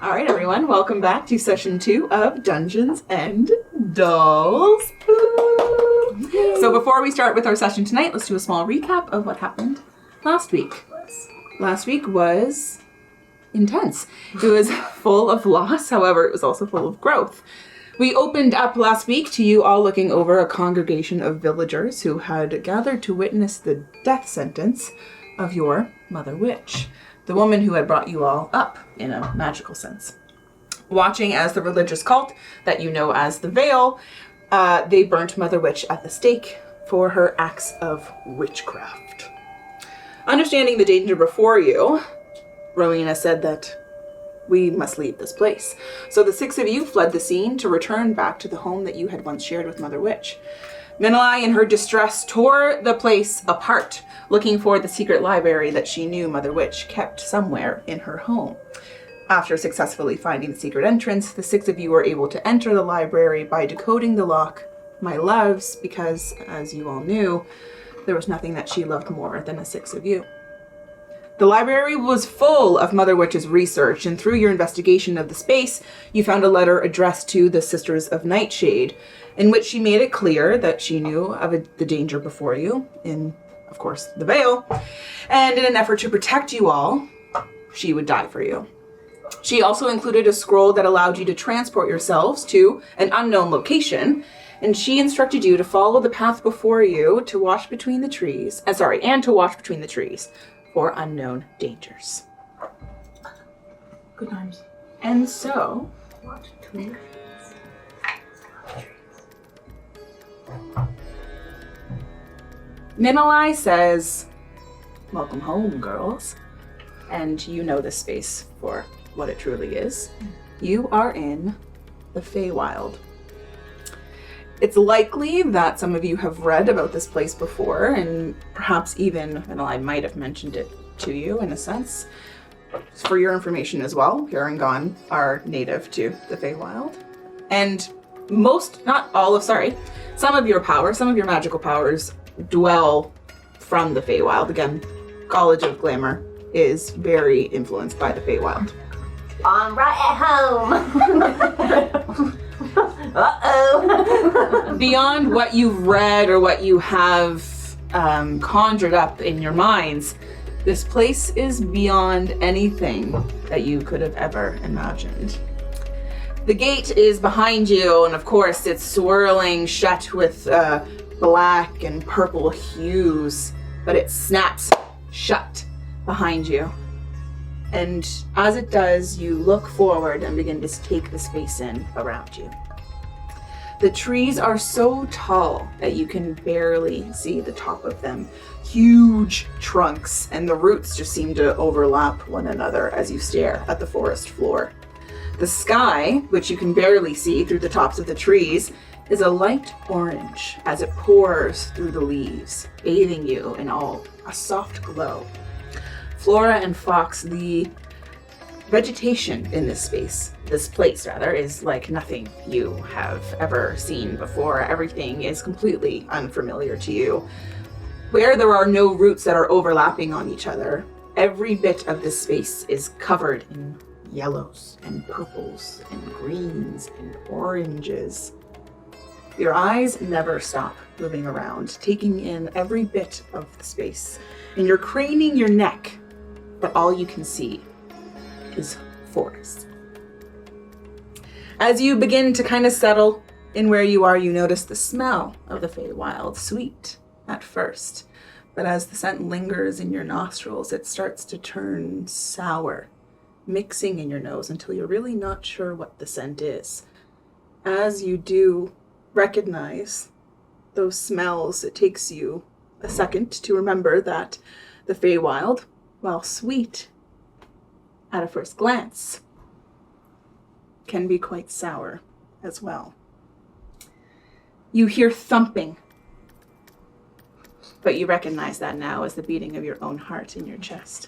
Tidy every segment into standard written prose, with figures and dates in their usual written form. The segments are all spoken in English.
All right, everyone, welcome back to session 2 of Dungeons and Dolls. So before we start with our session tonight, let's do a small recap of what happened last week. Last week was intense. It was full of loss, however, it was also full of growth. We opened up last week to you all looking over a congregation of villagers who had gathered to witness the death sentence of your mother witch, the woman who had brought you all up in a magical sense. Watching as the religious cult that you know as the Veil, they burnt Mother Witch at the stake for her acts of witchcraft. Understanding the danger before you, Rowena said that we must leave this place. So the 6 of you fled the scene to return back to the home that you had once shared with Mother Witch. Menelai, in her distress, tore the place apart, looking for the secret library that she knew Mother Witch kept somewhere in her home. After successfully finding the secret entrance, the 6 of you were able to enter the library by decoding the lock, "My loves," because, as you all knew, there was nothing that she loved more than the 6 of you. The library was full of Mother Witch's research, and through your investigation of the space, you found a letter addressed to the Sisters of Nightshade, in which she made it clear that she knew of the danger before you, in, of course, the Veil, and in an effort to protect you all, she would die for you. She also included a scroll that allowed you to transport yourselves to an unknown location, and she instructed you to follow the path before you to watch between the trees, and to watch between the trees for unknown dangers. Good times. And so, Watch between the Menelai says, "Welcome home, girls." And you know this space for what it truly is. You are in the Feywild. It's likely that some of you have read about this place before, and perhaps even Menelai might have mentioned it to you in a sense. For your information as well, Pure and Gone are native to the Feywild. And some of your magical powers dwell from the Feywild. Again, College of Glamour is very influenced by the Feywild. I'm right at home. Uh-oh. Beyond what you've read or what you have conjured up in your minds, this place is beyond anything that you could have ever imagined. The gate is behind you, and of course it's swirling shut with black and purple hues, but it snaps shut behind you. And as it does, you look forward and begin to take the space in around you. The trees are so tall that you can barely see the top of them. Huge trunks, and the roots just seem to overlap one another as you stare at the forest floor. The sky, which you can barely see through the tops of the trees, is a light orange as it pours through the leaves, bathing you in a soft glow. Flora and Fox, the vegetation in this place, is like nothing you have ever seen before. Everything is completely unfamiliar to you. Where there are no roots that are overlapping on each other, every bit of this space is covered in yellows and purples and greens and oranges. Your eyes never stop moving around, taking in every bit of the space, and you're craning your neck, but all you can see is forest. As you begin to kind of settle in where you are, you notice the smell of the Feywild, sweet at first, but as the scent lingers in your nostrils, it starts to turn sour, mixing in your nose until you're really not sure what the scent is. As you do recognize those smells, it takes you a second to remember that the Feywild, while sweet at a first glance, can be quite sour as well. You hear thumping, but you recognize that now as the beating of your own heart in your chest.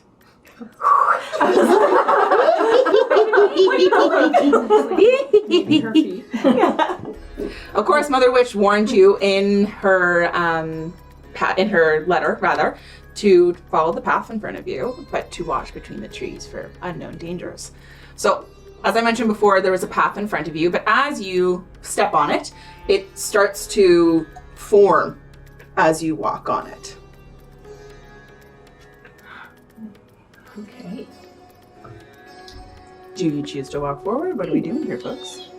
Of course, Mother Witch warned you in her letter to follow the path in front of you, but to watch between the trees for unknown dangers. So as I mentioned before, there was a path in front of you, but as you step on it, it starts to form as you walk on it. Okay. Do you choose to walk forward? What are we doing here, folks?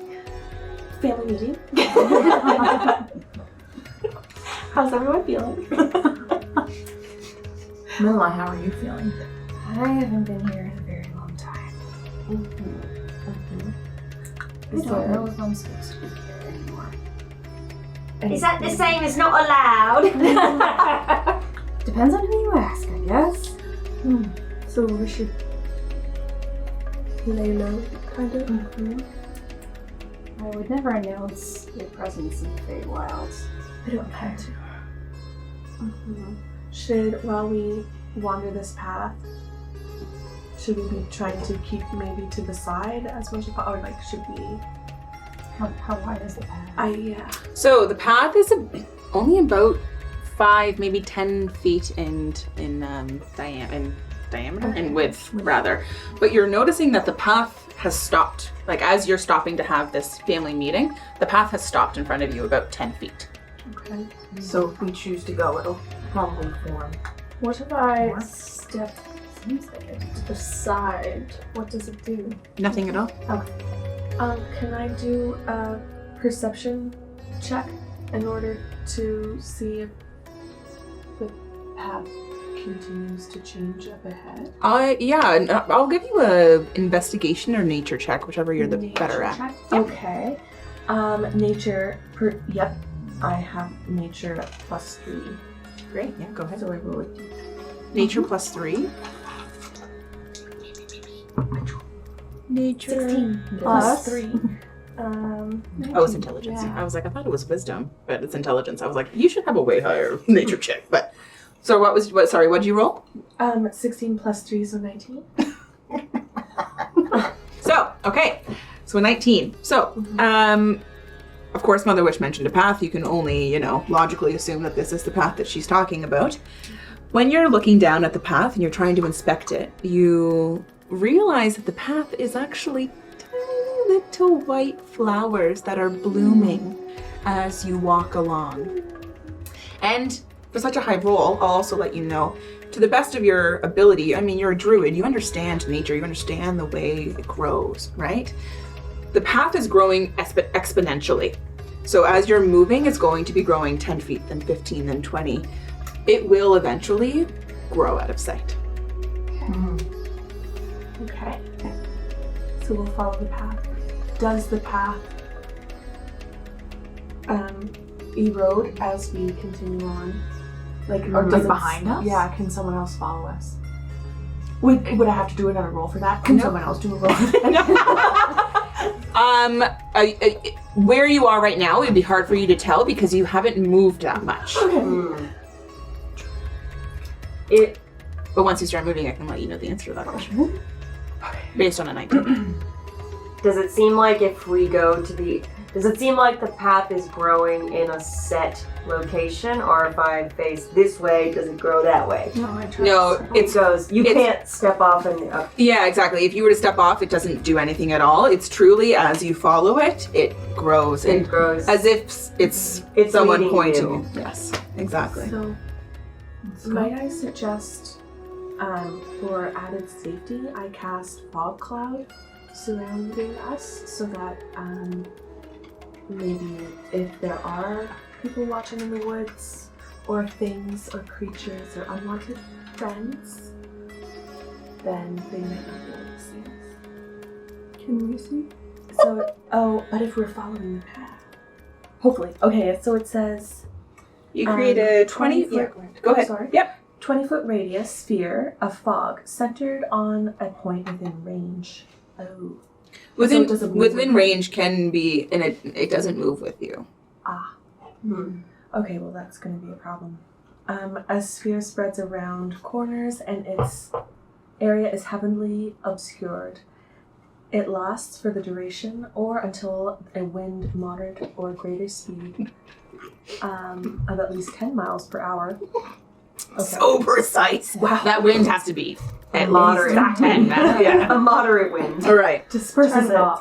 Family meeting. How's everyone feeling? Mila, how are you feeling? I haven't been here in a very long time. I don't know if I'm supposed to be here anymore. Is that the same as not allowed? Depends on who you ask, I guess. So we should lay low, kind of. I would never announce your presence in the Feywild. I don't have to. Should, while we wander this path, should we be trying to keep maybe to the side as much as possible? Or like, should we? How wide is the path? Yeah. So the path is only about 5, maybe 10 feet in diameter and width, rather. But you're noticing that the path has stopped. Like as you're stopping to have this family meeting, the path has stopped in front of you about 10 feet. Okay. So if we choose to go, it'll probably form. What if I More? step Seems like it. to the side? What does it do? Nothing at all. Can I do a perception check in order to see if the path continues to change up ahead? Yeah, I'll give you a investigation or nature check, whichever you're the better at. Check. Okay. Yep. I have nature at +3. Great. Yeah, go ahead. So I roll it. Nature +3. Nature. 16 Plus 3. Oh, it's intelligence. Yeah. I was like, I thought it was wisdom, but it's intelligence. I was like, you should have a way higher nature check. But so what'd you roll? 16 plus 3 is a 19. So, okay. So a 19. So, of course, Mother Witch mentioned a path. You can only, logically assume that this is the path that she's talking about. When you're looking down at the path and you're trying to inspect it, you realize that the path is actually tiny little white flowers that are blooming as you walk along. And for such a high roll, I'll also let you know, to the best of your ability, I mean, you're a druid, you understand nature, you understand the way it grows, right? The path is growing exponentially. So as you're moving, it's going to be growing 10 feet, then 15, then 20. It will eventually grow out of sight. Okay. So we'll follow the path. Does the path erode as we continue on? Or does it behind us? Yeah, can someone else follow us? Would I have to do another roll for that? Can No. someone else do a roll for that? Where you are right now, it would be hard for you to tell because you haven't moved that much. But once you start moving, I can let you know the answer to that question. Based on a 19. Does it seem like if we go to does it seem like the path is growing in a set location, or if I face this way, does it grow that way? No, It goes, you can't step off and yeah, exactly. If you were to step off, it doesn't do anything at all. It's truly as you follow it, it grows. it And grows. as if it's someone leading pointing. you. Yes, exactly. So, might I suggest, for added safety, I cast fog cloud surrounding us so that maybe if there are people watching in the woods, or things, or creatures, or unwanted friends, then they might not be able to see us. Can we see? So, but if we're following the path, hopefully. Okay, so it says You create a 20 foot. Go ahead. Sorry. Yep. 20-foot radius sphere of fog centered on a point within range. Oh. Within So it doesn't move within with range can be, and it doesn't move with you. Okay, well that's going to be a problem. A sphere spreads around corners and its area is heavily obscured. It lasts for the duration or until a wind moderate or greater speed of at least 10 miles per hour So precise. Wow. That wind has to be at Moderate. least 10. Yeah. A moderate wind. All right. Disperses Turn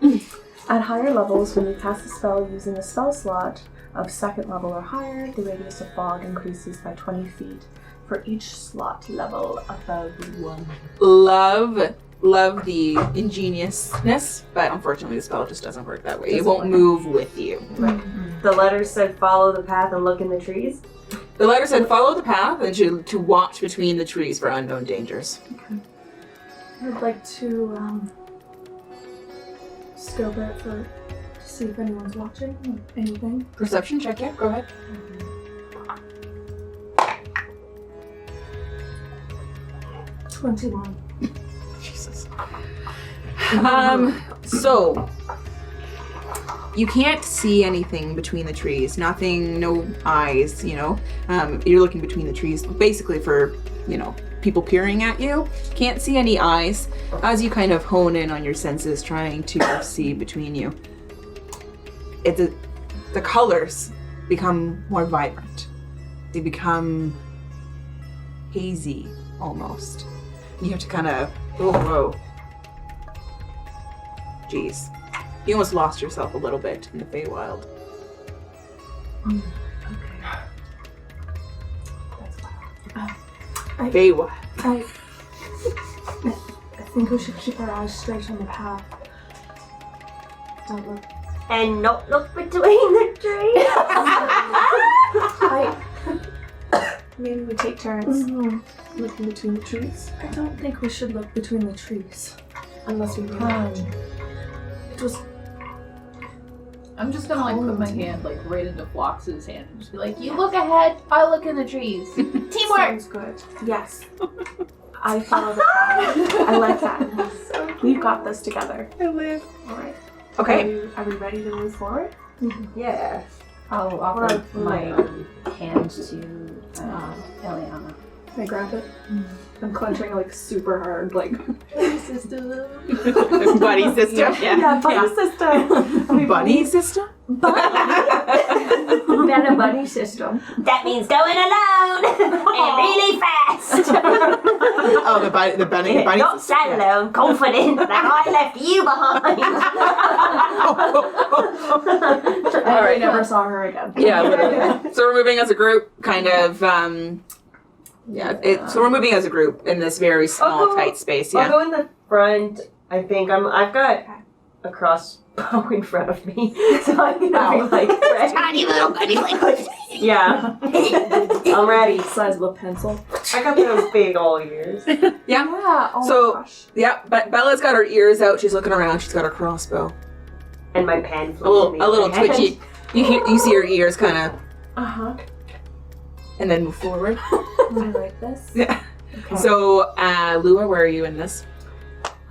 it. At higher levels, when you cast a spell using a spell slot of second level or higher, the radius of fog increases by 20 feet for each slot level above 1. Love the ingeniousness, but unfortunately the spell just doesn't work that way. It won't move with you. The letters said follow the path and look in the trees. The letter said follow the path and to watch between the trees for unknown dangers. I'd like to scope it to see if anyone's watching or anything. Perception check, yeah, go ahead. 21. Jesus. So you can't see anything between the trees. Nothing, no eyes, you know. You're looking between the trees basically for, you know, people peering at you. Can't see any eyes as you kind of hone in on your senses trying to see between you. The colors become more vibrant. They become hazy almost. You have to kind of, whoa. Jeez. You almost lost yourself a little bit in the Feywild. Feywild. I think we should keep our eyes straight on the path. Don't look. And not look between the trees. Maybe we take turns looking between the trees. I don't think we should look between the trees. Unless we really want to. It was... I'm just gonna like put my hand like right into Flox's hand and just be like, you look ahead, I look in the trees. Teamwork! Sounds good. Yes. I follow the path. I like that. We've got this together. I live. Alright. Okay. Are we ready to move forward? Yeah. I'll offer my hand to Eliana. I grab it. I'm clenching like super hard, like Buddy system. Yeah. buddy system. Bunny system? Then a buddy system. That means going alone and really fast. Oh, the bunny Not system. sad alone, confident that I left you behind. And I never saw her again. Yeah, literally. So we're moving as a group, kind of, so we're moving as a group in this very small, tight space, I'll yeah. go in the front. I think I've got a crossbow in front of me, so I'm gonna be like ready. Tiny little buddy like Yeah, I'm ready. Size of a pencil. I got those big old ears. Yeah. Yeah. Oh So- my gosh. Yeah, but Bella's got her ears out, she's looking around, she's got her crossbow. And my pen A floating little twitchy. You see her ears kind of, and then move forward. I like this. Yeah. Okay. So, Lua, where are you in this?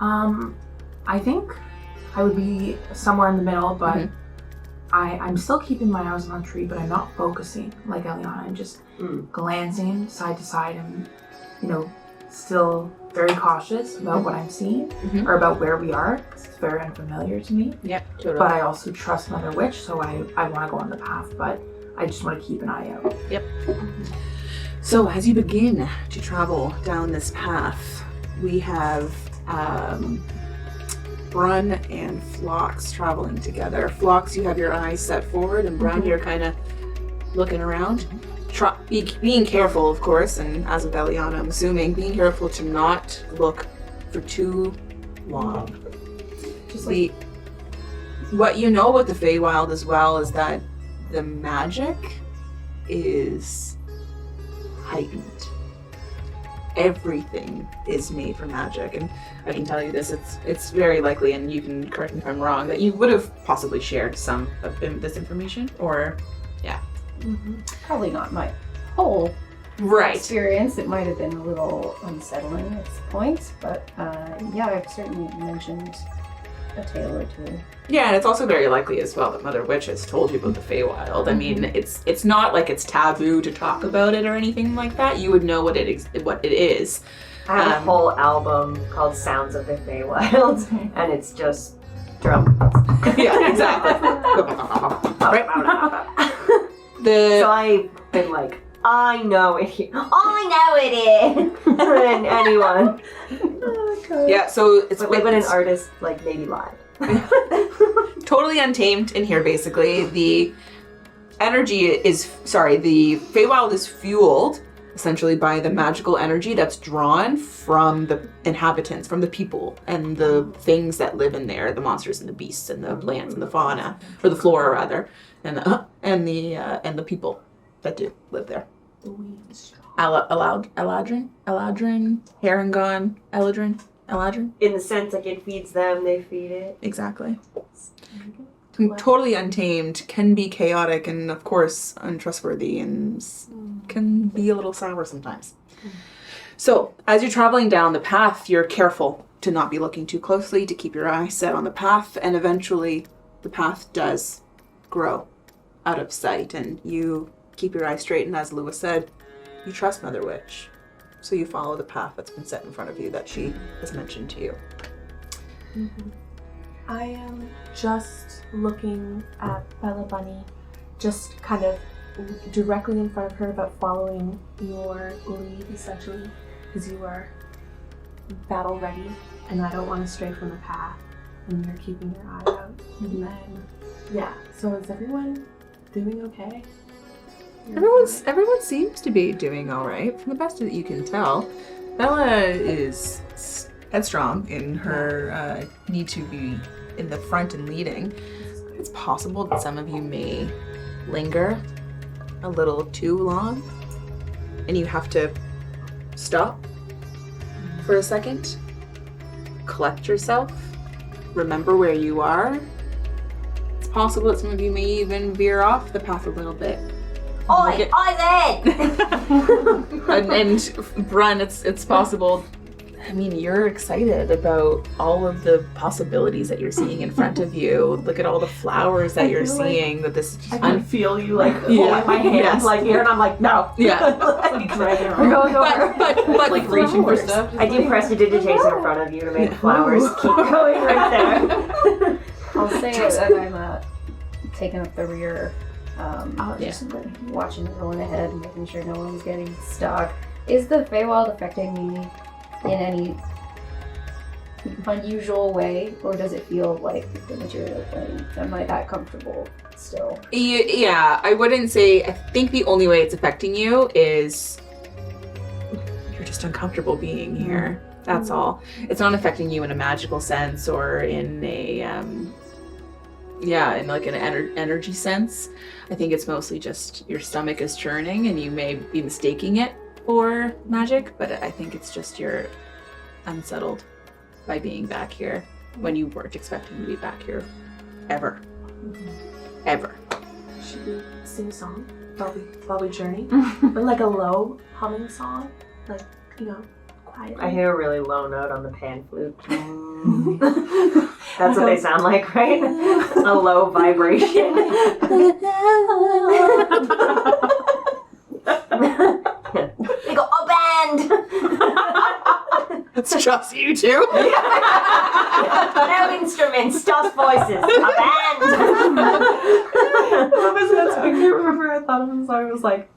I think I would be somewhere in the middle, but I'm still keeping my eyes on the tree, but I'm not focusing like Eliana. I'm just glancing side to side and, you know, still very cautious about what I'm seeing or about where we are, because it's very unfamiliar to me. Yep, totally. But I also trust Mother Witch, so I want to go on the path, but I just want to keep an eye out. Yep. So as you begin to travel down this path, we have Brun and Phlox traveling together. Phlox, you have your eyes set forward, and Brun, you're kind of looking around. Being careful, of course, and as with Eliana, I'm assuming, being careful to not look for too long. Just like What you know about the Feywild as well is that the magic is heightened. Everything is made for magic, and I can tell you this, it's very likely, and you can correct me if I'm wrong, that you would have possibly shared some of this information, or Probably not my whole right. experience. It might have been a little unsettling at points, but yeah, I've certainly mentioned a tale or two. Yeah, and it's also very likely as well that Mother Witch has told you about the Feywild. I mean, it's not like it's taboo to talk about it or anything like that. You would know what it is. I have a whole album called Sounds of the Feywild, and it's just drum. Yeah, exactly. So I've been like I know it. I know it is. And anyone. Yeah, so it's But like when an artist like maybe lied. totally untamed in here, basically. The Feywild is fueled essentially by the magical energy that's drawn from the inhabitants, from the people and the things that live in there, the monsters and the beasts and the plants and the fauna, or the flora rather, and the people that do live there. Eladrin, Harangon, Eladrin. In the sense like it feeds them, they feed it. Exactly. Totally untamed, can be chaotic, and of course untrustworthy, and can be a little sour sometimes. So, as you're traveling down the path, you're careful to not be looking too closely, to keep your eye set on the path, and eventually the path does grow out of sight, and you keep your eye straight, and as Lewis said, you trust Mother Witch. So you follow the path that's been set in front of you that she has mentioned to you. Mm-hmm. I am just looking at Bella Bunny, just kind of directly in front of her, but following your lead, essentially, because you are battle ready, and I don't want to stray from the path, and you're keeping your eye out. And then, yeah, so is everyone doing okay? Everyone seems to be doing all right, from the best that you can tell. Bella is headstrong in her need to be in the front and leading. It's possible that some of you may linger a little too long, and you have to stop for a second, collect yourself, remember where you are. It's possible that some of you may even veer off the path a little bit. Oi, then! and Brun, it's possible. I mean, you're excited about all of the possibilities that you're seeing in front of you. Look at all the flowers that you're seeing. That this I can feel you like holding my hand like here, and I'm like, no. Yeah. We're going over. But like reaching for stuff. I do prestidigitation in front of you to make the flowers keep going right there. I'll say that I'm taking up the rear, just watching everyone ahead, making sure no one's getting stuck. Is the Feywild affecting me in any unusual way, or does it feel like the material plane? Am I that comfortable still? Yeah, I wouldn't say. I think the only way it's affecting you is you're just uncomfortable being here. That's all. It's not affecting you in a magical sense or in a in like an energy sense. I think it's mostly just your stomach is churning and you may be mistaking it for magic, but I think it's just you're unsettled by being back here when you weren't expecting to be back here ever. Ever. Should we sing a song while we journey? But like a low humming song, like, quietly. I hear a really low note on the pan flute. That's what they sound like, right? A low vibration. We got a band! It's just you two. No instruments, just voices. A band! I can't remember. I thought of the song. It was like,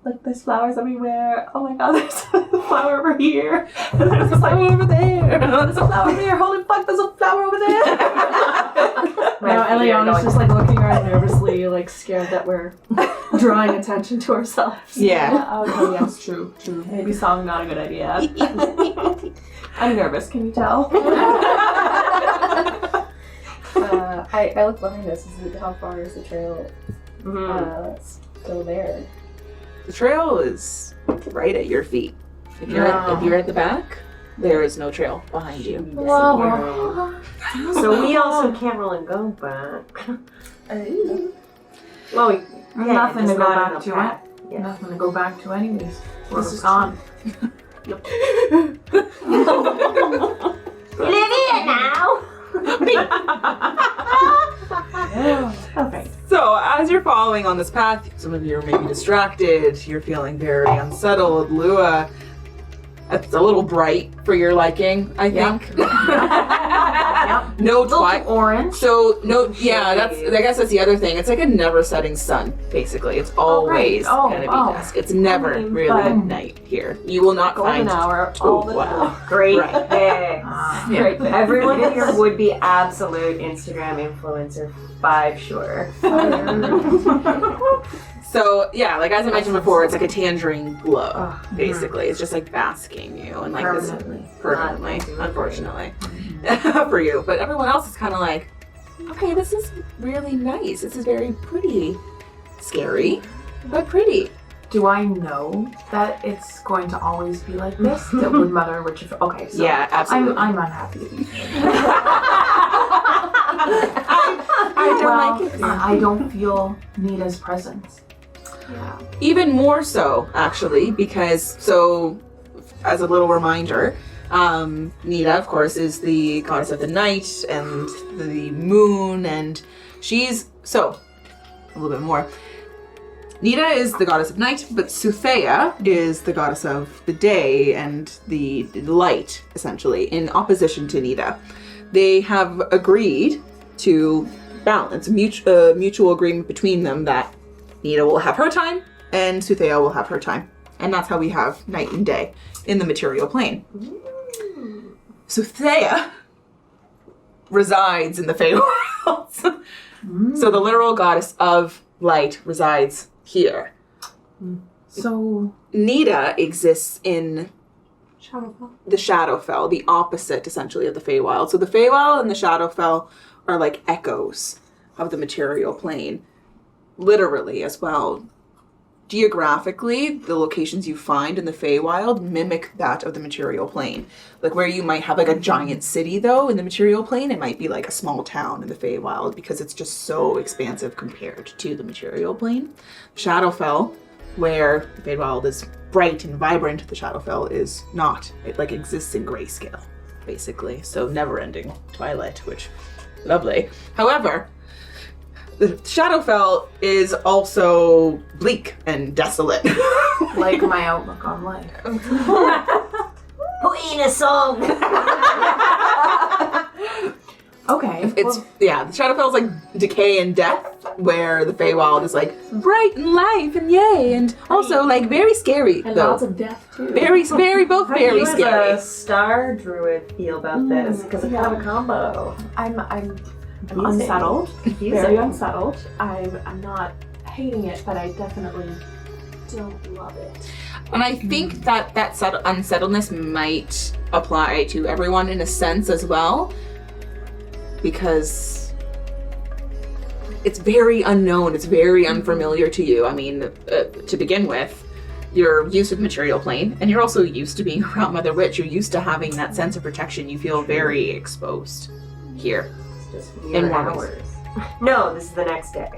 look, there's flowers everywhere. Oh my god, there's a flower over here. And there's a flower over there. There's a flower over there. Holy fuck, there's a flower over there. Now Eliana's just like looking around nervously, like scared that we're drawing attention to ourselves. Yeah. Oh yes, true. Maybe song not a good idea. I'm nervous, can you tell? I look behind us. How far is the trail still there? The trail is right at your feet. If you're at the back, there is no trail behind you. So we also can't really go back. Well, Nothing to just go not back in the to path. it. Yeah. Nothing to go back to anyways. We're This is gone. You live here now! Okay. So as you're following on this path, some of you are maybe distracted, you're feeling very unsettled. Lua, it's a little bright for your liking, I think. no Little twilight. orange. So no, yeah, I guess that's the other thing. It's like a never setting sun, basically. It's always gonna be dusk. It's never really night here. You will not golden find hour all the time. Great pick. Great pick. Everyone here would be absolute Instagram influencer 5 sure. So yeah, like as I mentioned before, it's like a tangerine glow, basically. It's just like basking you and like permanently, unfortunately, for you. But everyone else is kind of like, okay, this is really nice. This is very pretty, scary, but pretty. Do I know that it's going to always be like this? That would Mother Richard? Okay, so yeah, absolutely. I'm unhappy. I don't feel Nita's presence. Yeah. Even more so, actually, because, so, as a little reminder, Nita, of course, is the goddess of the night and the moon, and she's, so, a little bit more. Nita is the goddess of night, but Sutheya is the goddess of the day and the light, essentially, in opposition to Nita. They have agreed to balance, a mutual agreement between them that Nita will have her time, and Sutheya will have her time. And that's how we have night and day in the material plane. Sutheya resides in the Feywild. So the literal goddess of light resides here. So Nita exists in the Shadowfell, the opposite, essentially, of the Feywild. So the Feywild and the Shadowfell are like echoes of the material plane. Literally as well. Geographically, the locations you find in the Feywild mimic that of the material plane. Like where you might have like a giant city though in the material plane, it might be like a small town in the Feywild because it's just so expansive compared to the material plane. Shadowfell, where the Feywild is bright and vibrant, the Shadowfell is not. It like exists in grayscale, basically. So never-ending twilight, which lovely. However, the Shadowfell is also bleak and desolate. like my outlook on life. Put in a song. Okay. It's the Shadowfell is like decay and death, where the Feywild is like bright and life and yay, and also like very scary And though. lots of death too. Very, both How very do you scary. as a star druid feel about this? Because it's kind of a combo. I'm Confusing. unsettled. Confusing. Very unsettled. I'm not hating it, but I definitely don't love it. And I think that unsettledness might apply to everyone in a sense as well, because it's very unknown, it's very unfamiliar to you. I mean, to begin with, you're used to the material plane, and you're also used to being around Mother Witch. You're used to having that sense of protection. You feel very exposed here. Just In mere more ways. hours. No, this is the next day.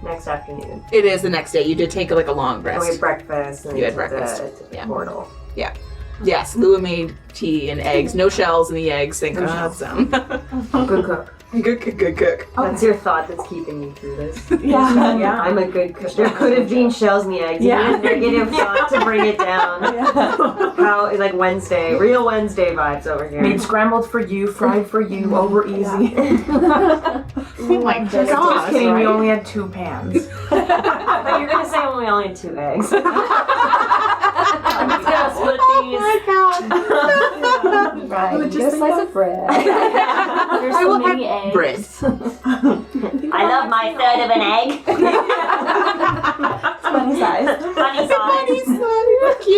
Next afternoon. It is the next day. You did take like a long And we rest. had breakfast. And You had to the- breakfast. to the Yeah. portal. Yes, Lua made tea and eggs. No shells in the eggs, thank No God. shells. So. Good cook. Good. That's your thought that's keeping you through this. Yeah. Yeah. I'm a good cook. There could have been shells in the eggs. Yeah. You need a negative thought to bring it down. How it's like Wednesday, real Wednesday vibes over here. Made scrambled for you, fried for you, over easy. Oh my Just kidding, we only had 2 pans. But you're gonna say we only had 2 eggs. I'm just gonna split these. Right, get a slice of bread. There's I so will many have eggs. bread. I love my third of an egg. Funny size. Funny size.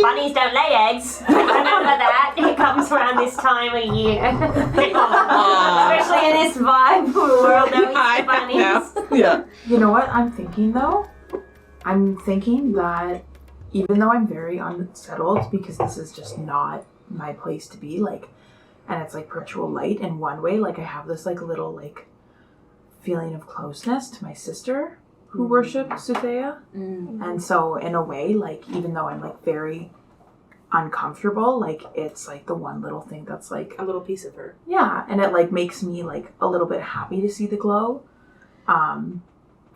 Bunnies don't lay eggs. Remember that. It comes around this time of year. Especially in this vibe world, no Easter bunnies. Yeah. You know what I'm thinking though? I'm thinking that even though I'm very unsettled because this is just not my place to be, like, and it's like perpetual light in one way, like I have this like little like feeling of closeness to my sister who worships Sutheya. And so in a way, like, even though I'm like very uncomfortable, like it's like the one little thing that's like A little piece of her. yeah, and it like makes me like a little bit happy to see the glow.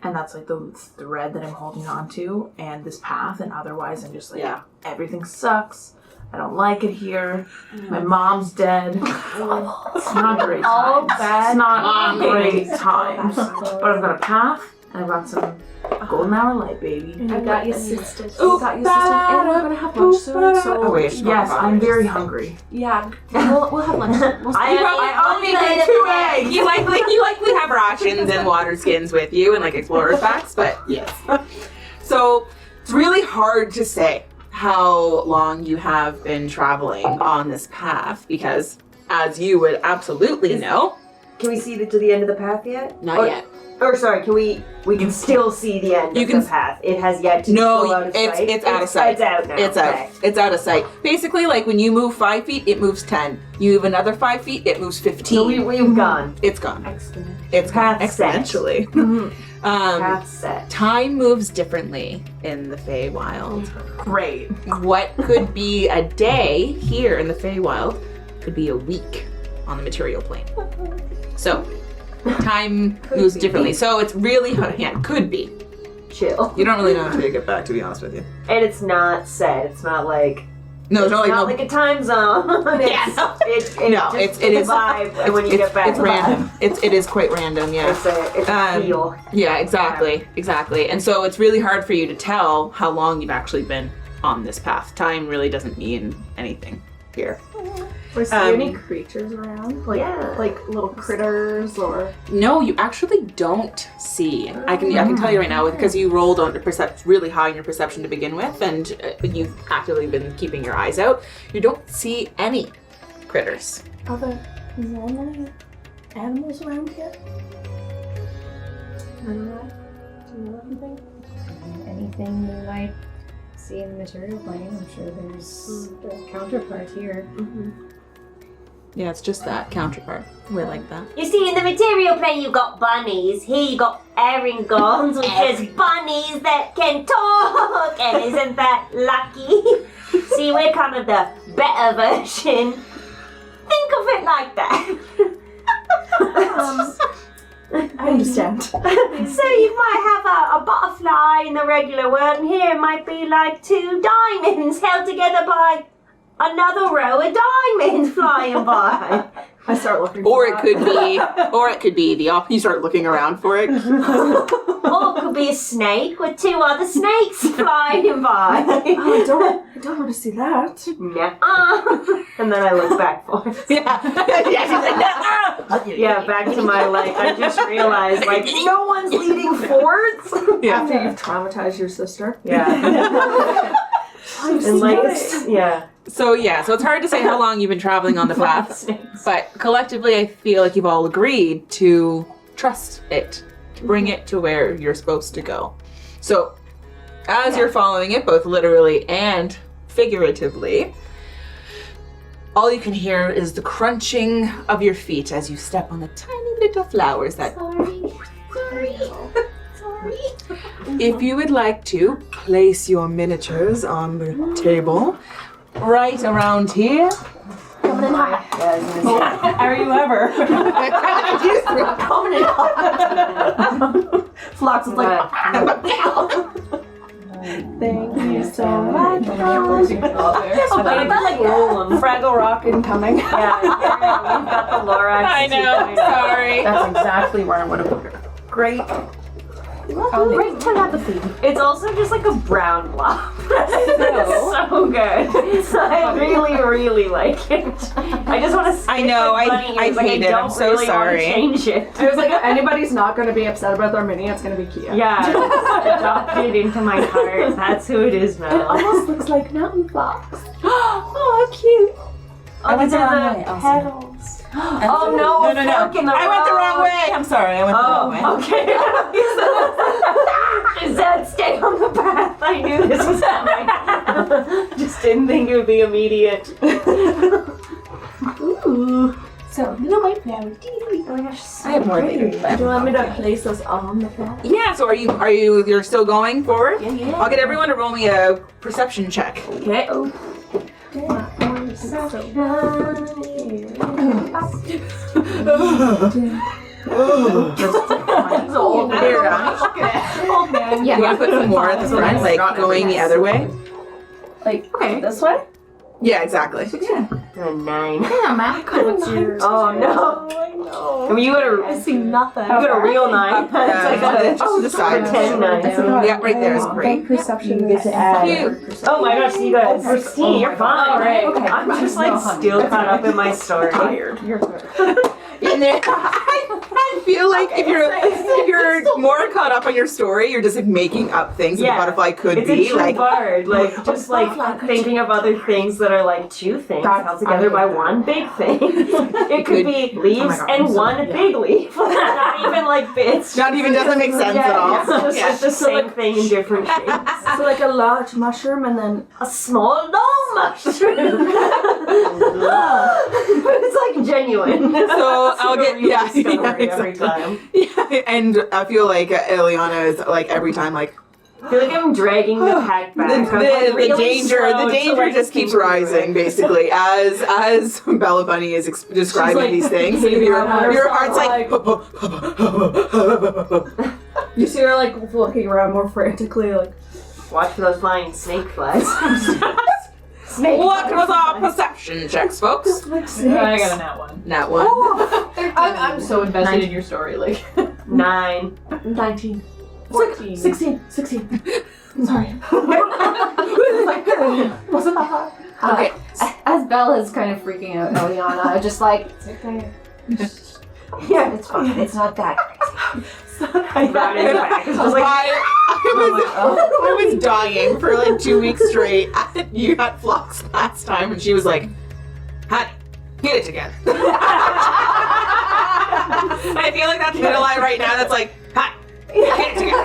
And that's like the thread that I'm holding on to and this path, and otherwise I'm just like Yeah. everything sucks. I don't like it here. My mom's dead. It's not great All times. bad It's not things. great times. But I've got a path, and I've got some golden hour light, baby. I got you, sisters. Oh, You got you, sisters. And we're gonna have lunch soon, so Oh, wait. Yes, I'm very hungry. yeah, we'll have lunch. We'll I only did 2 eggs. You likely have rations and water skins with you and like explorer's packs, but yes. So it's really hard to say how long you have been traveling on this path because, as you would absolutely know, Can we see to the end of the path yet? not yet. Or sorry, we can still see the end You of can- the path. It has yet to No, go out of sight. it's out of sight. It's out now. It's okay. out. It's out of sight. Basically, like when you move 5 feet, it moves 10. You move another 5 feet, it moves 15. So we've gone. It's gone. Exponent. It's gone Path set. exponentially. Path set. Time moves differently in the Feywild. Great. What could be a day here in the Feywild could be a week on the material plane. So, time moves differently. So it's really, could be. Chill. You don't really know until you get back, to be honest with you. And it's not set. It's not like No, it's it's not like a time zone. Yeah, no. It's it is vibe when you get back. It's random. It is quite random, yeah. It's a feel. Yeah, exactly. And so it's really hard for you to tell how long you've actually been on this path. Time really doesn't mean anything here. Or see any creatures around? Like, Yeah. like little critters or... No, you actually don't see. I can tell you right now because you rolled on really high in your perception to begin with, and you've actively been keeping your eyes out. You don't see any critters. Are there normally animals around here? I don't know. Do you know anything? Anything you might see in the material plane, I'm sure there's a counterpart here. Yeah, it's just that counterpart. We're like that. You see, in the material plane, you've got bunnies. Here, you got Erangons, which is bunnies that can talk. And isn't that lucky? See, we're kind of the better version. Think of it like that. I understand. So you might have a butterfly in the regular world, and here it might be like 2 diamonds held together by another row of diamonds flying by. I start looking Or for it could be, the opposite. You start looking around for it. Or it could be a snake with 2 other snakes flying by. Oh, I don't want to see that. Nuh-uh. And then I look back for it. Yeah, she's like, "Nuh-uh." Yeah, back to my I just realized no one's leading forwards. Yeah. After you've traumatized your sister. Yeah. And So it's hard to say how long you've been traveling on the path, but collectively I feel like you've all agreed to trust it, to bring it to where you're supposed to go. So as you're following it, both literally and figuratively, all you can hear is the crunching of your feet as you step on the tiny little flowers that... Sorry. If you would like to place your miniatures on the table, right around here. Are you ever? Flox is like, thank you so much. Fraggle Rock incoming. We've got the Lorax. I know, sorry. That's exactly where I would have put her. Great. Great telepathy. It's also just like a brown blob. It's so good. I really, really like it. I just want to. I know, I hate it. I'm so sorry. Change it. I was like, if anybody's not going to be upset about their mini, it's going to be Kia. Yeah, adopted into my heart. That's who it is It now. almost looks like mountain fox. Oh, cute. Oh, these are the petals. Oh no! No. I went the wrong way. I'm sorry. I went the wrong way. Okay. She said, "Stay on the path." I knew this was coming. Just didn't think it would be immediate. Ooh. So, little white flowers. Oh my gosh. I have more later. Do you want me to place us on the path? Yeah. So you're still going forward? Yeah. I'll get everyone to roll me a perception check. Okay. It's old bear. You want to put some more at the front, like going the other way? Like, this way? Yeah, exactly. A 9. Yeah, man. What's your... Oh no. I know. I mean, you got a I see nothing. you got a real 9. It's like just to the side. 10 9. Yeah, right there is great. Perception You get to add. Cute. Oh my gosh, you got a 16. You're fine. Alright. Okay. I'm just like still caught up in my story. Tired. You're good. And then I feel like if you're more caught up on your story, you're just like making up things that Yeah. the butterfly could It's be. a true Like, bard, like just like thinking of other things that are like two things held together by one big thing. It could be leaves Oh my God, I'm and so- one yeah. big leaf. Not even like bits. not even doesn't make sense at all. It's just Yeah. like the same thing in different shapes. So like a large mushroom and then A small long mushroom. It's like genuine. So It's I'll like a get real yeah, discovery yeah, every exactly. time. Yeah, and I feel like Eliana is like every time like I feel like I'm dragging the pack back. I'm, like, the really danger slow to, like, just keeps think through rising it. basically as Bella Bunny is describing like, these things. baby Your on your herself, heart's like you see her like looking around more frantically, like Watch for those flying snake flies. snake. what was our perception checks, folks? Like I snakes. got a nat 1. That one. I'm so invested in your story. Like, 9. 19. 14. 16. Sorry. Wasn't that hard? Okay, as Bella's kind of freaking out, Eliana, just like, it's okay. Yeah. It's fine. It's not that crazy. Brought it back. It's just like, I was dying for like 2 weeks straight. You got Flux last time, and she was like, "Honey, get it together." I feel like that's middle eye right now. That's like, "Honey, get it together."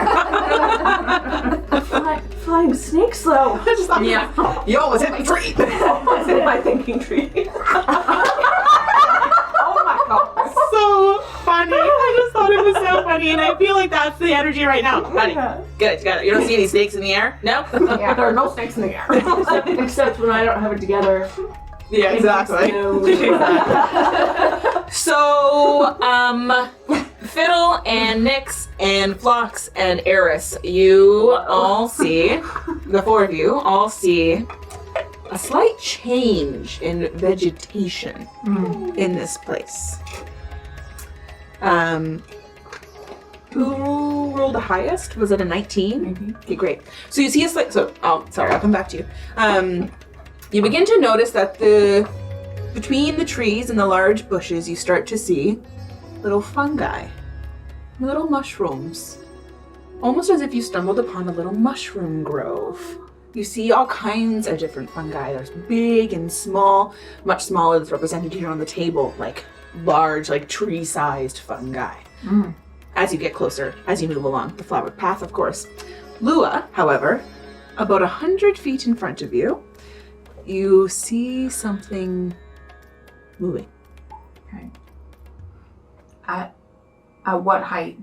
Flying snakes though. I just thought, Yeah. you almost hit my tree. What's in my thinking tree? Oh my god, so funny. I just thought it was so funny, and I feel like that's the energy right now. Honey, get it together. You don't see any snakes in the air? No? Yeah. There are no snakes in the air. Except when I don't have it together. Yeah, exactly. So, Fiddle and Nyx and Phlox and Eris, you all see, the four of you all see a slight change in vegetation in this place. Who rolled the highest? Was it a 19? Okay, great. So you see a slight, I'll come back to you. You begin to notice that between the trees and the large bushes, you start to see little fungi, little mushrooms, almost as if you stumbled upon a little mushroom grove. You see all kinds of different fungi. There's big and small, much smaller that's represented here on the table, like large, like tree-sized fungi. As you get closer, as you move along the flowered path, of course. Lua, however, about 100 feet in front of you, you see something moving. Okay. At what height?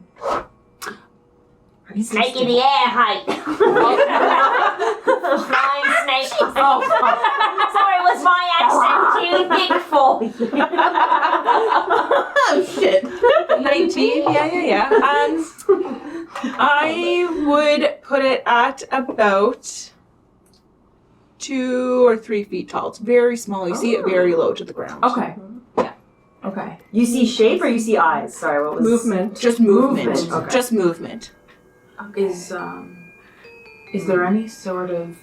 Snake in the air height. Flying snake. Oh, Sorry, was my accent too big for you? Oh shit. 19, yeah. I would put it at about 2 or 3 feet tall. It's very small. You see it very low to the ground. okay. Yeah. Okay. you see shape or you see eyes? Sorry, what was Movement. Just movement. Movement, okay. Just movement. Is there any sort of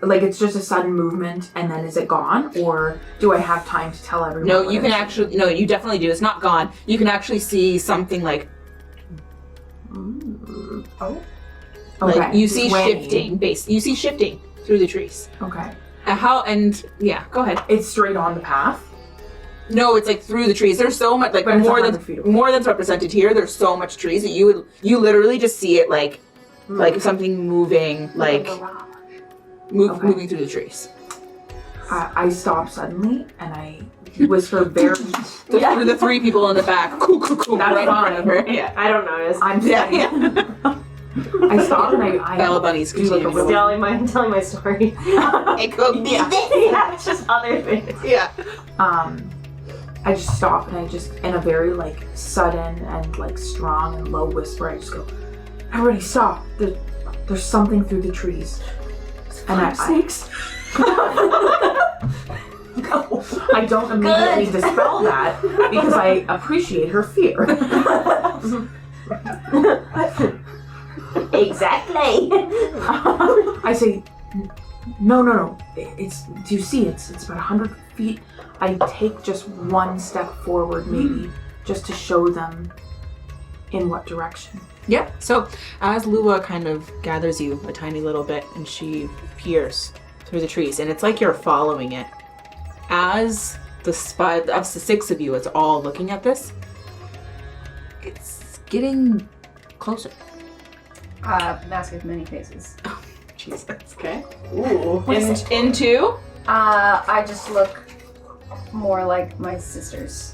like it's just a sudden movement and then is it gone, or do I have time to tell everyone? No, what you it can is? actually, no, you definitely do. It's not gone. You can actually see something like Okay. you see Swaying. shifting you see shifting through the trees. Okay. Go ahead. It's straight on the path. No, it's like through the trees. There's so much, like But it's more 100 feet away. than's represented here. There's so much trees that you literally just see it like something moving, like Okay. moving through the trees. I stop suddenly and I whisper very. The three people in the back, cool, That's right in front of her. fine. Yeah, I don't notice. I'm yeah. I stop and I Bella Bunny's do like a continuing. really telling my story. It could be. Yeah, it's just other things. Yeah. I just stop and I just in a very like sudden and like strong and low whisper I just go, everybody stop. There's something through the trees. And Snakes. I don't immediately dispel that because I appreciate her fear. Exactly. I say, no. It's. Do you see? It's about 100 feet. I take just one step forward, maybe, just to show them in what direction. Yeah. So as Lua kind of gathers you a tiny little bit, and she peers through the trees, and it's like you're following it. As the six of you is all looking at this, it's getting closer. Mask of many faces. Oh, Jesus. Okay. Ooh. Into? I just look more like my sisters.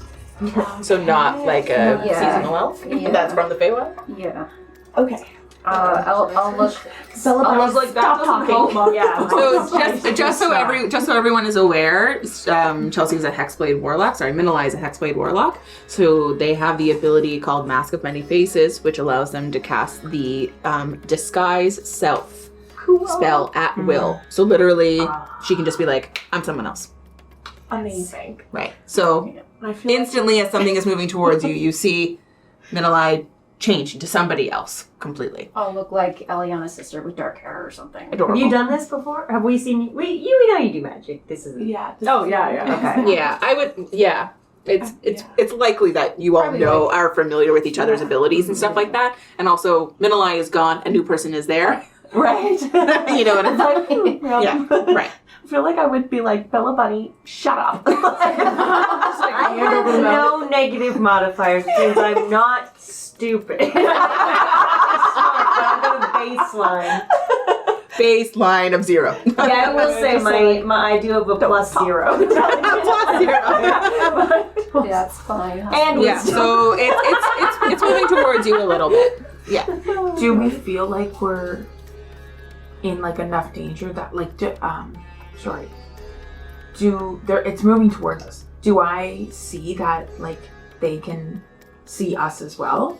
So not like a Yeah. seasonal elf? Yeah. That's from the Feywild? Yeah. Okay. I'll look. Celebrate. Stop talking. Yeah. So just so everyone is aware, Chelsea is a Hexblade Warlock. Sorry, Minalai is a Hexblade Warlock. So they have the ability called Mask of Many Faces, which allows them to cast the Disguise Self spell at will. So literally, she can just be like, I'm someone else. Amazing. Right. So I feel instantly, as something is moving towards you, you see Minalai change into somebody else completely. I'll look like Eliana's sister with dark hair or something. Adorable. Have you done this before? Have we seen you? We know you do magic. This is. Yeah. Oh yeah. Okay. Yeah, I would. Yeah, it's likely that you all are familiar with each other's abilities and stuff like that. And also, Minalai is gone. A new person is there. Right. You know what I'm saying? Yeah. Right. I feel like I would be like, Bella Bunny, shut up. I have no negative modifiers since I'm not stupid. I'm going baseline. Baseline of 0. Yeah, I will say my I do have a +0. Yeah, that's fine. And Yeah, so it's moving towards you a little bit. Yeah. Do we feel like we're in like enough danger that it's moving towards us? Do I see that like they can see us as well?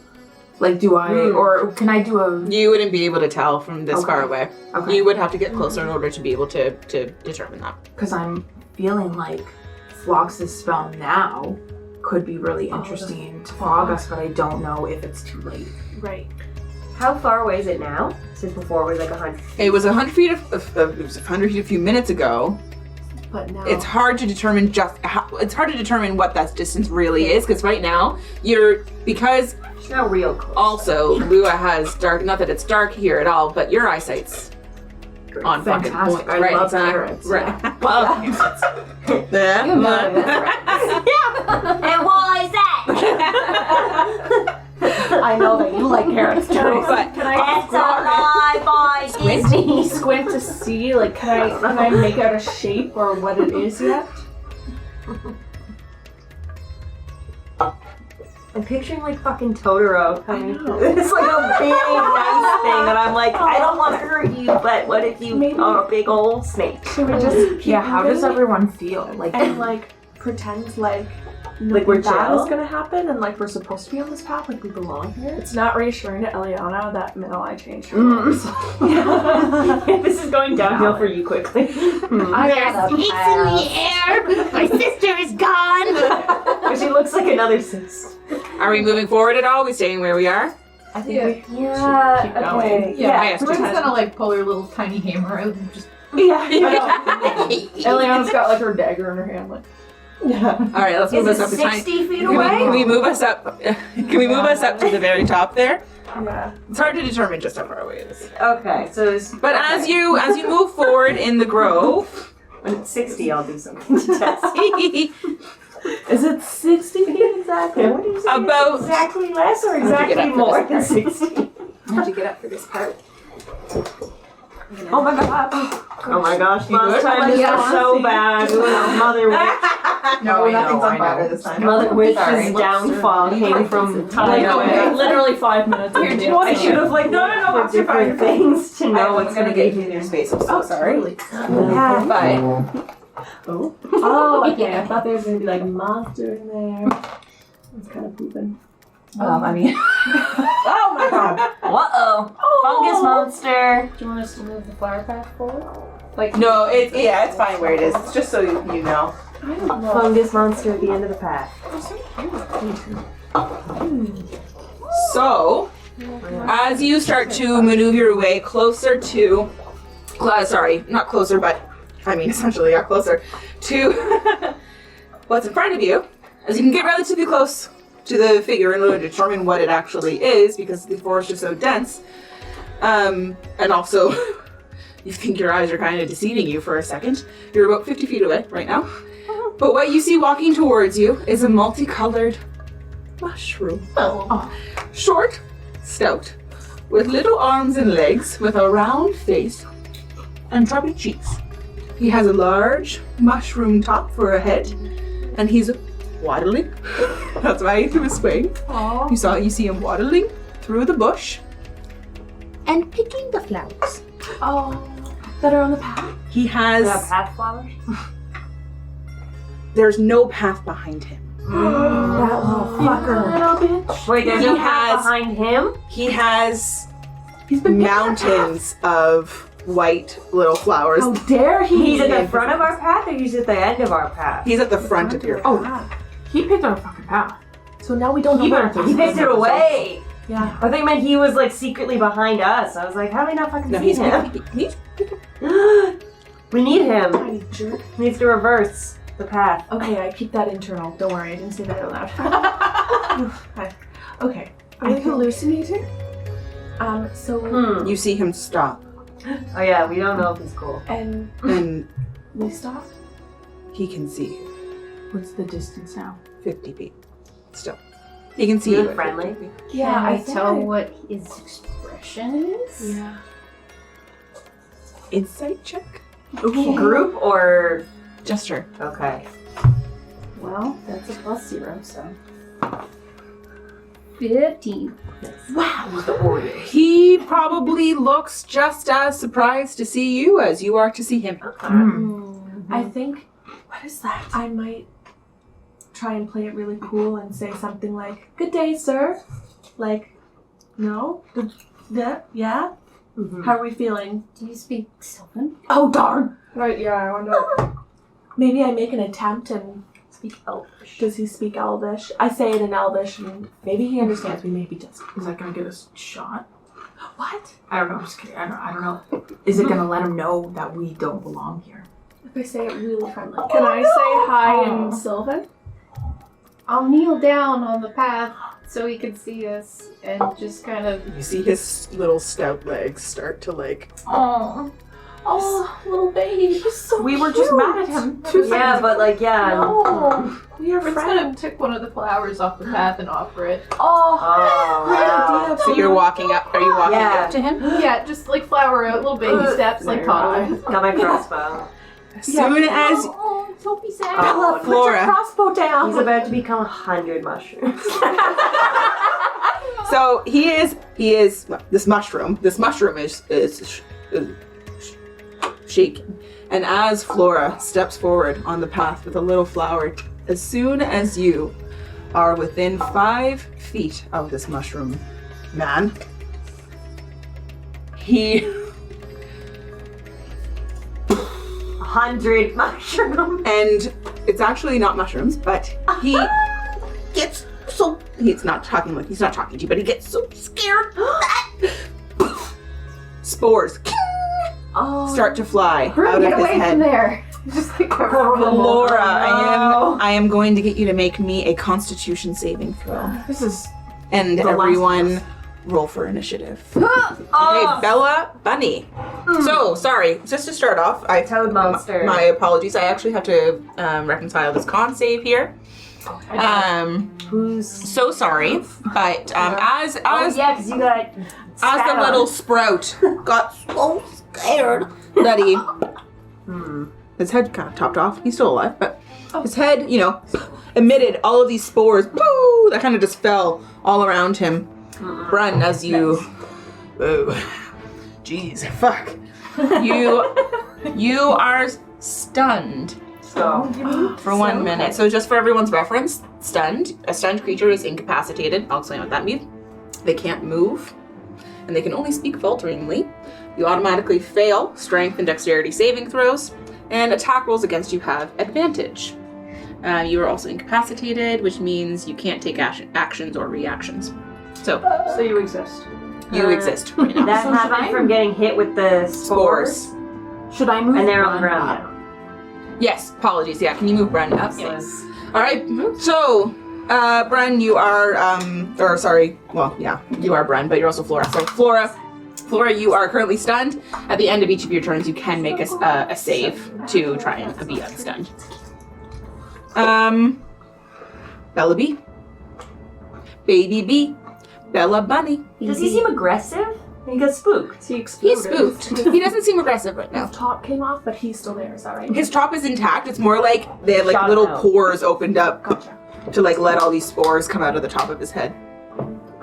Like, do I, or can I do a... You wouldn't be able to tell from this far away. Okay. You would have to get closer in order to be able to determine that. Because I'm feeling like Phlox's spell now could be really interesting to fog us, but I don't know if it's too late. Right. How far away is it now? Since before it was like 100. It was 100 feet. It was 100 feet a few minutes ago. But now It's hard to determine what that distance really is, because right now because It's not real close. also Lua has dark. Not that it's dark here at all, but your eyesight's on fucking Fantastic. point. I Right, love exactly. carrots. Right. Well, yeah. And why is that? I know that you like carrots too. But That's a lie by Disney. Squint to see, like, can I make out a shape or what it is yet? I'm picturing like fucking Totoro coming. I know. It's like a big nice thing, and I'm like, I don't want to hurt you, but what if you Maybe- are a big old snake? Should we just keep How does moving everyone feel? Like, and like pretend like Like we're bad chill? is gonna happen and like we're supposed to be on this path, like we belong here? It's not reassuring to Eliana that Minalai changed her voice. This is going downhill for you quickly. I got a pass. air. My sister is gone. But she looks like another sis. are we moving forward at all? Are we staying where we are? I think we Yeah, keep going. okay. Yeah, Yes, we're just just- gonna like pull her little tiny hammer out and just. Yeah. Eliana's got like her dagger in her hand, like. Yeah. All right, let's move Is us it up to 60 feet Can away? we move us up? Can we move us up to the very top there? Yeah. It's hard to determine just how far away it is. Okay, so it's. But as you move forward in the grove, When it's 60, I'll do something to test. Is it 60 feet exactly? What do you say? about Exactly less or How'd you get exactly up for more this than 60? how'd you get up for this part? Oh my god. Oh my gosh, You last good? time this was so bad. It was Mother Witch. No, nothing's on fire this time. Mother Witch's Sorry. downfall came from time Like, away. literally 5 minutes. Here, do you want I should have like no, for different things to know what's gonna get you in your space. I'm so Sorry. Yeah. Bye. Oh, okay. I thought there was gonna be like a monster in there. It's kind of pooping. I mean, Oh my god. Uh-oh. Fungus monster. Do you want us to move the flower path forward? Like No, it's fine where it is. It's just so you know. I don't know. Fungus monster at the end of the path. So, as you start to maneuver your way closer to, sorry, not closer, but I mean essentially yeah, closer to what's in front of you, as you can get relatively close to the figure in order to determine what it actually is, because the forest is so dense, and also you think your eyes are kind of deceiving you for a second. You're about 50 feet away right now. But what you see walking towards you is a multicolored mushroom. Short, stout, with little arms and legs, with a round face and chubby cheeks. He has a large mushroom top for a head, and he's waddling. That's why he was swaying. You see him waddling through the bush and picking the flowers. That are on the path? He has. Path flowers? There's no path behind him. That little fucker. Little bitch. Wait, there's He no path has- behind him? He has mountains of white little flowers. How dare he? He's at the front of our path or he's at the end of our path? He's at the front of your. He picked our fucking path. So now we don't know He where better it He is. picked it away. Yeah. I think it meant he was like secretly behind us. I was like, how do we not fucking No, see he's him? he's We need him. Tiny jerk. He needs to reverse the path. Okay, I keep that internal. Don't worry, I didn't say that out loud. Okay. Are we hallucinating? So You see him stop, Oh yeah, we don't know if he's cool. and and we stop. he can see you. What's the distance now? 50 feet. Still, he can see You're you. at friendly. 50 feet. Yeah, Can I think tell what his expression is? Yeah. Insight check. Group or Gesture. okay. Well, that's a +0, so 15. Who's the warrior? He probably looks just as surprised to see you as you are to see him. I think what is that? I might try and play it really cool and say something like, "Good day, sir." Like, no? Yeah? How are we feeling? Do you speak Sylvan? Oh darn! Right, yeah, I wonder. Maybe I make an attempt and speak Elvish. Does he speak Elvish? I say it in Elvish and maybe he understands me, maybe he doesn't. Is that gonna get us shot? What? I don't know. I'm just kidding. I don't know. Is it gonna let him know that we don't belong here? If I say it really friendly. Can I say hi in Sylvan? I'll kneel down on the path so he can see us and just kind of. You see his little stout legs start to like. Oh, little baby, he's so We were cute. just mad at him. Yeah, but like No, we are Friend's friends. gonna pick one of the flowers off the path and offer it. Oh, great wow. idea. So you're walking up. Are you walking Yeah. up to him? Yeah, just like flower out, little baby steps, like toddler. Got my crossbow. As soon as Oh, don't be sad. Oh, Put Flora. your crossbow down. He's about to become 100 mushrooms. so he is well, this mushroom is shaking, and as Flora steps forward on the path with a little flower, as soon as you are within 5 feet of this mushroom man, he 100 mushrooms. and it's actually not mushrooms, but he gets so he's not talking to you, but he gets so scared. Spores start to fly out Get of his away head. from there. Just like Laura, I am going to get you to make me a Constitution saving throw, This is and The last everyone of roll for initiative. Oh, Okay, Bella, Bunny. So sorry, just to start off, Toad monster. My apologies. I actually have to reconcile this con save here. Who's? So sorry, but as Oh yeah, because you got. as the little sprout got so scared that he his head kind of topped off. He's still alive, but his head, emitted all of these spores. Boo! That kind of just fell all around him. Run as you. Whoa. Jeez, fuck. You are stunned So. for 1 minute. So just for everyone's reference, stunned. A stunned creature is incapacitated. I'll explain what that means. They can't move, and they can only speak falteringly. You automatically fail strength and dexterity saving throws, and attack rolls against you have advantage. You are also incapacitated, which means you can't take actions or reactions. So you exist. You exist right now. That happened from getting hit with the spores. Should I move? And they're on the Brun ground up? now. Yes, apologies. Yeah, can you move Bren up? Yes. All right. So, Bren, you are, you are Bren, but you're also Flora. So, Flora, you are currently stunned. At the end of each of your turns, you can make a save to try and be unstunned. Bella B, Baby B, Bella Bunny. Does he seem aggressive? He got spooked. He exploded. He's spooked. He doesn't seem aggressive right now. His top came off, but he's still there. Is that right? His top is intact. It's more like they had like Shot little out. pores opened up Gotcha. to like let all these spores come out of the top of his head.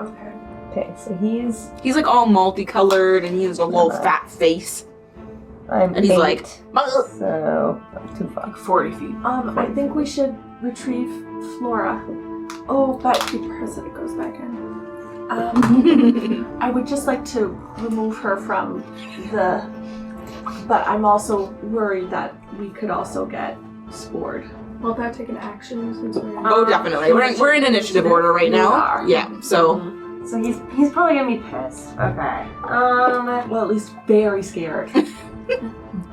Okay. Okay, so he's... He's like all multicolored and he has a little fat face. I'm And he's like, So, not too far. 40 feet. I think we should retrieve Flora. Oh, but because it goes back in. I would just like to remove her from the. But I'm also worried that we could also get spored. Will that take an action since we're? Oh, definitely. We're in initiative order right We now. are. Yeah. So So he's probably gonna be pissed. Okay. Well, at least very scared.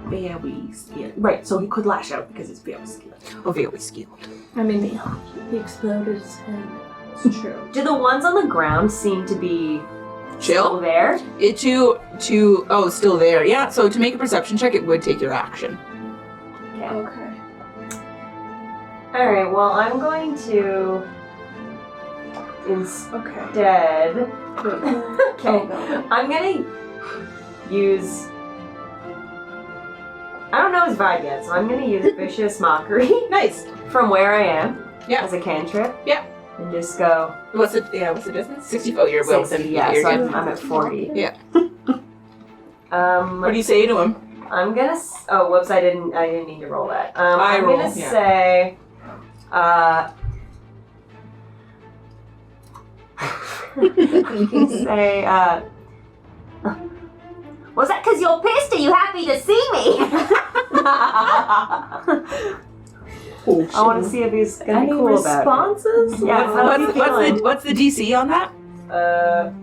Very scared. Right, so he could lash out because he's very scared. very skilled. I mean, he exploded his head. It's true. Do the ones on the ground seem to be still Chill. there? Still there. Yeah. So to make a perception check, it would take your action. Okay. Alright, well, I'm going to instead... Okay. I'm gonna use... I don't know his vibe yet, so I'm gonna use Vicious Mockery Nice. from where I am Yeah. as a cantrip. Yeah. And just go... What's the distance? 60 foot. You're well 60, within. yeah, You're so good. I'm at 40. Yeah. What do you say to him? I'm gonna... Oh, whoops, I didn't mean to roll that. I'm roll, gonna yeah. say... say, was that because you're pissed? Are you happy to see me? I want to see if he's gonna Any be cool about responses? Yeah, how's he feeling? What's the DC on that? it.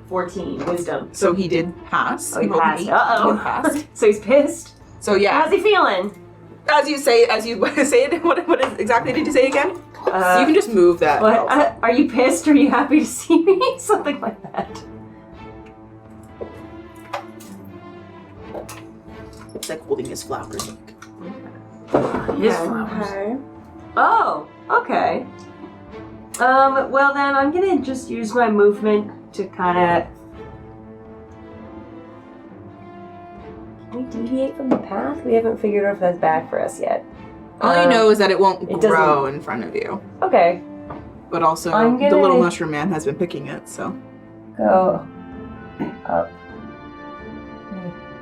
14, wisdom. So he did pass. Oh, he rolled an passed. 8. Uh-oh. He passed. So he's pissed. So yeah, How's he feeling? as you say it, what exactly did you say again? You can just move that. What? Are you pissed? Are you happy to see me? Something like that. It's like holding his flowers. His flowers. Okay. Oh, okay. Well then, I'm gonna just use my movement to kind of... Can we deviate from the path? We haven't figured out if that's bad for us yet. All you know is that it won't it grow in front of you. Okay, But also, I'm the gonna- little mushroom man has been picking it, so. go up.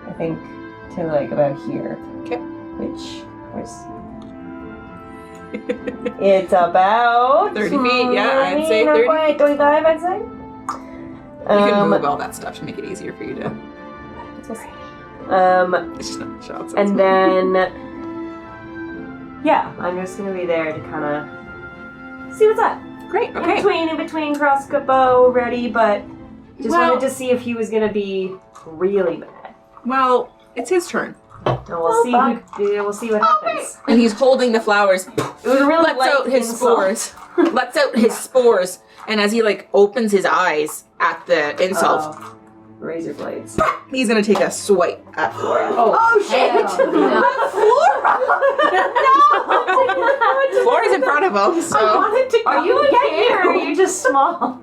I think to like about here. Okay. Where's... It's about 30 feet, yeah, I'd say not 30. quite 25, I'd say. You can move all that stuff to make it easier for you to. It's just not shots. And then, yeah, I'm just gonna be there to kind of see what's up. Great. Okay. In between, crosscut bow ready, but just Well- wanted to see if he was gonna be really bad. Well, it's his turn, And we'll see. We'll see what happens. and he's holding the flowers. It was a really Lets light out his insult. spores. Lets out his spores, and as he like opens his eyes at the insult, Oh, razor blades. he's gonna take a swipe at Flora. Oh shit! Flora's in front of him, so. Are you a kid or are you just small?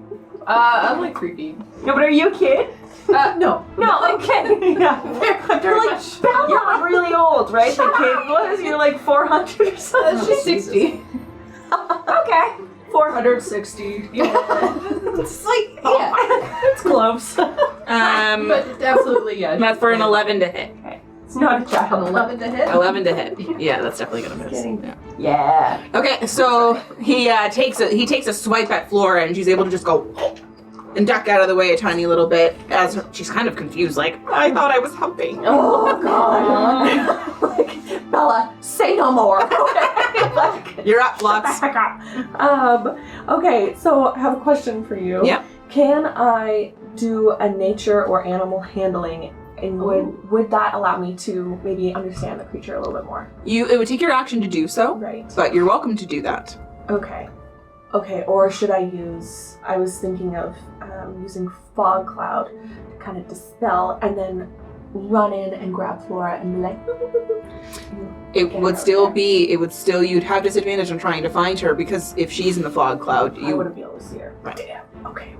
I'm like 3 feet. No, but are you a kid? No. No, okay. Yeah. Very much. You're like really old, right? The kid was. You're like 400 or something. She's 60. Okay. 460. It's like Yeah. it's close. But absolutely, yeah. That's for an 11 to hit. It's not a An child. 11 to hit? 11 to hit. Yeah, that's definitely gonna miss. Kidding. Yeah. Yeah. Okay, so he takes a swipe at Flora, and she's able to just go and duck out of the way a tiny little bit as she's kind of confused, like, I thought I was helping. Oh god. Like, Bella, say no more. Okay. You're up, Flux. Okay, so I have a question for you. Yeah. Can I do a nature or animal handling, and would that allow me to maybe understand the creature a little bit more? It would take your action to do so, Right. but you're welcome to do that. Okay. Okay, or should I was thinking of using fog cloud to kind of dispel and then run in and grab Flora and be like, you'd have disadvantage on trying to find her because if she's in the fog cloud, I wouldn't be able to see her. Right. Yeah. Okay.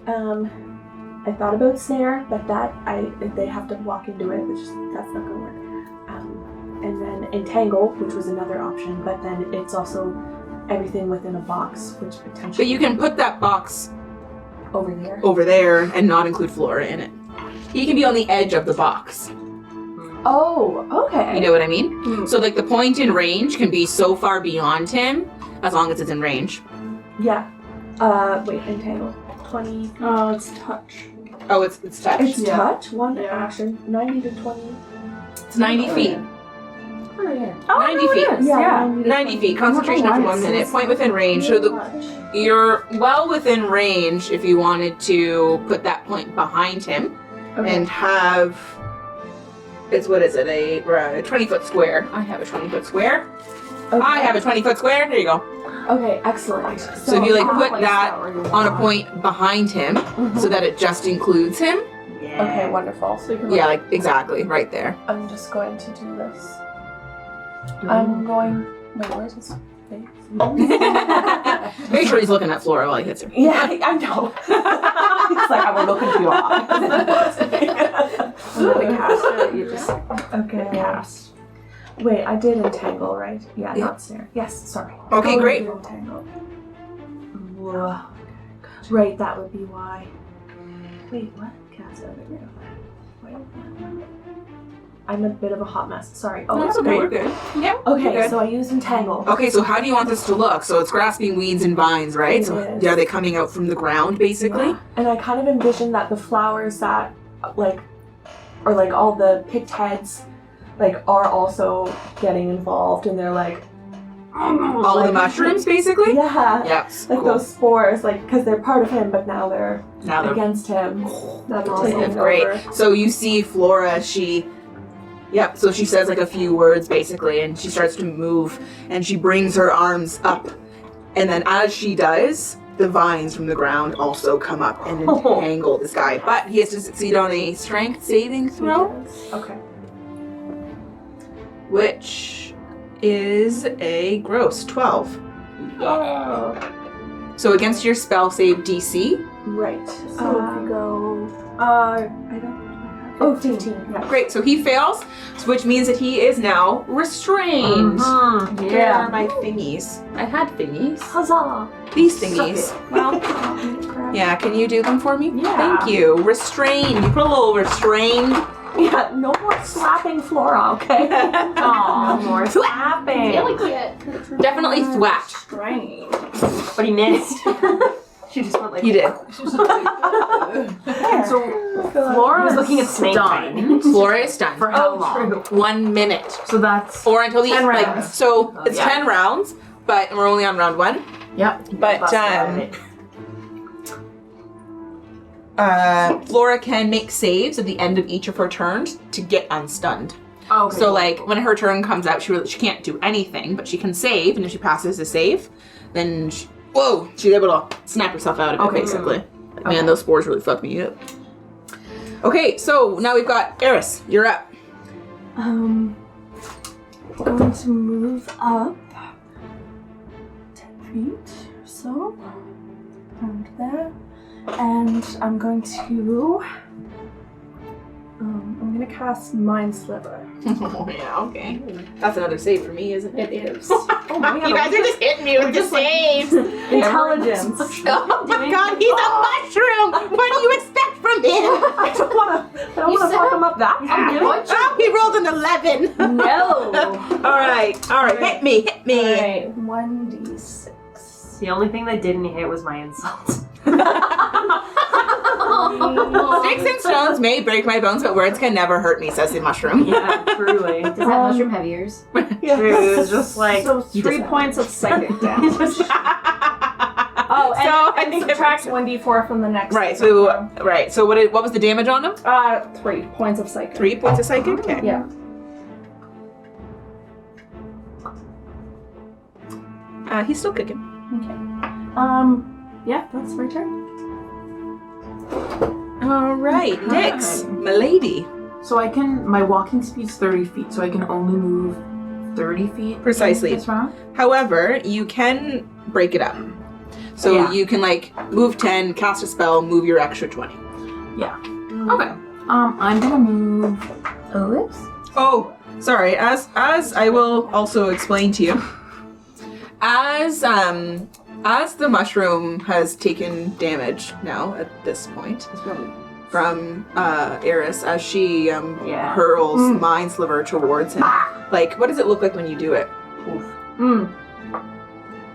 I thought about snare, but they have to walk into it, which that's not gonna work. And then entangle, which was another option, but then it's also everything within a box, which potentially. But you can put that box over there and not include Flora in it. He can be on the edge of the box. Oh, okay. You know what I mean? So like the point in range can be so far beyond him, as long as it's in range. Yeah. Wait, entangle. 20. Oh, it's touch. Oh, it's touch? It's touch. One Yeah. action. 90 to 20. It's 90 feet. Oh yeah. 90 feet. Yeah. 90 feet. Concentration after 1 minute. Point within range. So you're well within range if you wanted to put that point behind him and have. A 20-foot square. I have a 20-foot square. Okay. I have a 20-foot square. There you go. Okay, excellent. So if you put that on a point behind him so that it just includes him. Yeah. Okay, wonderful. So you can Yeah, exactly, right there. I'm just going to do this. I'm going. Wait, where's his face? Make sure he's looking at Flora while he hits her. Yeah, I know. It's like I will look into your eyes. Cast it, you just Okay. cast. Wait, I did entangle, right? Yeah, Yeah. not snare. Yes, sorry. Okay, Oh, great. I did entangle. Right, that would be why. Wait, what? Cast over here. Wait. I'm a bit of a hot mess. Sorry. Oh, That's it's okay, more. you're good. Yeah. Okay, you're good. so I used entangle. Okay, so how do you want this to look? So it's grasping weeds and vines, right? So Yes. are they coming out from the ground, basically? Yeah. And I kind of envisioned that the flowers that, or all the picked heads, are also getting involved, and they're All the mushrooms, basically? yeah, Yep. like those spores, because they're part of him, but now they're against him. That's Taking awesome. Great. over. So you see Flora, so she says a few words basically, and she starts to move, and she brings her arms up, and then as she does, the vines from the ground also come up and entangle this guy. But he has to succeed on a strength saving throw, Okay. which is a gross 12. Oh. So against your spell save DC. Right. So if you go, I don't. Oh, 15. Yeah. Great, so he fails, which means that he is now restrained. Where are my thingies? I had thingies. Huzzah! These thingies. Well, yeah, can you do them for me? Yeah. Thank you. Restrained. You put a little restrained. Yeah, no more slapping Flora, okay? No more slapping. Definitely thwack. Strange. But he missed. She just went You did. So Laura was looking at snake done. Flora is done. For how long? 1 minute. So that's Or until the 10 end. rounds. So it's Yeah. 10 rounds, but we're only on round 1. Yep. But Flora can make saves at the end of each of her turns to get unstunned. Okay. So when her turn comes out, she can't do anything, but she can save, and if she passes the save, then she's able to snap herself out of it, basically. Man, those spores really fucked me up. Okay, so now we've got Eris. You're up. Going to move up 10 feet or so. Around there. And I'm going to I'm gonna cast Mind Sliver. Yeah, okay. That's another save for me, isn't it? It is. You guys are just hitting me with the saves. Intelligence. Oh my god, he's a mushroom! What do you expect from him? I don't wanna fuck him up that hard. Oh, he rolled an 11. No. All right, hit me. Alright, 1d6. The only thing that didn't hit was my insult. Sticks and stones may break my bones, but words can never hurt me, says the mushroom. Yeah, truly. Does that mushroom have ears? True. It's just like So 3 points of psychic damage. Oh, and, So, I and think subtract 1d4 from the next. Right, saving throw. so what was the damage on him? 3 points of psychic. 3 points of psychic? Okay. Yeah. He's still kicking. Yeah, that's my turn. All right, Nyx, milady. So my walking speed's 30 feet, so I can only move 30 feet. Precisely. This round? However, you can break it up. So Yeah. you can move 10, cast a spell, move your extra 20. Okay. I'm gonna move. Oh, oops. Oh, sorry. As I will also explain to you, as the mushroom has taken damage now at this point from Eris, as she hurls Mind Sliver towards him. What does it look like when you do it?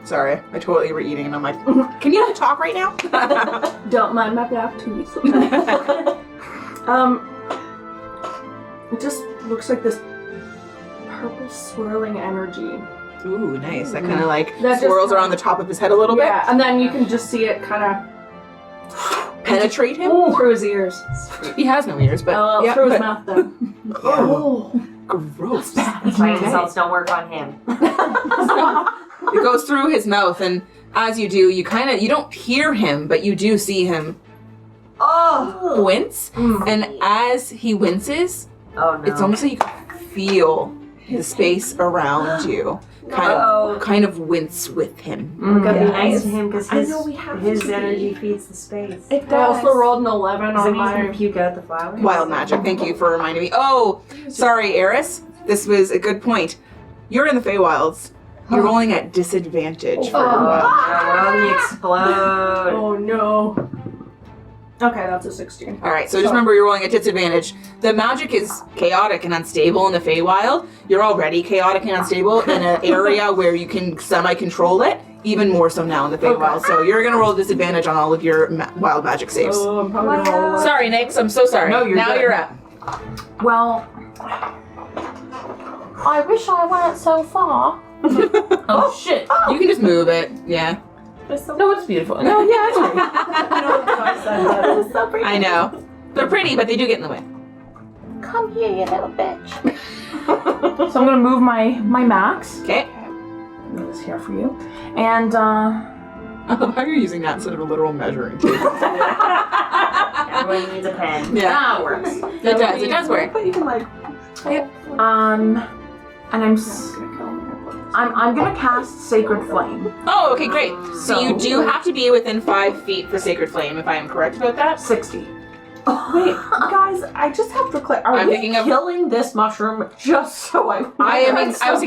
Sorry, I totally were eating and I'm like, can you talk right now? Don't mind my black tooth. It just looks like this purple swirling energy. Ooh, nice. That kind of That swirls just- around the top of his head a little Yeah, and then you can just see it kind of bit. Penetrate him? through his ears. He has no ears, but yeah, through his but- mouth then. Gross. that's why insults don't work on him. It goes through his mouth, and as you do, you don't hear him, but you do see him wince. And as he winces, Oh no. it's almost like you can feel the space around you kind of wince with him. We gotta be Yeah. nice to him because I know we have his to be. energy feeds the space. I also rolled an 11 Does it on mean he's gonna my... puke out the flowers? Wild magic. Thank you for reminding me. Oh, sorry, Eris. This was a good point. You're in the Feywilds. You're rolling at disadvantage for Oh, wild. we're on the explode. Oh no. Okay, that's a 16. All right, so just remember you're rolling at disadvantage. The magic is chaotic and unstable in the Feywild. You're already chaotic and unstable in an area where you can semi-control it, even more so now in the Feywild. So you're going to roll disadvantage on all of your wild magic saves. Oh, I'm probably gonna roll Sorry, Nyx, I'm so sorry. No, you're now good. you're up. Well, I wish I went so far. oh shit. You can just move it, yeah. No, it's beautiful. No, yeah, it's great. I know. They're pretty, but they do get in the way. Come here, you little bitch. So I'm gonna move my max. Okay. Move this here for you. And I love how you're using that instead of a literal measuring tape. Everyone needs a pen. Yeah, that works. it does work. But you can I'm gonna cast Sacred Flame. Oh, okay, great. So you do have to be within 5 feet for Sacred Flame, if I am correct about that. 60. Wait, guys, I just have to click. Are I'm we thinking of- killing this mushroom just so I was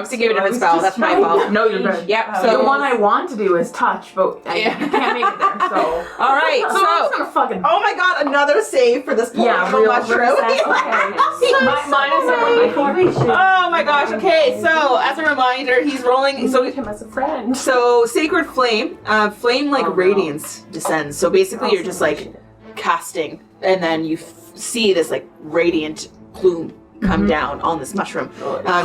thinking of a different spell. That's my fault. No, you're good. Yep. So the So one I want to do is touch, but I can't make it there. So all right. I'm just So gonna fucking oh my god, another save for this poor little real mushroom. Oh my gosh. Okay. So as a reminder, he's rolling. So him as a friend. So Sacred Flame, flame radiance descends. So basically, you're just casting, and then you see this radiant plume come down on this mushroom.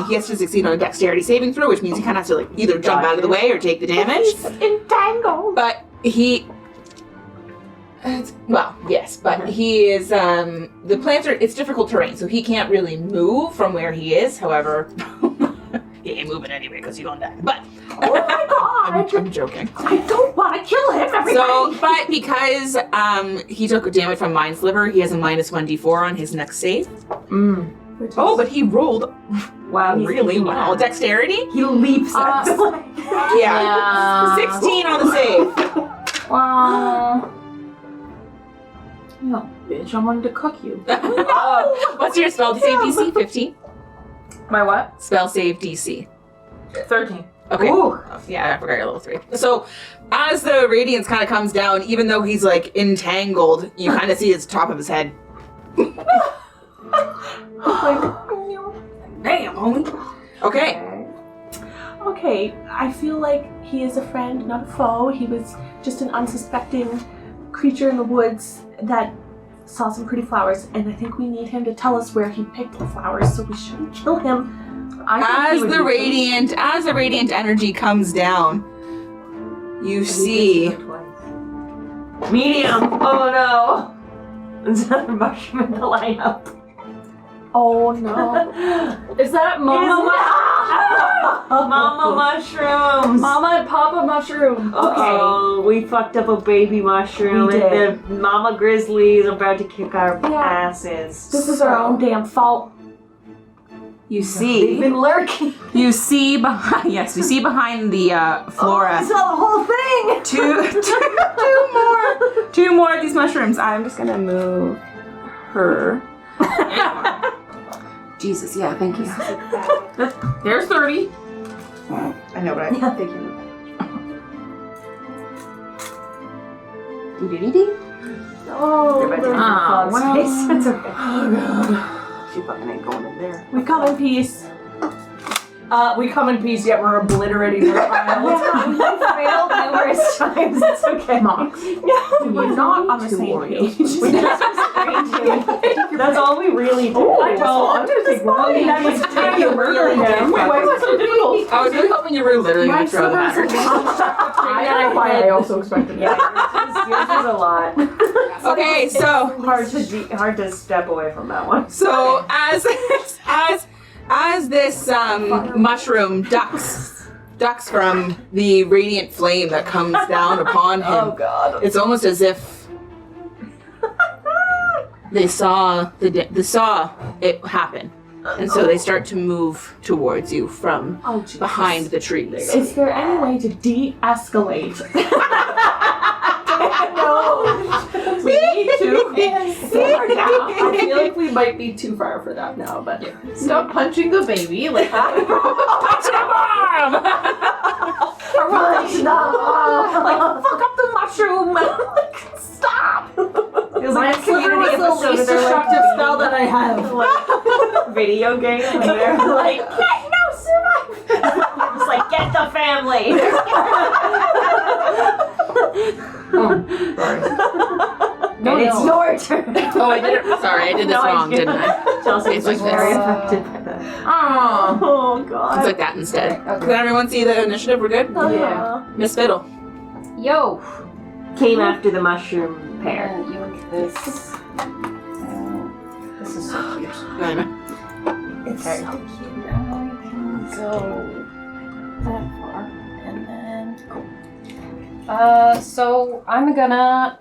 He has to succeed on a dexterity saving throw, which means he kind of has to either jump out of the way or take the damage. Entangled. But he, yes, but he is. The plants are. It's difficult terrain, so he can't really move from where he is. However, he ain't moving anyway because you don't die. But Oh my god! I'm joking. I don't want to kill him, everybody! So, but because he took damage from Mind Sliver, he has a minus 1d4 on his next save. Oh, but he rolled Wow, he's really kicking well. ass. Dexterity? He leaps at Yeah. 16 on the save. Well, Bitch, I wanted to cook you. What's your spell save DC? 15? My what? Spell save DC. 13. Okay. Ooh. Yeah, I forgot your level 3. So, as the radiance kind of comes down, even though he's like entangled, you kind of see his top of his head. Damn, homie. Okay. Okay, I feel like he is a friend, not a foe. He was just an unsuspecting creature in the woods that saw some pretty flowers, and I think we need him to tell us where he picked the flowers, so we shouldn't kill him. As the radiant energy comes down, you see Medium. Oh no. There's another mushroom in the lineup. Oh no. Is that Mama? Mama mushrooms. Mama and Papa mushroom. Oh, we fucked up a baby mushroom, We and did. the Mama Grizzly is about to kick our Yeah. asses. This is our own damn fault. you They've see been lurking. you see behind behind the flora I saw the whole thing. two more of these mushrooms. I'm just gonna move her. Jesus, yeah, thank you. There's 30. I know, but I Yeah, thank you. Oh, They're about to we're- make a well. space. It's okay. Oh god. She fucking ain't going in there. we come in peace. We come in peace, yet we're obliterating your child. We failed numerous times. It's okay. Mox. We're not on the same page. We just That's all we really do. I know. I'm gonna take one. That was taking a murder now. Wait, why is that so difficult? I was really hoping you were literally going to throw the matter. I also expected Yeah, that. yours is a lot. Okay, so Hard to step away from that one. So as this mushroom ducks from the radiant flame that comes down upon him, God. it's almost as if they saw it happen, and so they start to move towards you from Oh, Jesus. behind the trees. Is there any way to de-escalate? We need to. I feel like we might be too far for that now, but Stop punching the baby. Like, Punch him arm! like fuck up the mushroom. Stop. Feels My like a slither was community the episode least where they're, like, destructive spell that I have. like, video game and they're like, survive! Just like, get the family! No, it's your turn. Oh, I did it. Sorry, I did this No, I wrong, didn't I? Chelsea's It's like like very this. affected by that. Oh. Oh god. It's like that instead. Okay. Can everyone see the initiative? We're good? Yeah. Miss Fiddle. Yo! Came after the mushroom pair. And you and this. This is so cute. I know. It's so cute. I can go that far. And then. So I'm gonna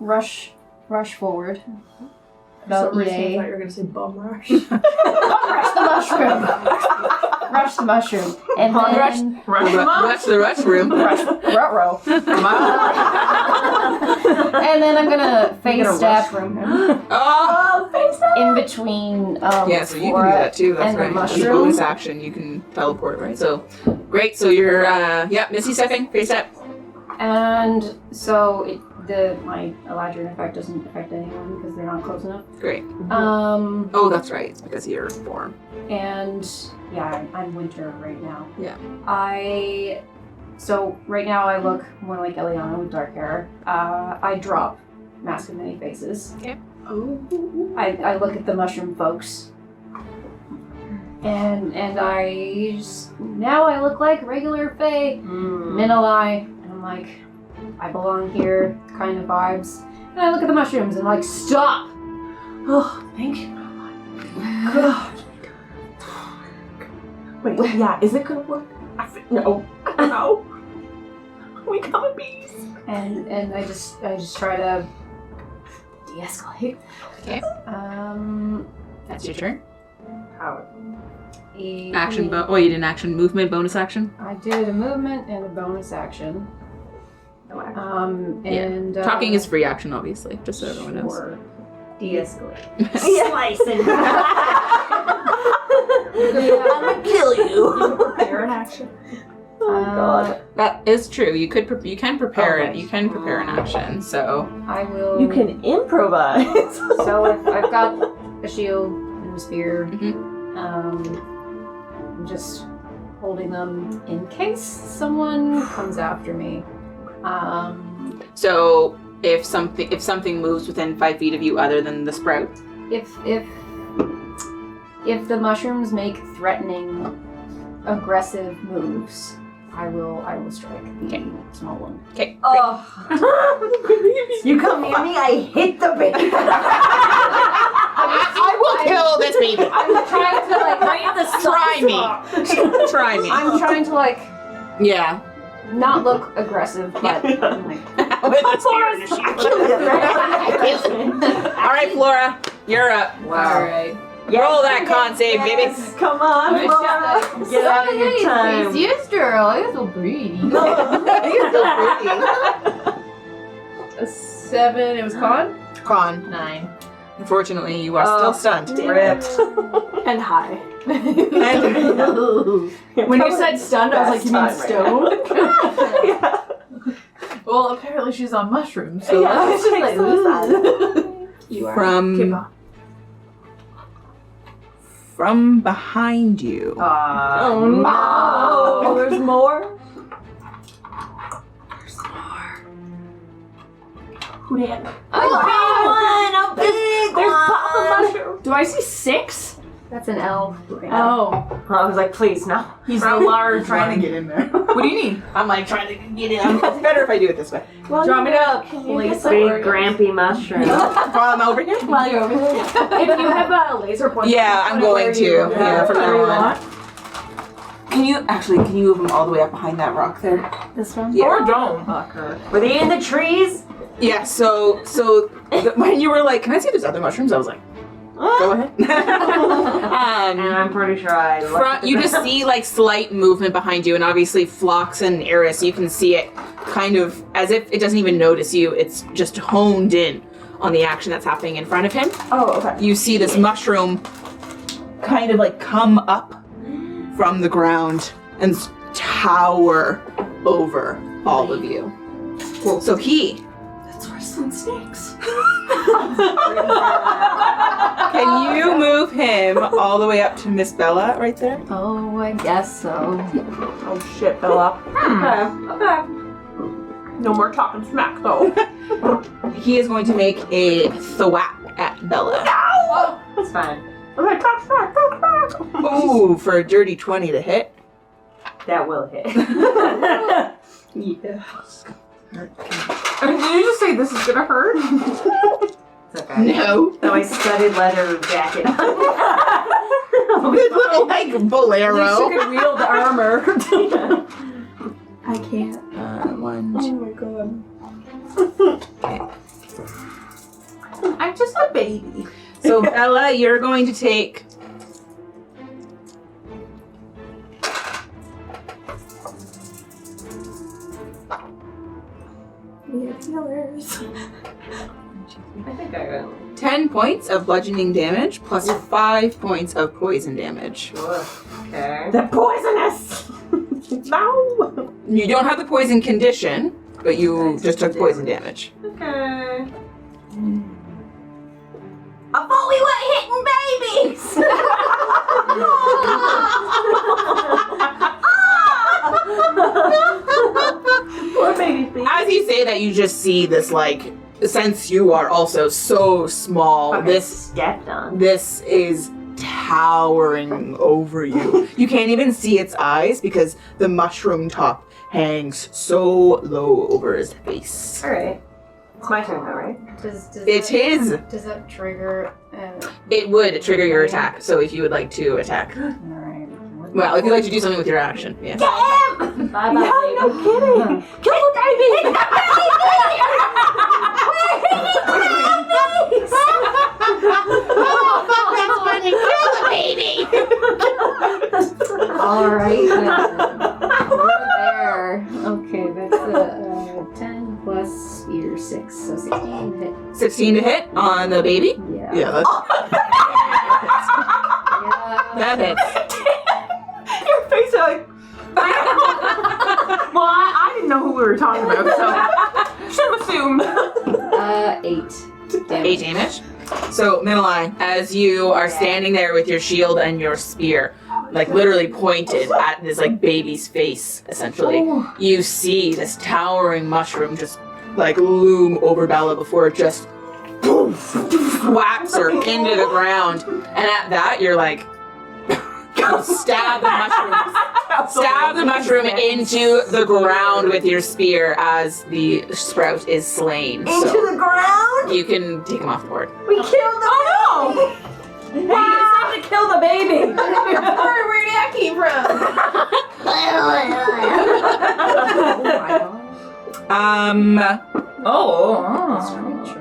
rush forward. About I thought yay. you were gonna say bum rush. Rush the mushroom! Rush the mushroom. And then. Rush the rush room. Ruh-roh. And then I'm gonna face step Oh! in between Yeah, so you can do Flora that too. That's and the right. As a mushroom. bonus action, you can teleport, right? So, great. So you're, Misty stepping, face step. And so my Eladrin effect doesn't affect anyone because they're not close enough. Great. Mm-hmm. Oh, that's right. It's because of your form. And yeah, I'm winter right now. Yeah. So right now I look more like Eliana with dark hair. I drop Mask of Many Faces. Okay. Oh. I look at the mushroom folks. And I just, now I look like regular Fae. Minalai. And I'm like, I belong here, kind of vibes. And I look at the mushrooms and like, stop! Oh, thank you. God. Wait, yeah, is it gonna work? No. No. We come in peace. And I just try to de-escalate. Okay. That's your turn. Action, you did an action movement, bonus action? I did a movement and a bonus action. And Talking is free action, obviously, just so everyone knows. Sure. De-escalate. Slice and I'm gonna kill you. Prepare an action. Oh god. That is true. You can prepare it. You can prepare an action. So I will. You can improvise. So if I've got a shield and a spear, I'm just holding them in case someone comes after me. So if something moves within 5 feet of you other than the sprout, If the mushrooms make threatening, aggressive moves, I will strike the small one. okay. Oh. You come near me, I hit the baby. I will kill this baby. I'm trying to like Try me. Try me. I'm trying to like Yeah. not look aggressive, but I'm like With a spear and a shield. All right, Flora, you're up. Alright. Roll that con save, baby. Yes, come on, It's Flora. just like, Get out of your time. Yes, girl. You're so pretty. You're so pretty. A 7. It was con? Con. 9. Unfortunately, you are still stunned. Ripped. And high. And- When you said stunned, I was like, you mean stone? Yeah. Well, apparently she's on mushrooms, so Yeah, that's just like, so You are. From behind you. Oh no. There's more? Who did? A big one. There's Papa Mushroom. Do I see 6? that's an elf. Oh. I was like, please, no. He's the large Trying one. to get in there. What do you need? I'm like trying to get in. It's better if I do it this way. Do you want me to place it? Big or- grampy mushroom. While I'm over here. While you're over there? If you have a laser pointer. Yeah, I'm going to. Yeah, from where you now on. want. Can you move them all the way up behind that rock there? This one? Yeah. Or don't. Were they in the trees? Yeah. So when you were like, "Can I see those other mushrooms?" I was like, "Go ahead." And I'm pretty sure I looked You just see like slight movement behind you, and obviously Phlox and Eris, you can see it kind of as if it doesn't even notice you. It's just honed in on the action that's happening in front of him. Oh, okay. You see this mushroom kind of like come up from the ground and tower over all of you. So he. That's worse than snakes. Can you move him all the way up to Miss Bella right there? Oh, I guess so. Oh shit, Bella. Okay. No more talking smack though. He is going to make a thwap at Bella. That's fine. Okay, talk smack. Ooh, for a dirty 20 to hit. That will hit. Yeah. Did you just say this is gonna hurt? It's okay. No. So I studded leather jacket on. Good little like bolero. She could wield the armor. I can't. One, Oh my god. I'm just a baby. So Bella, you're going to take We have healers. I think I will. 10 points of bludgeoning damage plus 5 points of poison damage. Okay. They're poisonous! No! You don't have the poison condition, but you just took poison damage. Okay. I thought we were hitting babies! Poor baby. As you say that, you just see this like, since you are also so small, this Stepped on. This is towering over you. You can't even see its eyes because the mushroom top hangs so low over his face. Alright. It's my turn now, right? Does It is. Does that trigger? It would trigger your attack, so if you would like to attack. All right. Well, if you'd like to do something with your action, yes. Get him! Bye bye. No kidding! Kill the baby! Hit All right. Then. We're there. Okay, that's 10, 16 to hit on the baby. Yeah. Yeah, that's, Yeah. that hits. Your face like. Well, I didn't know who we were talking about, so should have assumed. 8 8 damage. damage. So, Minalai, as you are standing there with your shield and your spear, like literally pointed at this like baby's face, essentially, you see this towering mushroom just like loom over Bella before it just whaps her into the ground. And at that, you're like, stab the mushroom into the ground with your spear as the sprout is slain. Into So the ground? you can take him off the board. We killed the Oh no! Wow! You have to kill the baby. Where did that came from?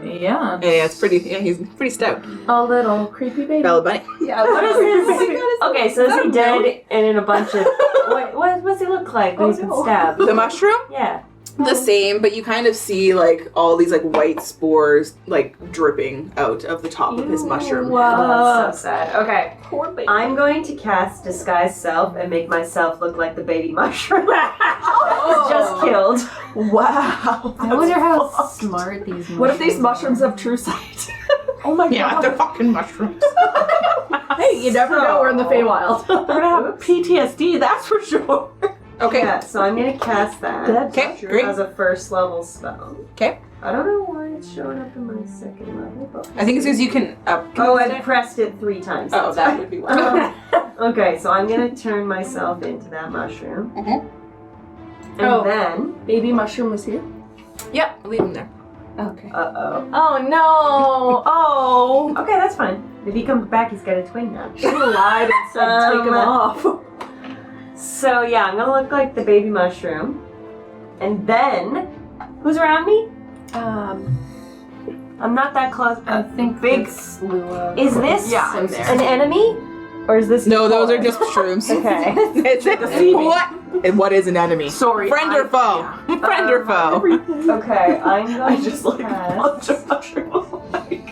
Yeah. Yeah, it's pretty. Yeah, he's pretty stout. A little creepy baby. Bella Bunny. Yeah, What is this? Okay, so is he dead and in a bunch of... What does he look like when he's been stabbed? The mushroom, Yeah. the same, but you kind of see like all these like white spores like dripping out of the top of his mushroom. Oh, that's so sad. Okay. poor baby. I'm going to cast Disguise Self and make myself look like the baby mushroom. Just killed. Wow. I wonder how smart these mushrooms What if these are. mushrooms have true sight? Oh my Yeah, god. they're fucking mushrooms. Hey, you never know. We're in the Feywild. They're gonna have PTSD, that's for sure. Okay. Yeah, so I'm gonna cast that Okay, great. as a first level spell. Okay. I don't know why it's showing up in my second level, but I think it's because you can. oh, I pressed it 3 times. Oh, that would be why. Okay, so I'm gonna turn myself into that mushroom. Mhm. And then, Baby mushroom was here? Yeah, leave him there. Okay. uh-oh. Oh no! Oh! Okay, that's fine. If he comes back, he's got a twin now. She lied and said take him off. So yeah, I'm gonna look like the baby mushroom. And then, who's around me? I'm not that close. I think big. this Lua. Is this Yeah, I'm an enemy? Or is this No, those are four? just shrooms. Okay. It's what? And what is an enemy? Sorry. Friend or foe? Friend or foe? Okay, I'm going I just to like a cast... bunch of mushrooms. Like,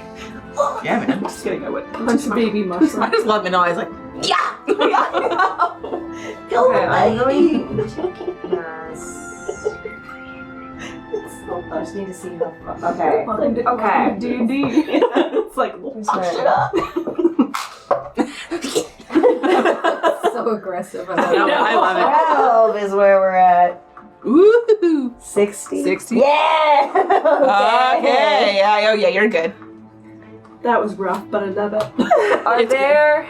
Yeah, man. just kidding, I would punch baby mushroom. I just love Minalai. He's like, yeah. Okay, I'm going to cast... I just need to see how far... Okay. Okay. D&D. It's like, Where's fuck my- shit up. So aggressive. I love 12 is where we're at. it. Woo! 60. 60. Yeah! Okay. Yeah, oh, yeah, you're good. That was rough, but I love it. Are It's there...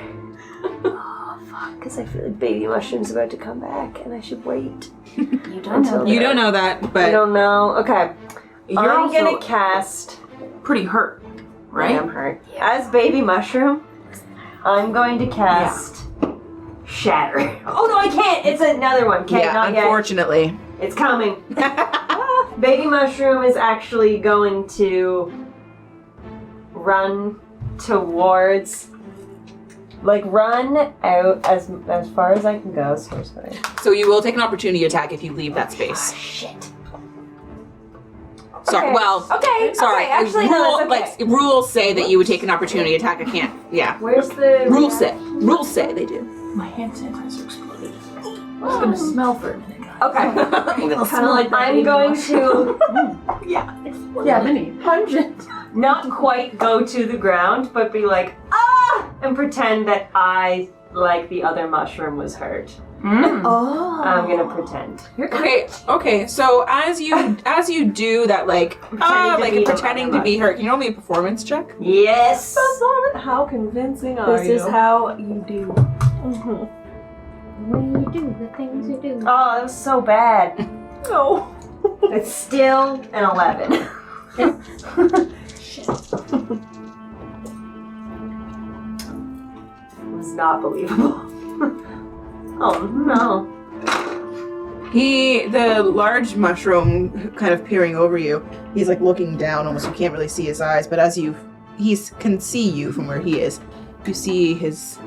Oh, fuck, because I feel like baby mushroom's about to come back and I should wait. You don't know. You don't know that, I but don't know. Okay. You're I'm also gonna cast... pretty hurt, right? I'm hurt. As baby mushroom, I'm going to cast... Shatter. Oh no, I can't! It's another one. Okay, yeah, not yet. unfortunately. It's coming. Baby mushroom is actually going to run towards, like, run out as far as I can go. So it's fine. So you will take an opportunity attack if you leave that space. Shit. Sorry. Okay. Well, Okay. sorry. Okay, actually, no, that's okay. Like rules say that you would take an opportunity attack. I can't. Yeah. Where's the Rules say. Rules say they do. My hand sanitizer exploded. I was gonna smell for a minute, guys. Okay. Kind of like that I'm baby going mushroom. to Yeah, mini. Pungent. not quite go to the ground, but be like, ah, and pretend that I, like the other mushroom, was hurt. Mm. Oh. I'm gonna pretend. Okay. So as you do that, like pretending to be hurt. Can you roll me a performance check? Yes. How convincing are This you? is how you do. When you do the things you do. Oh, that was so bad. No. It's still an 11. It was not believable. Oh no. The large mushroom kind of peering over you, he's like looking down almost, you can't really see his eyes, but as he can see you from where he is, you see his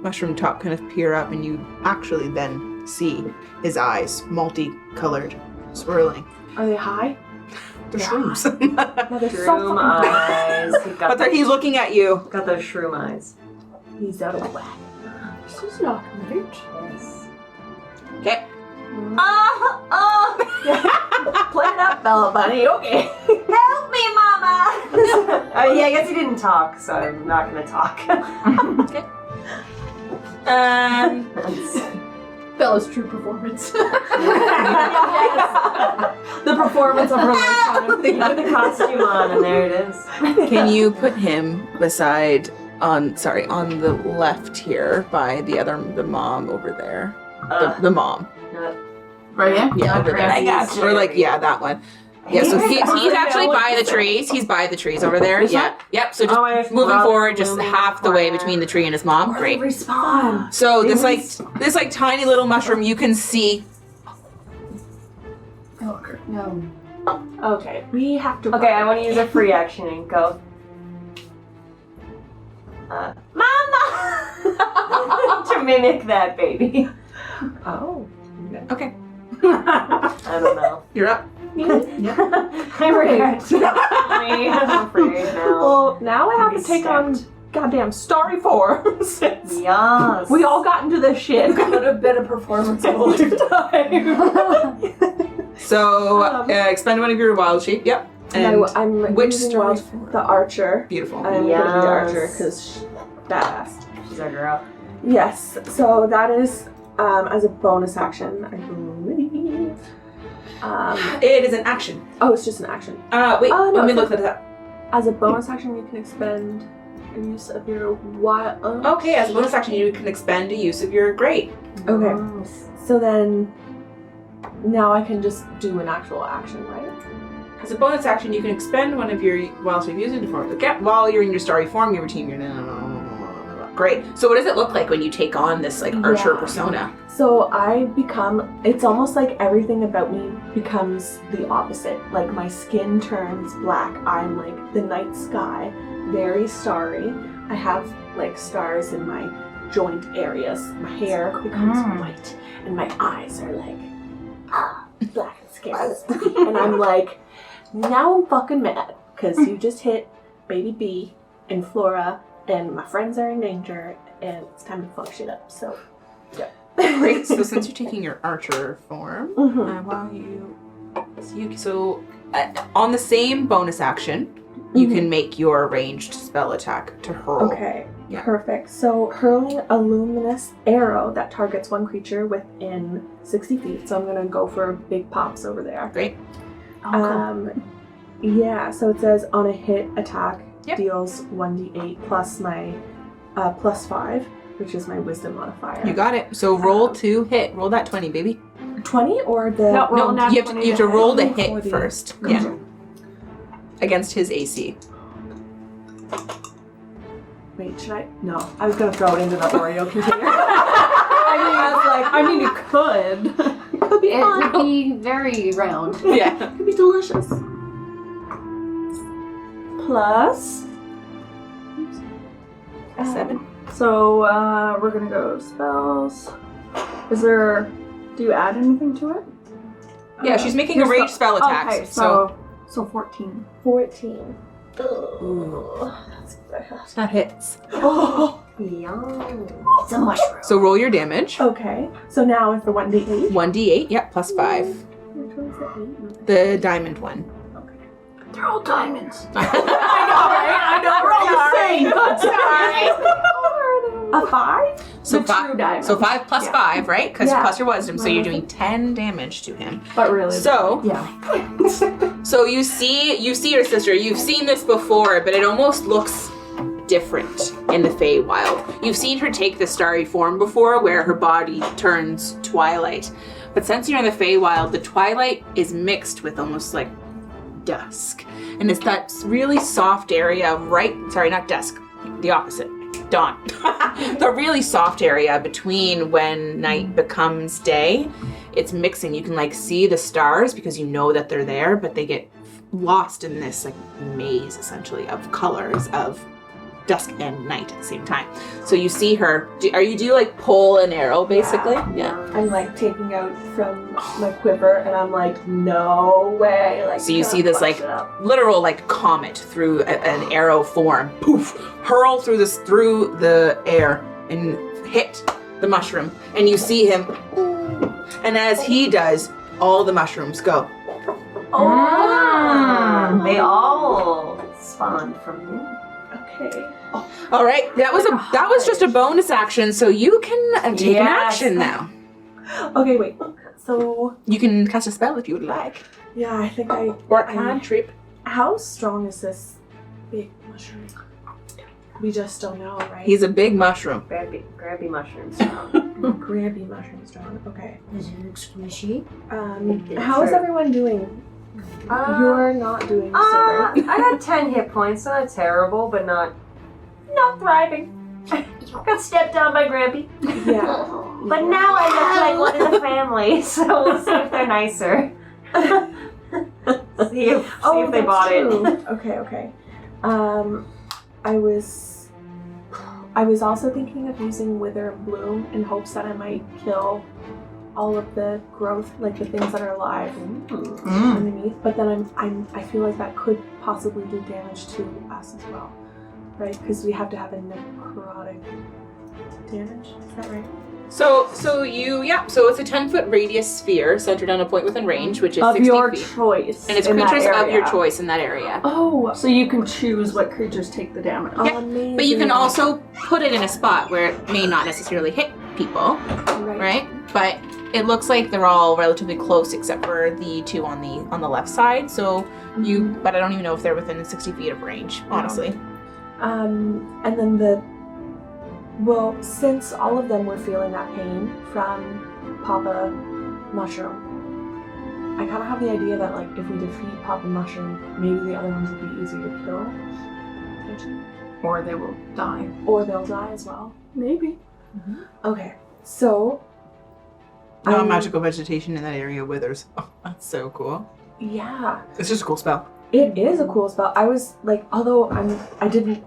mushroom top kind of peer up and you actually then see his eyes, multicolored, swirling. Are they high? The shrooms. No, they're so Shroom fucking eyes. He's got But he's looking at you. got those shroom eyes. He's out of whack. This is not right. Yes. Okay. Play it up, Bella Bunny. Okay. Help me, Mama! Yeah, I guess he didn't talk, so I'm not gonna talk. Okay. Bella's true performance. The performance of her lifetime. Put the costume on, and there it is. Can you put him beside on the left here by the mom over there? The mom. Right here? Yeah, over there. I got you. Or that one. Yeah, so he's actually by the trees. He's by the trees over there. Yeah. Yep. So just moving forward just half the way between the tree and his mom. Great. Respawn. So this tiny little mushroom you can see. No. Okay, we have to. Okay, I want to use a free action and go. Mama! To mimic that baby. Oh. Okay. I don't know. You're up. I regret. I'm afraid now. Well, now I have to take on goddamn starry form since Yes. we all got into this shit. Could have been a performance of a lifetime. So expend one of your wild shape. Yep. And No, I'm which using starry the archer. beautiful. I'm gonna be the Yes. archer because badass. She's our girl. Yes, so that is as a bonus action, I believe. It is an action. Oh, it's just an action. Wait. Oh, no, let me it's look that up. As a bonus action, you can expend the use of your wild. Okay, as a bonus action, you can expend a use of your great. Okay. So then, now I can just do an actual action, right? As a bonus action, you can expend one of your wild shape using form. Okay, while you're in your starry form, you retain your. Great. So what does it look like when you take on this archer persona? So I become. It's almost like everything about me becomes the opposite. Like my skin turns black. I'm like the night sky, very starry. I have like stars in my joint areas. My hair becomes white, and my eyes are like black and scary. And I'm like, now I'm fucking mad because you just hit baby B and Flora, and my friends are in danger, and it's time to fuck shit up. So, yeah. Great. So since you're taking your archer form, while on the same bonus action, you can make your ranged spell attack to hurl. Okay, Yeah. perfect. So hurling a luminous arrow that targets one creature within 60 feet. So I'm gonna go for big pops over there. Great. Yeah. So it says on a hit attack Yep. deals 1d8 plus my +5, which is my wisdom modifier. You got it. So roll to hit. Roll that 20, baby. 20 or the No, roll No, nat you have 20 to roll the For hit the- first. Gotcha. Yeah. Against his AC. Wait, should I? No, I was gonna throw it into the Oreo container. I mean, you could. Could be It fun. would be very round. Yeah. Could be delicious. Plus 7. So, we're gonna go spells. Do you add anything to it? Yeah, she's making a ranged spell attack. Okay, so 14. 14. Ooh. That hits. Yum. It's a mushroom. So roll your damage. Okay, so now it's the 1d8. 1d8, yep, plus 5. Which one's the 8? The diamond one. They're all diamonds. I know, right? A 5? So The true diamond. So 5 plus 5, right? Because Yeah. plus your wisdom, so you're doing 10 damage to him. But really, So, yeah. so you see your sister. You've seen this before, but it almost looks different in the Feywild. You've seen her take the starry form before, where her body turns twilight. But since you're in the Feywild, the twilight is mixed with almost like dusk, and it's that really soft area not dusk, the opposite, dawn. The really soft area between when night becomes day. It's mixing. You can like see the stars because you know that they're there, but they get lost in this like maze essentially of colors of dusk and night at the same time. So you see her. Do you like pull an arrow basically? Yeah. I'm like taking out from my quiver, and I'm like, no way. Like, So you see this like literal like comet through an arrow form, poof, hurl through the air and hit the mushroom, and you see him. And as he does, all the mushrooms go. Oh, they all spawned from him. Okay. All right, that was just a bonus action, so you can take an action now. Okay, wait. So You can cast a spell if you would like, yeah, I think I. or a cantrip. How strong is this big mushroom? We just don't know, right? He's a big mushroom. Grabby mushrooms. Grabby mushroom strong. Okay. Does it look squishy? How is everyone doing? You're not doing so great. I had 10 hit points, not terrible, but not thriving. Got stepped on by Grampy. Yeah. But now I look like one of the family, so we'll see if they're nicer. see if they that's bought true. it. Okay. I was also thinking of using Wither and Bloom in hopes that I might kill all of the growth, like the things that are alive underneath. But then I feel like that could possibly do damage to us as well, right? Because we have to have a necrotic damage. Is that right? So it's a 10-foot radius sphere centered on a point within range, which is 60 feet. choice. And it's creatures of your choice in that area. Oh, So you can choose what creatures take the damage. Yeah, amazing. But you can also put it in a spot where it may not necessarily hit people, right? But it looks like they're all relatively close except for the two on the left side. So but I don't even know if they're within 60 feet of range, honestly. And then since all of them were feeling that pain from Papa Mushroom, I kind of have the idea that like if we defeat Papa Mushroom, maybe the other ones will be easier to kill, potentially. Or they will die. Or they'll die as well. Maybe. Okay, so Non-magical vegetation in that area withers. Oh, that's so cool. yeah, It's just a cool spell. it is a cool spell. I was like, although I misinterpreted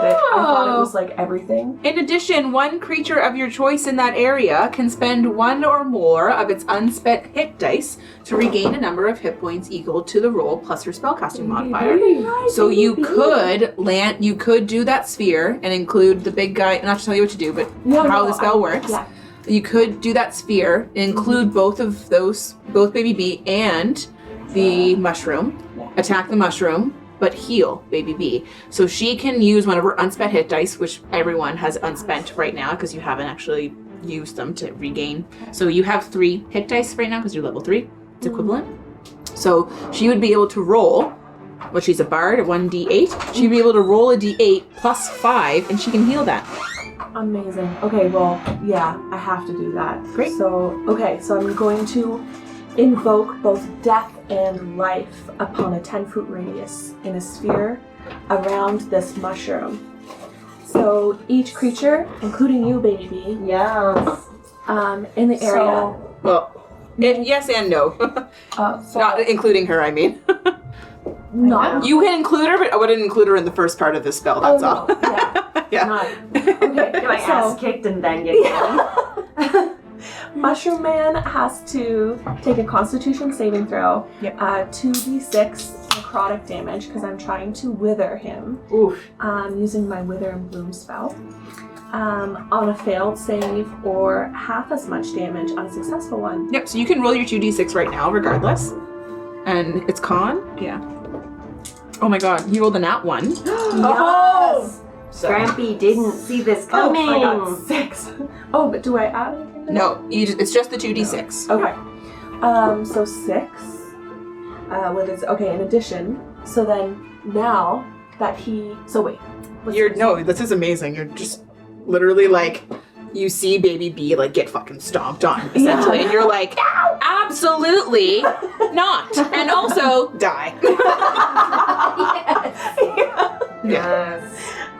it. I thought it was like everything. In addition, one creature of your choice in that area can spend one or more of its unspent hit dice to regain a number of hit points equal to the roll plus your spellcasting modifier. So you could do that sphere and include the big guy, not to tell you what to do, but how the spell works. Yeah. You could do that sphere, include both of those, both Baby B and the mushroom, attack the mushroom, but heal Baby B. So she can use one of her unspent hit dice, which everyone has unspent right now because you haven't actually used them to regain. So you have 3 hit dice right now because you're level 3. It's equivalent. So she would be able to roll, well, she's a bard, 1d8. She'd be able to roll a d8 plus 5, and she can heal that. Amazing. Okay, well, yeah, I have to do that. Great. So I'm going to invoke both death and life upon a 10-foot radius in a sphere around this mushroom. So each creature, including you, Baby B, Yes. in the area. Yes and no. Not including her, I mean. Not. You can include her, but I wouldn't include her in the first part of the spell, that's all. No, yeah. Yeah. Not. Okay. Get my ass kicked and then get killed. Mushroom Man has to take a Constitution saving throw. 2d6 necrotic damage because I'm trying to wither him. Oof. Using my Wither and Bloom spell. On a failed save, or half as much damage on a successful one. Yep, so you can roll your 2d6 right now, regardless. And it's con? Yeah. Oh my god, he rolled a nat 1. Yes! So. Grampy didn't see this coming. Oh, I got 6. Oh, but do I add anything to that? No, it's just the 2d6. Okay. So 6. With his, in addition. So then now that he. So wait. This is amazing. You're just literally like, you see Baby B like get fucking stomped on, essentially. And you're like, absolutely not. And also, die. Yes.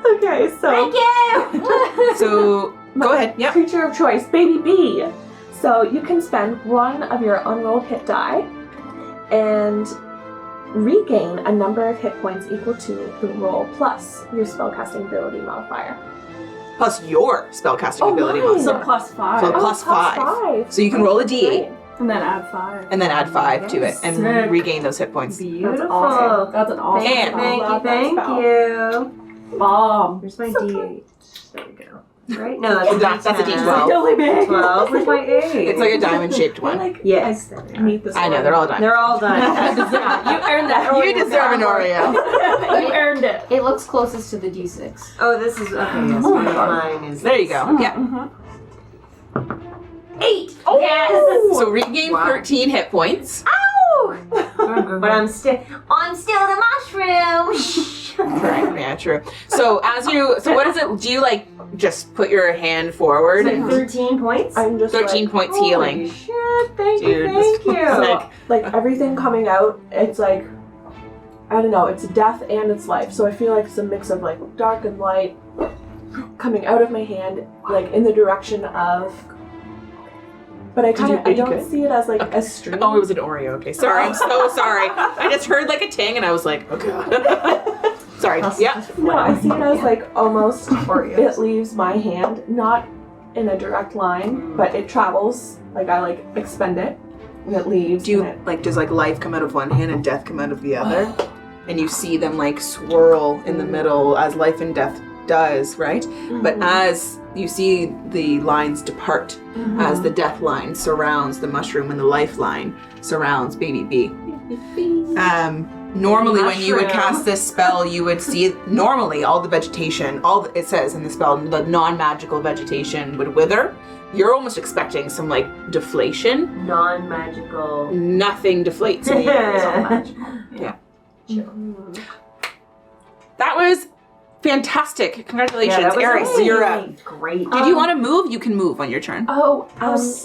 Okay, so. Thank you! So, go ahead. Yep. Creature of choice, Baby B. So you can spend one of your unrolled hit die, and regain a number of hit points equal to the roll plus your spellcasting ability modifier. Plus your spellcasting ability mine. modifier. So plus 5. So plus 5. So you can roll a d8 And then add 5. and then add 5 to it and Sick. regain those hit points. Beautiful. That's awesome. That's an awesome And- spell. Thank you. Bomb. Where's my D8? There we go. Right? No, that's a That's a D10. D12. Really big. 12. Where's my 8? It's like a diamond-shaped one. Like, Yes. meet this I know, one. they're all diamond. They're all done. Yeah, you earned that. You deserve an Oreo. You earned it. It looks closest to the D6. Oh, this is okay. Yes, mine is. There you go. Yeah. 8. Oh yes. So regain Wow. 13 hit points. But I'm still the mushroom. Right. Yeah, true. So what is it? Do you like just put your hand forward and 13 points. I'm just 13 like, points Holy healing? shit! Thank Dude, you. Thank you. Sick. like everything coming out, it's like, I don't know, it's death and it's life. So I feel like it's a mix of like dark and light coming out of my hand, like in the direction of. But I don't see it as like a stream. Oh, it was an Oreo. Okay, sorry. I'm so sorry. I just heard like a ting and I was like, oh god. Sorry. Yeah. No, I see it as like almost it leaves my hand, not in a direct line, but it travels. Like I like expend it, and it leaves. Do you and it, like does like life come out of one hand and death come out of the other? And you see them like swirl in the middle as life and death does, right? But as you see the lines depart, as the death line surrounds the mushroom and the life line surrounds baby B. Normally when you would cast this spell, you would see normally all the vegetation, it says in the spell, the non-magical vegetation would wither. You're almost expecting some like deflation. Non-magical. Nothing deflates in the air. It's all magical. Yeah. That was fantastic. Congratulations, that was Eris. really You're up. great. Did you want to move? You can move on your turn. oh,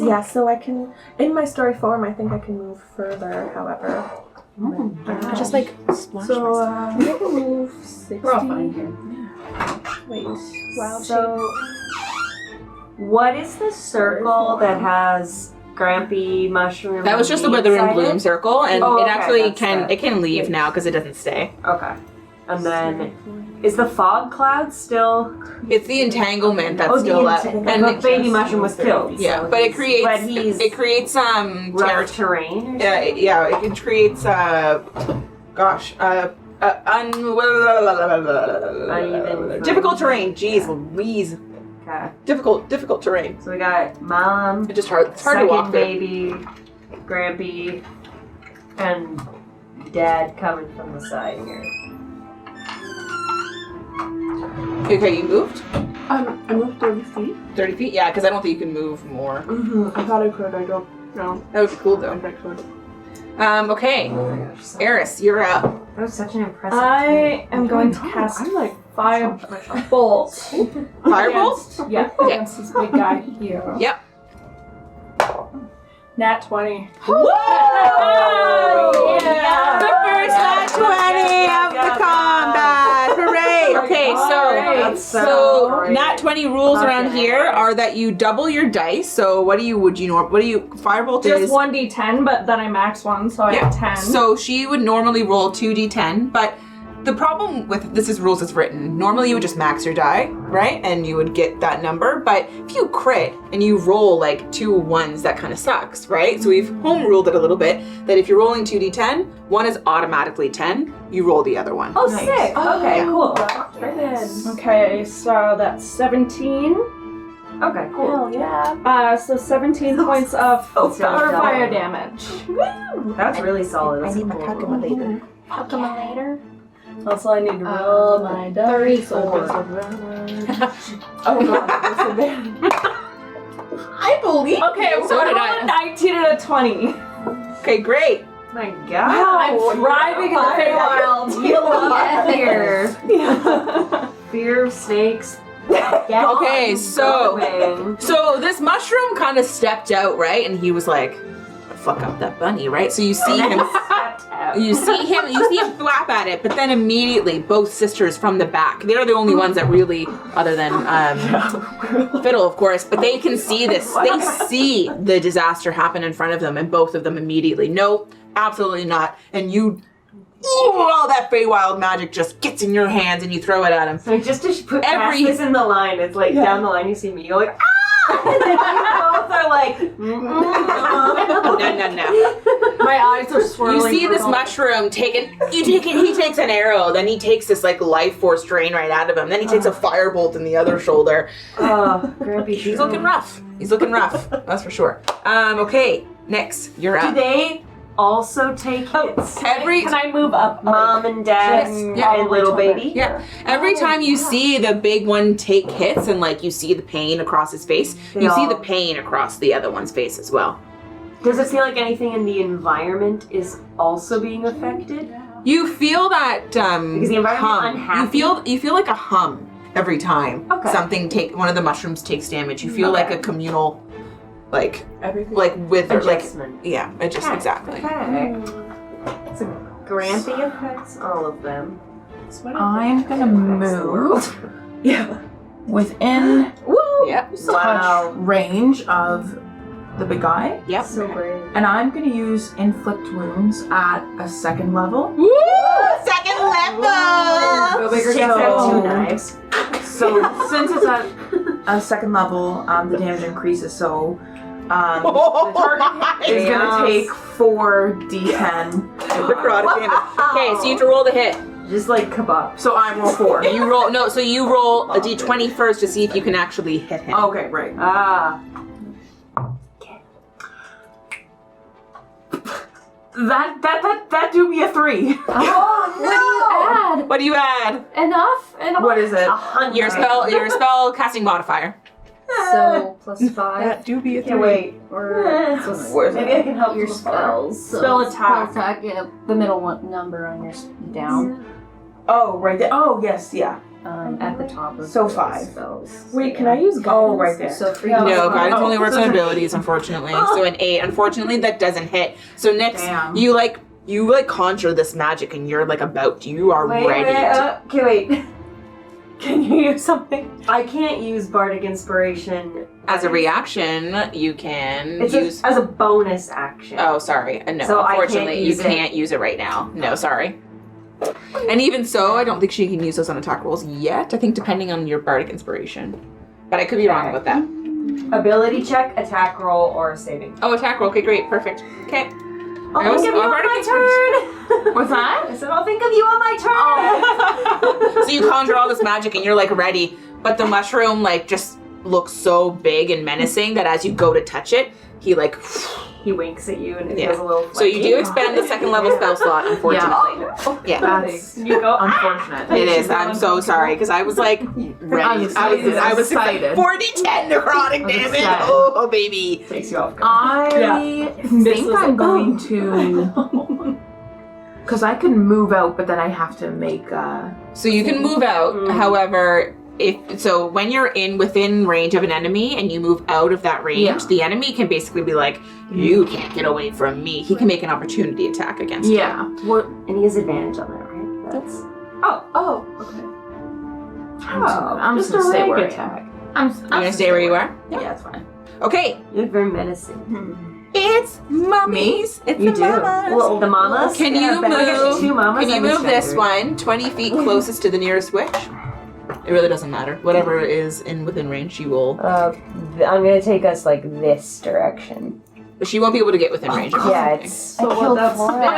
yeah. So I can, in my story form, I think I can move further. However, Just like splash so I can move 60. We're all fine here. Wait, wild So, what is the circle that has Grampy mushroom? That was just the and wither and inside bloom it? circle, and Oh, it okay, actually that's can the- leave now because it doesn't stay. Okay. And then, is the fog cloud still? It's the entanglement that's Oh, still the left, and the baby mushroom was killed. yeah, so but it he's creates rough terrain. Or yeah, it creates difficult terrain. Jeez Louise, Okay. difficult terrain. So we got mom, It's hard to second walk through. baby, Grampy, and dad coming from the side here. Okay, you moved I moved 30 feet. 30 feet. Yeah, because I don't think you can move more. I thought I could. I don't know. That would be cool though. I could. Okay, Eris, you're up. That was such an impressive. I am going to cast I'm like Firebolt. Firebolt. Yeah, against this big guy here. Yep. Nat 20. Whoa! Yeah. The first nat 20 of the combat! Hooray! Okay, That's so so great. nat 20 rules Okay. around here are that you double your dice. So what do you Firebolt Just is 1d10, but then I max one, so I have 10. So she would normally roll 2d10, but the problem with this is rules as written. Normally you would just max your die, right? And you would get that number. But if you crit and you roll like 2 1s, that kind of sucks, right? So we've home ruled it a little bit that if you're rolling 2d10, one is automatically 10. You roll the other one. Oh, sick. Okay, cool. Okay, so that's 17. Okay, cool. Hell yeah. So 17 points of So fire double. damage. That's really solid. That's I need my cool. calculator. Calculator? Also, I need to roll my dice. 34. Oh god. I believe. Okay, So so I did rolled a 19 and a 20. Okay, great. My God. I'm thriving in the Feywild. You love fear. Yeah. Fear of snakes. Okay, so Going. this mushroom kind of stepped out, right? And he was like, fuck up that bunny, right? So you see him you see him flap at it, but then immediately both sisters from the back, they're the only ones that really, other than Fiddle of course, but they can see this, they see the disaster happen in front of them, and both of them immediately, no, absolutely not. And you all that Feywild magic just gets in your hands and you throw it at him. So just to put past this in the line, it's like down the line you see me, you're like, ah! And then you both are like, No. My eyes are swirling. You see this mushroom he takes an arrow, then he takes this like life force drain right out of him, then he takes a firebolt in the other shoulder. oh, Grampy. He's looking rough. That's for sure. Okay, Nyx, you're Do up. they also take hits? Can I move up? Mom and dad and little baby? Yeah. Every time you see the big one take hits and like you see the pain across his face, you see the pain across the other one's face as well. Does it feel like anything in the environment is also being affected? You feel that Because the environment hum. unhappy? You feel like a hum every time Okay. one of the mushrooms takes damage. You feel like a communal like Everything. with or like Adjustment. yeah, it just exactly. Okay. So Grampy affects all of them. I'm gonna move Yeah. within Yep. touch range of the big guy, Yep. So brave. and I'm gonna use inflict wounds at a second level. Woo! Second level! Go bigger, So- take 2 knives. So since it's at a second level, the damage increases. So the target is gonna take 4d10. Necrotic damage. Okay, so you have to roll the hit. Just like kebab. So I roll 4. You roll a d20 first to see if you can actually hit him. Okay, right. Ah. That do me a 3. Oh, What do you add? enough? What is it? 100. Your spell casting modifier. So, +5. do be a Okay, wait. Or Where's Maybe I can help your you spells. So Spell attack. Spell attack, yeah, the middle one number on your down. Oh, right there. Oh, yes, yeah. At the top of So the 5. spells. Wait, can I use guidance? Oh, right there. So 3. No, Yeah. guidance only works so on it's an abilities, unfortunately. So an 8. Unfortunately, that doesn't hit. So Nyx, Damn. you conjure this magic and you're like you are Wait, ready to okay, wait. Can you use something? I can't use Bardic Inspiration. as a reaction, you can It's use as a bonus action. Oh, sorry. No, So I can't unfortunately, use you it. can't use it right now. No, sorry. And even so, I don't think she can use those on attack rolls yet. I think depending on your bardic inspiration. But I could be wrong about that. Ability check, attack roll, or saving. Oh, attack roll. Okay, great. Perfect. Okay. I'll I was- think of you I've on already my turn! What's that? I said, I'll think of you on my turn! So you conjure all this magic and you're like ready, but the mushroom like just looks so big and menacing that as you go to touch it, he like He winks at you and it Yeah. feels a little so you do expand the second level spell slot, unfortunately. Yeah. That's You go, unfortunate. It is. I'm so sorry because I was like ready. I was excited. 40-10 necrotic damage. excited. Oh baby. takes you off guard. I think I'm going to, because I can move out, but then I have to make. So you can move out. However, when you're within range of an enemy and you move out of that range, Yeah. the enemy can basically be like, "You can't get away from me." He can make an opportunity attack against you. Yeah. What? And he has advantage on that, right? That's. Oh, okay. I'm just gonna a stay rank where I attack. am. You gonna stay where you are? Yeah, it's fine. Okay. You look very menacing. It's mummies. It's You the do. mamas. Well, the mamas. Can you We get move? two mamas Can you and a move this standard. one 20 feet closest to the nearest witch? It really doesn't matter. Whatever is within range, she will. I'm gonna take us like this direction. But she won't be able to get within range. Of Yeah, something. it's. I killed Mora.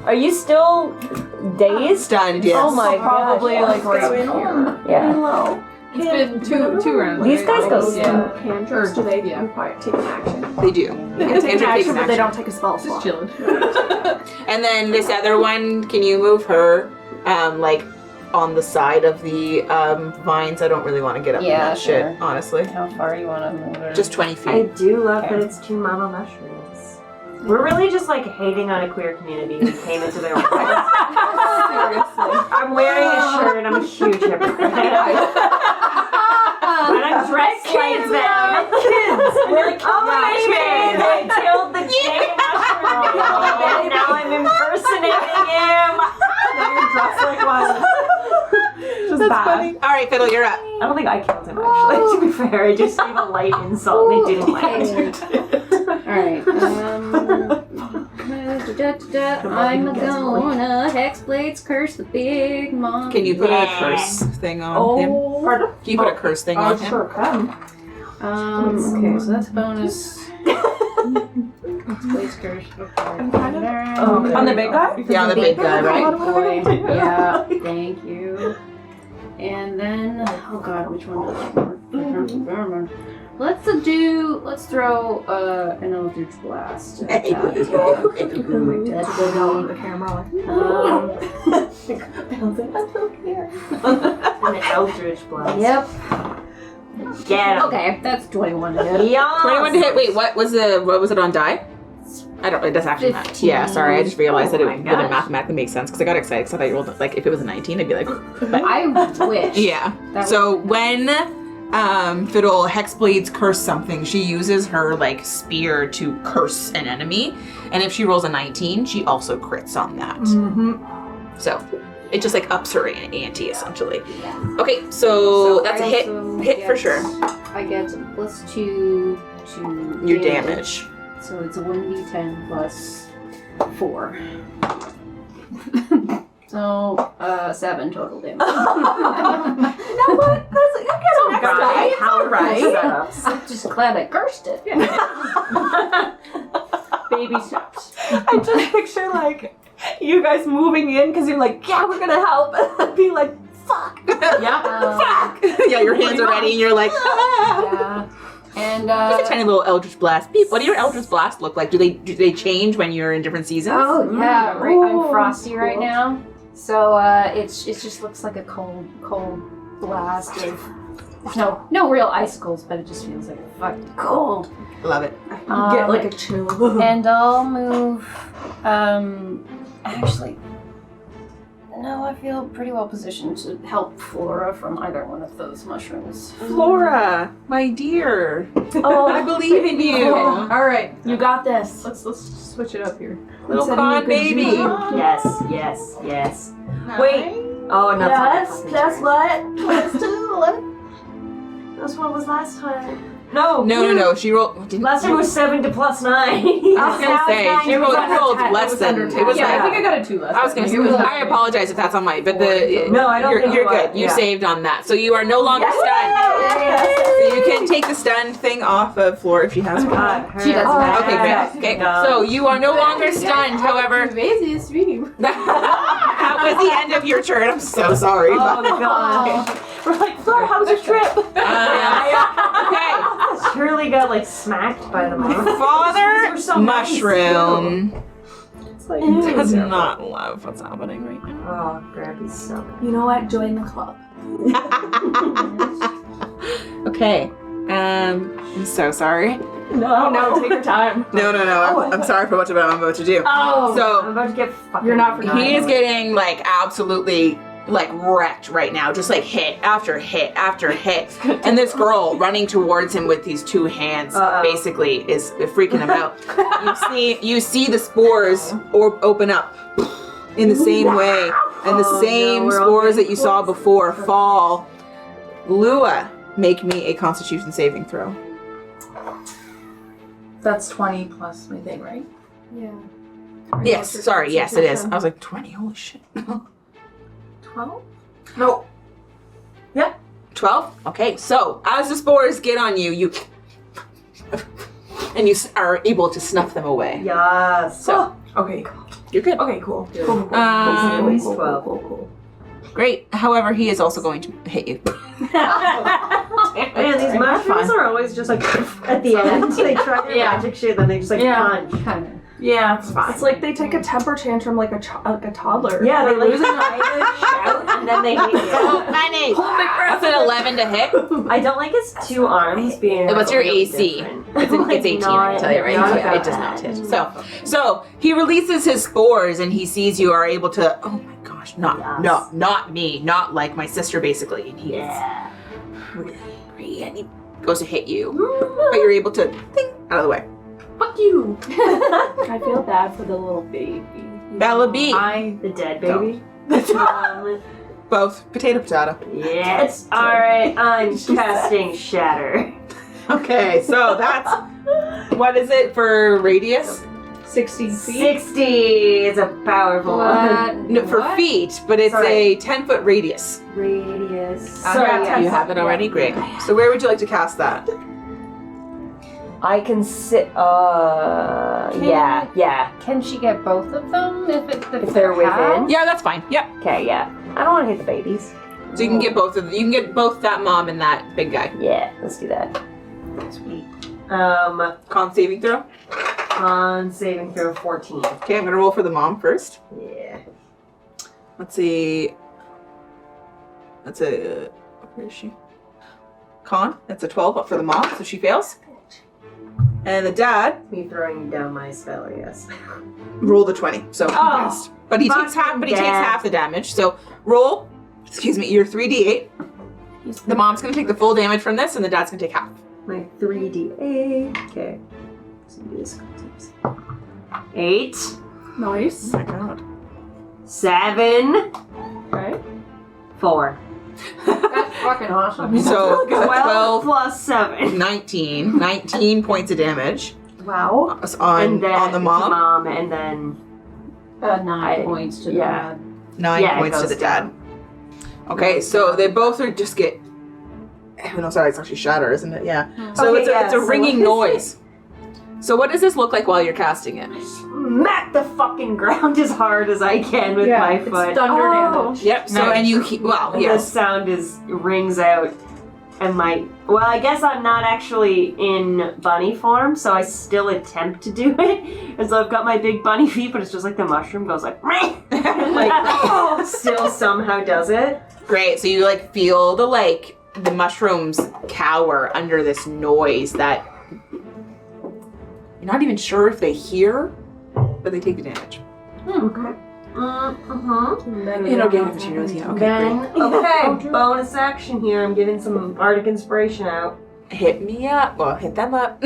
Are you still dazed? Stunned. Yes. Oh my Probably gosh. like right here. Yeah. It's been two rounds. These guys go Yeah. Cantrips, do they require take an action? They do. They can take an Andrew takes action, but they action. don't take a spell Just slot. chilling. And then this other one, can you move her, like, on the side of the vines? I don't really want to get up in Yeah, that sure. shit, honestly. How far you want to move her? Just 20 I feet. do love that it's two mama mushrooms. We're really just like hating on a queer community who came into their own lives. Seriously. I'm wearing a shirt and I'm a huge hypocrite. And I'm dressed like them. Kids. We're like, oh my god, I killed the king mushroom. And now I'm impersonating him. Now you're dressed like one. Just That's bad. funny. All right, Fiddle, you're up. I don't think I killed him actually, to be fair. I just gave a light insult and they didn't like it. Alright, I'm gonna Hexblades curse the big mom. Can you put a curse thing on him? Pardon? Can you put a curse thing on him? Sure can. Okay, so that's bonus. Hexblades curse. Okay. On the big guy? Yeah, the big guy, right? Boy. Yeah, thank you. And then, oh god, which one does it work? Let's throw an Eldritch Blast. That's That's good. the camera. An Eldritch Blast. Yep. Get him. Okay, that's 21 to hit. Yeah. 21 to hit. Wait, what was it on die? I don't. It does actually matter. 15. Yeah, sorry. I just realized that it my wouldn't gosh. mathematically make sense because I got excited because I thought you rolled like if it was a 19, I'd be like. But, I wish. yeah. That So would- when Fiddle Hexblades curse something, she uses her like spear to curse an enemy, and if she rolls a 19, she also crits on that. Mm-hmm. So it just like ups her ante essentially. Okay, so that's a I hit. also Hit for get- sure. I get +2 to Your damage. So it's a 1d10 plus 4. So 7 total damage. Right. How right? I'm just glad I cursed it. Baby steps. I just picture like you guys moving in because you're like, yeah, we're gonna help, and be like, fuck. Yeah. Yeah, your hands are ready and you're like, ah. Yeah. And Just a tiny little Eldritch Blast. Beep. What do your Eldritch Blast look like? Do they change when you're in different seasons? oh yeah, right. I'm Ooh, frosty right cool. now, so it just looks like a cold blast of no real icicles, but it just feels like fucking cold. Love it. Get like a chill. And I'll move. Actually, no, I feel pretty well positioned to help Flora from either one of those mushrooms. Flora, my dear. Oh, I believe in you. All right, You got this. let's switch it up here. Little Setting con a good baby. job. Yes. Wait. Oh, no. That's what? Plus 2, 11. That's what it was last time. No. She rolled. Didn't, Last time was 7 to +9. I was gonna say she rolled less than. It was Yeah, I like. think I got a 2 last I was gonna time. say. It was I apologize if that's on my. But the No, I don't think you're it was. good. You Yeah. saved on that, so you are no longer stunned. So you can take the stunned thing off of Flora if she has one. She doesn't have Okay, great. Okay, so you are no longer stunned. However, Amazing stream. that was the end of your turn. I'm so sorry. Oh, God. We're like, Flora, how was your trip? Okay. Shirley got like smacked by the mom. Father so nice, Mushroom It's like, does not love what's happening right now. Oh, Grampy's so bad. you know what? Join the club. Okay. I'm so sorry. No, take your time. No. I'm sorry for what I'm about to do. I'm So about to get fucking. You're not forgotten. he is getting like absolutely like wrecked right now, just like hit after hit after hit. And this girl running towards him with these two hands basically is freaking him out. You see the spores open up in the same way, and the same we're all spores getting that you saw before fall. Lua, make me a Constitution saving throw. That's 20 plus my thing, right? Yeah. Yes, sorry, yes it is. I was like 20, holy shit. 12? No. Yeah. 12? Okay, so as the spores get on you, and you are able to snuff them away. Yes. So, Okay, cool. you're good. Okay, cool. At least 12. Cool. Great. However, he is also going to hit you. Man, these mushrooms are always just like at the end. They try their magic shit, then they just like punch. Kind of. Yeah, it's like they take a temper tantrum like a toddler. Yeah, they lose an eye, shout, and then they hit you. Honey, that's an 11 to hit. I don't like his two arms being. What's your really AC? different. It's 18, I can tell you, right? Not Yeah, it does not hit. So he releases his spores and he sees you are able to, oh my gosh, not me, not like my sister basically. And he is really, and he goes to hit you. But you're able to, ding, out of the way. Fuck you! I feel bad for the little baby. Bella B. The dead baby. Both. Potato. Yes. All right. I'm casting Shatter. Okay, so that's, what is it for radius? 60 feet. 60 is a powerful one. No, for feet, but it's Sorry. a 10-foot radius. Radius. I Sorry, got 10 You have it already? Great. So where would you like to cast that? I can sit. Yeah. Can she get both of them if they're within? half? Yeah, that's fine. Yep. Okay, yeah. I don't want to hit the babies. So you can get both of them. You can get both that mom and that big guy. Yeah, let's do that. Sweet. Con saving throw. On saving throw 14. Okay, I'm gonna roll for the mom first. Yeah. Let's see. That's a. Where is she? Con. That's a 12 for the mom, so she fails. And the dad Me throwing down my spell, I guess. rolled a 20, so he passed. But he takes half. fucking But he takes dad. half the damage. So roll. Excuse me. Your 3d8. The mom's gonna take the full damage from this, and the dad's gonna take half. My 3d8. Okay. Let's do this. 8. Nice. Oh my god. 7. Okay. 4. That's fucking awesome. So 12 plus 7. 19 points of damage Wow. on And then the to mom. mom, and then 9 points to the yeah. dad. 9 Yeah, it points to goes the dad. Okay, so they both are just get. Oh, no, sorry, it's actually shatter, isn't it? Yeah. So Okay, it's a, yeah, it's a so ringing what noise. So what does this look like while you're casting it? Smack the fucking ground as hard as I can with my It's foot. thunder damage. Yep. So and you well, And yes. the sound rings out, and well, I guess I'm not actually in bunny form, so I still attempt to do it. And so I've got my big bunny feet, but it's just like the mushroom goes like, like still somehow does it. Great. So you like feel the mushrooms cower under this noise that you're not even sure if they hear, but they take the damage. Okay. Inorganic materials, yeah. Okay, Then, okay, bonus action here. I'm giving some bardic inspiration out. great. Hit me up. Well, hit them up.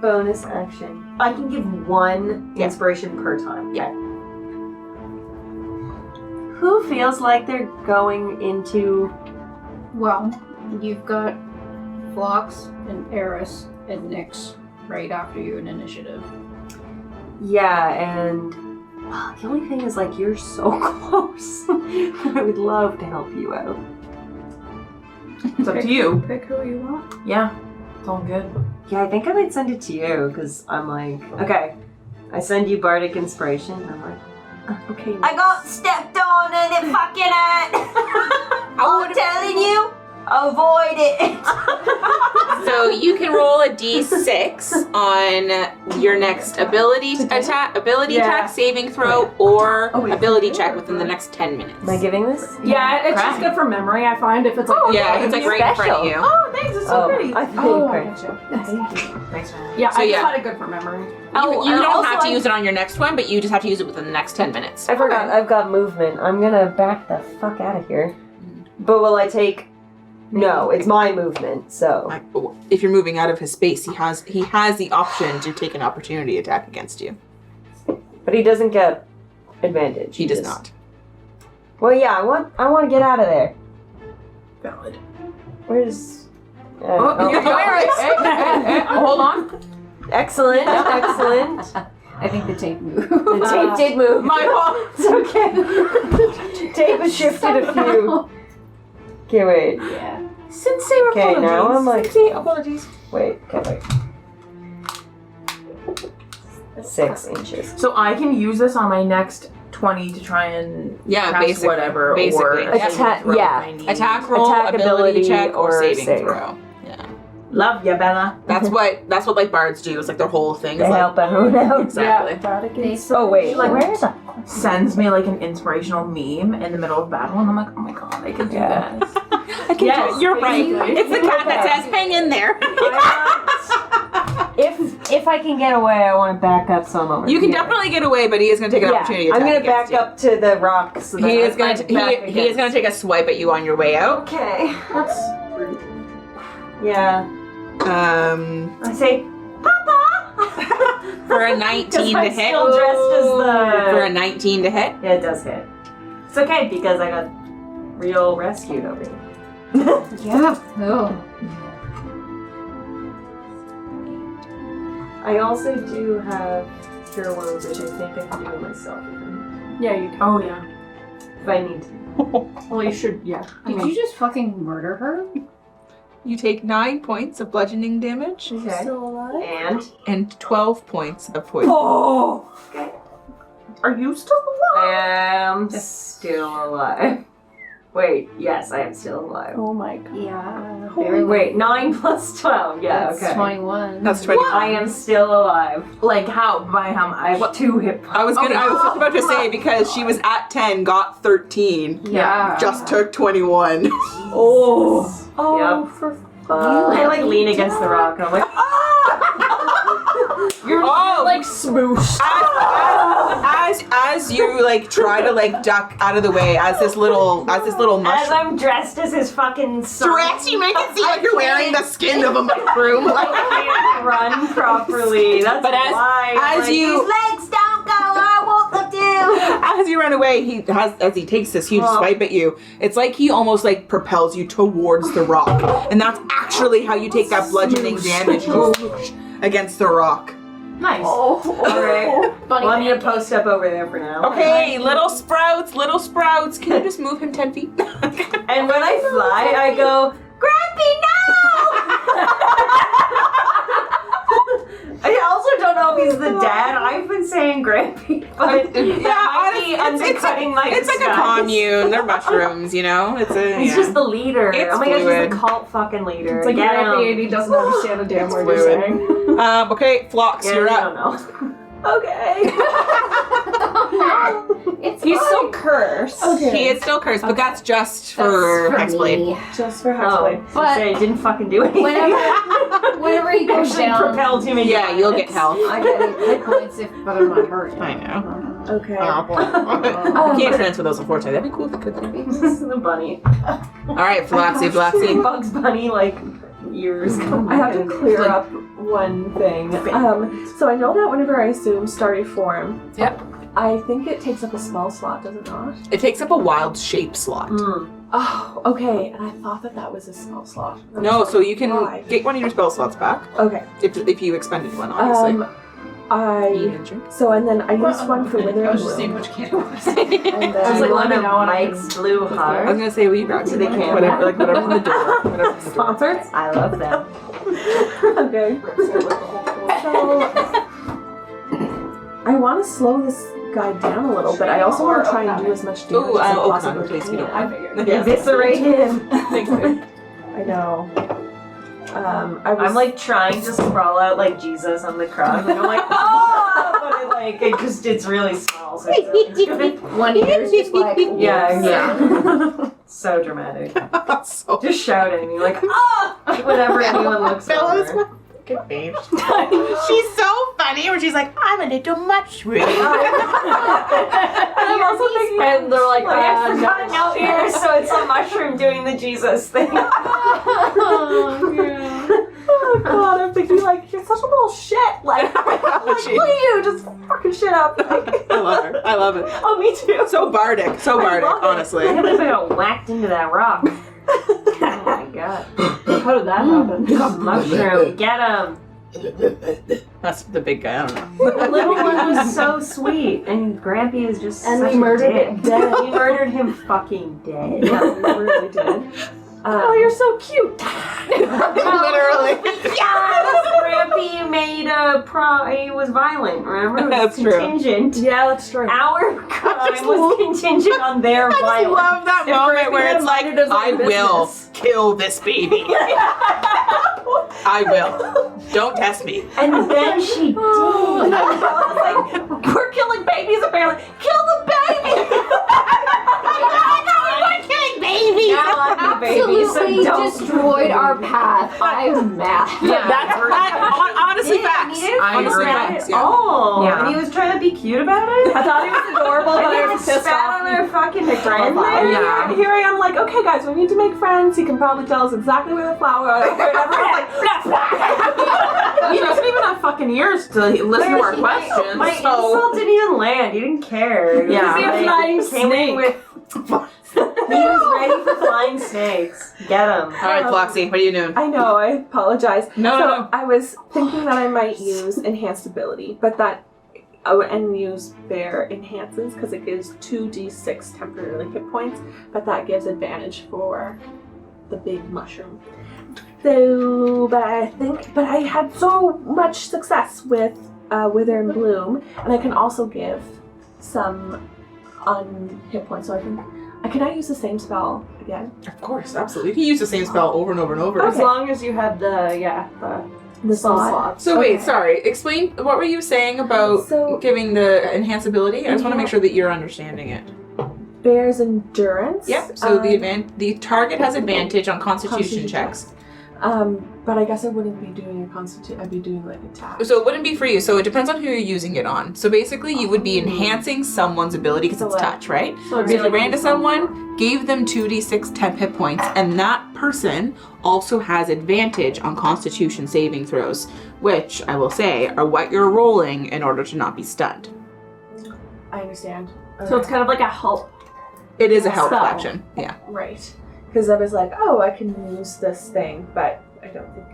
Bonus action. I can give 1 Yeah. inspiration per time. Yeah. Who feels like they're going into? Well, you've got Phlox and Eris and Nyx right after you in initiative. Yeah, and the only thing is, like, you're so close. I would love to help you out. It's up to you. Pick who you want. Yeah, it's all good. Yeah, I think I might send it to you because I'm like, okay, I send you bardic inspiration. And I'm like, okay. I got stepped on and it fucking hurt. I'm telling you, avoid it. So you can roll a d6 on your next ability attack, saving throw, or ability check within the next 10 minutes. Am I giving this? Yeah, it's just good for memory, I find, if it's like... Yeah, it's like right in front of you. Oh, thanks, it's so pretty. I think Thanks, man. Yeah, So, I yeah. just had it good for memory. You and don't also have to I- use it on your next one, but you just have to use it within the next 10 minutes. I forgot. I've got movement. I'm gonna back the fuck out of here. But will I take? No, it's my movement. So Like, if you're moving out of his space, he has the option to take an opportunity attack against you. but he doesn't get advantage. He does just- not. Well, yeah, I want to get out of there. Valid. Where's? You're hold on. Excellent, excellent. I think the tape moved. The tape did move. My fault. It's okay. Tape has shifted a few. Okay, wait. Yeah. Sincere Okay, apologies. now I'm like, Sincere apologies. wait, okay, wait. 6 inches. So I can use this on my next 20 to try and Yeah, cast basically. whatever, or Basically. a saving Attack- throw if yeah. I need. Attack roll, Attack, ability ability, check, or or saving save. throw. Yeah. Love ya, Bella. That's what like bards do. It's like their whole thing. To Is like, help everyone out. exactly. Oh wait, Like- where is that? Sends me like an inspirational meme in the middle of battle, and I'm like, oh my god, I can do Yeah. this. I can Yes, do it. You're right. basically. It's the cat that says, "Hang in there." If I can get away, I want to back up some over You can here. definitely get away, but he is going to take an opportunity I'm attack gonna against back up to the rocks. So you. He is going to. to he is going to take a swipe at you on your way out. Okay. That's Yeah. I say, Papa. For a 19 to I'm hit. still dressed as the. For a 19 to hit. Yeah, it does hit. It's okay because I got real rescued over here. Yeah. Oh. I also do have cure wounds, which I think I can do myself Yeah, you can. Oh yeah. if I need to. Well, you should. Yeah. Did you just fucking murder her? You take 9 points of bludgeoning damage Okay. Still alive? and 12 points of poison. Oh. Okay. Are you still alive? I am still alive. Wait, yes, I am still alive. Oh my god. Yeah. Wait, 9 plus 12. Yeah, That's okay. 21. That's 21. I am still alive. Like how? By how much? I have 2 hit points. I was just about to say, because she was at 10, got 13, Yeah. just took 21. Oh. Oh, Yep. for I like lean against the rock and I'm like, You're like smooshed. As you like try to like duck out of the way, as this little as mushroom. I'm dressed as his fucking son. Dress, you make it seem like you're wearing the skin of a mushroom. I can't run properly. That's But why. as you legs don't go, I want them to. as you run away, as he takes this huge swipe at you, it's like he almost like propels you towards the rock, and that's actually how you take that bludgeoning damage against the rock. Nice. Alright. Bunny Well, I'm gonna pancake. post up over there for now. Okay, little sprouts. Can you just move him 10 feet? And when I fly, I go, Grampy, no! I also don't know if he's the dad. I've been saying Grampy, but that might be undercutting my It's like a disguise. commune. They're mushrooms, you know? He's He's just the leader. It's oh my gosh, fluid. he's the cult fucking leader. It's like Get your him. baby doesn't understand a damn word you're fluid. saying. Okay, Phlox, Yeah, you're I up. don't know. Okay. It's He's fine. still cursed. Okay. He is still cursed, but that's just for That's Hexblade. me. Just for Oh, Hexblade. But- say it didn't fucking do anything. Whenever he goes Actually down, propelled him into Yeah, you'll get violence. health. I get hit points but I'm not hurt. I know. Okay. Can't transfer those, unfortunately. That'd be cool if it could. This is the bunny. Alright, Floxy. Bugs Bunny, like, years. I have to clear up one thing. So I know that whenever I assume starry form, Yep. I think it takes up a spell slot, does it not? It takes up a wild shape slot. Oh, okay. And I thought that was a spell slot. No, so you can Why? get one of your spell slots back Okay. if you expended one, obviously. And then I used one for Wither I and was just seeing Bloom. which kid it was. And then I was like, let one me of know when I Mike's blue I was hearts. gonna say, will you grab Do they count? whatever's in the door. Whatever's in the door. Sponsored? I love them. Okay. So I want to slow this guy down a little, but I also want to try and do as much damage Ooh, as I Oak possibly Island, please, we can. don't I figured. Eviscerate him. Thanks, babe. I know. I'm like trying to sprawl out like Jesus on the cross, and I'm like, oh, but it's really small, so it's good. One ear's just like, Yeah, exactly. So dramatic. So Just shouting, you're like, ah, whenever anyone looks over. She's so funny when she's like, I'm a little mushroom. I'm also thinking, and they're like, Like, I forgot no ears, so it's a mushroom doing the Jesus thing. oh god, I'm thinking like, you're such a little shit. Like, She- will you just fucking shit up? Like, I love her. I love it. oh, me too. So bardic. So bardic, love it. honestly. I can't believe I got whacked into that rock. Oh my god. How did that happen? Mushroom, get him. That's the big guy. I don't know. The little one was so sweet, and Grampy is just And such we murdered a dick. it dead. We murdered him fucking dead. Yeah, we really did. Oh, you're so cute. Literally. Yes! Grampy made he was violent, remember? It was That's true. contingent. Yeah, that's true. Our crime was contingent on their I violence. love that moment where it's like, I will kill this baby. I will. Don't test me. And then she did. I was like, we're killing babies apparently. Kill the baby! Now I'm the baby, so absolutely don't. destroyed our path. I'm mad. Yeah, that's honestly facts. I Honestly agree. facts. Yeah. Oh, Yeah. and he was trying to be cute about it? I thought he was adorable, but I And was he pissed spat off. on their fucking friend And there? Yeah. here I am like, okay guys, we need to make friends. He can probably tell us exactly where the flower is. And everyone's like, He doesn't even have fucking ears to listen to our questions. My So insult didn't even land. He didn't care. Yeah. Be a flying came in snake. with. He was ready for flying snakes. Get him. All right, Floxy, what are you doing? I know, I apologize. No, so no. I was thinking that I might use enhanced ability, but that and use Bear Enhances because it gives 2d6 temporarily hit points, but that gives advantage for the big mushroom. So, but I had so much success with Wither and Bloom, and I can also give some hit points. So I think, can I use the same spell again? Of course, absolutely. You can use the same spell over and over and over. As long as you had the spell slots. So wait, sorry. Explain, what were you saying about giving the enhanceability? I just want to make sure that you're understanding it. Bear's Endurance. Yep. So the target has advantage on Constitution checks. But I guess I wouldn't be doing a Constitution. I'd be doing like attack. So it wouldn't be for you. So it depends on who you're using it on. So basically, you would be enhancing someone's ability because it's touch, right? So if you ran to someone, gave them 2d6 temp hit points, and that person also has advantage on Constitution saving throws, which I will say are what you're rolling in order to not be stunned. I understand. Okay. So it's kind of like a help. It is a help Spell. action. Yeah. Right. Because I was like, oh, I can use this thing, but I don't think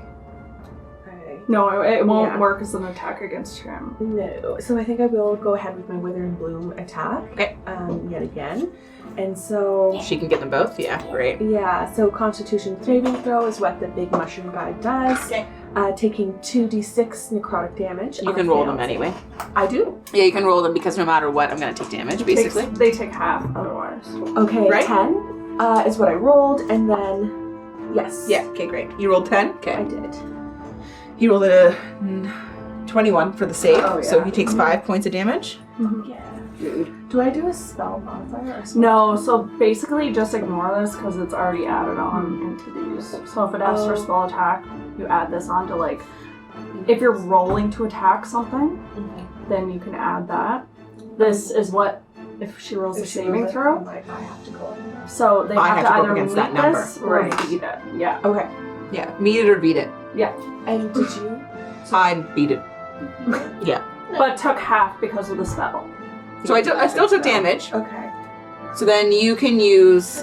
No, it won't work as an attack against him. No. So I think I will go ahead with my Wither and Bloom attack. Okay. Yet again. And so... She can get them both? Yeah, great. Yeah, so Constitution saving throw is what the big mushroom guy does. Okay. Taking 2d6 necrotic damage. You can roll them anyway. I do? Yeah, you can roll them because no matter what, I'm going to take damage, basically. They take half otherwise. Okay, Right? 10 is what I rolled, and then... Yes. Yeah, okay, great. You rolled 10? Okay. I did. He rolled a 21 for the save, Oh, yeah. so he takes 5 points of damage. Yeah. Do I do a spell modifier or something? No, so basically just ignore this because it's already added on into these. So if it asks for spell attack, you add this on to like, if you're rolling to attack something, then you can add that. This is what, if she rolls a saving throw, I have to go in there. so they I have have to to go either against meet that number. this or beat it. Yeah. Okay. Yeah, meet it or beat it. And did you? I beat it. Yeah. But took half because of the spell. So I still took damage. Okay. So then you can use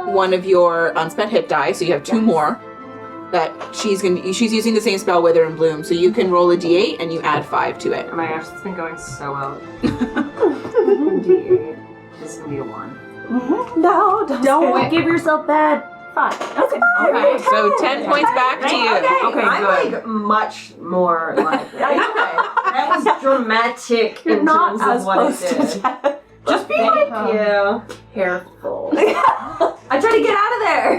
one of your unspent hit die, so you have 2 more. That she's using the same spell, Wither and Bloom, so you can roll a d8 and you add 5 to it. Oh my gosh, it's been going so well. D8. This is gonna be a 1. No, Don't give yourself bad 5. Okay, so 10 points back to you. Okay, I'm like much more like that was dramatic You're in not terms as of what close it to did. death. Just be careful. I tried to get out of there.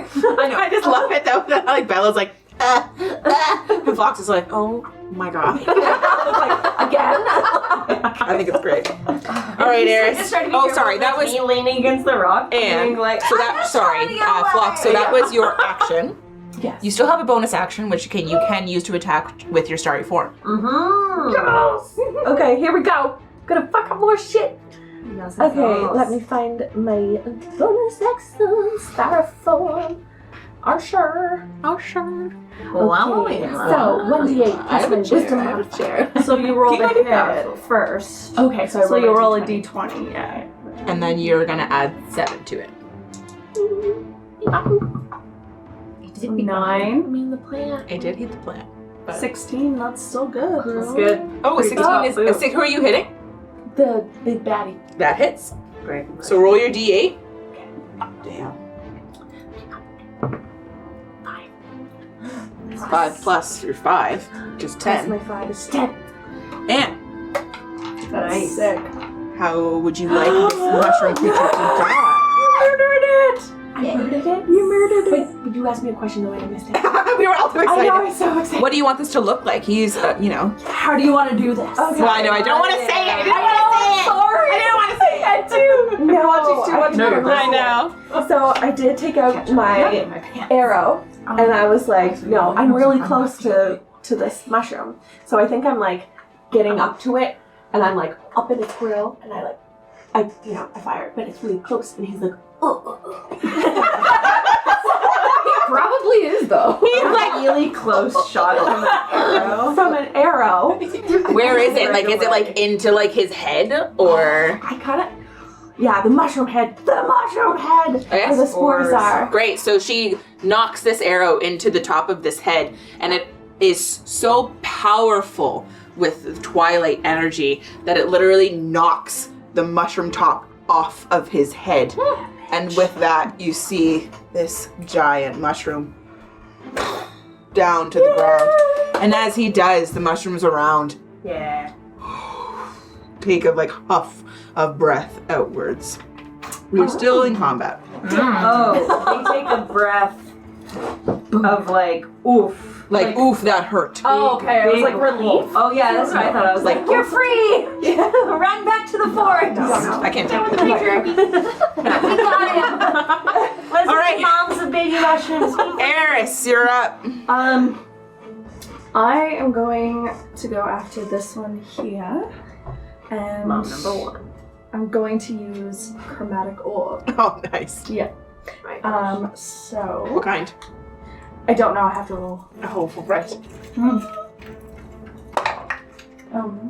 I know. I just love it though. Like Bella's like, and Fox is like, oh my god. Again. I think it's great. All right, Eris. Oh, sorry, that was me leaning against the rock, and being like, so that. Sorry, Flox. So that was your action. Yes. You still have a bonus action, which you can use to attack with your starry form. Okay, here we go. Gonna fuck up more shit. Okay, let me find my bonus action, styrofoam. Sure. sure. Okay, so 1d8 plus my wisdom modifier. So you roll the hit first. Okay, so you roll a d20, yeah. And then you're gonna add 7 to it. 9. I mean the plant. It did hit the plant. But 16, that's still good. that's good. Oh, a 16 is a 6. Who are you hitting? The big baddie. That hits. Great. So roll your d8. Damn. 5 plus your 5, which is 10. Plus my 5 is 10. And Nice. Sick. how would you like this mushroom creature to die? I murdered it? You murdered it? Wait, you asked me a question though and I missed it. We were all too I excited. know, I'm so excited. What do you want this to look like? He's, How do you want to do this? Okay. Well, I know, I don't want to say it. I didn't want to say it. Sorry. I didn't want to say it. I do. No, watching too much I I know. So I did take out my arrow, and I was like, no, I'm really close to this mushroom. So I think I'm like getting up to it, and I'm like up in its grill, and I fire it, but it's really close, and he's like, Probably is though. He's like really close shot from an arrow. from an arrow. Where is it? Like, is it like into like his head or? I kind of, yeah, the mushroom head, where the spores are. Great. So she knocks this arrow into the top of this head, and it is so powerful with twilight energy that it literally knocks the mushroom top off of his head. And with that, you see this giant mushroom down to the ground. And as he does, the mushrooms around take a like huff of breath outwards. We are still in combat. Oh, they take a breath of like, oof. Like oof, that hurt. Oh, okay. I was like, relief. Oh yeah, that's what I thought. I was like, you're free. Yeah. Run back to the forest. I can't tell. We got him. Let's All right. moms of baby mushrooms. Eris, you're up. I am going to go after this one here. And Mom number 1. I'm going to use chromatic orb. Oh, nice. Yeah. What So kind? I don't know, I have to roll. Oh, right. No,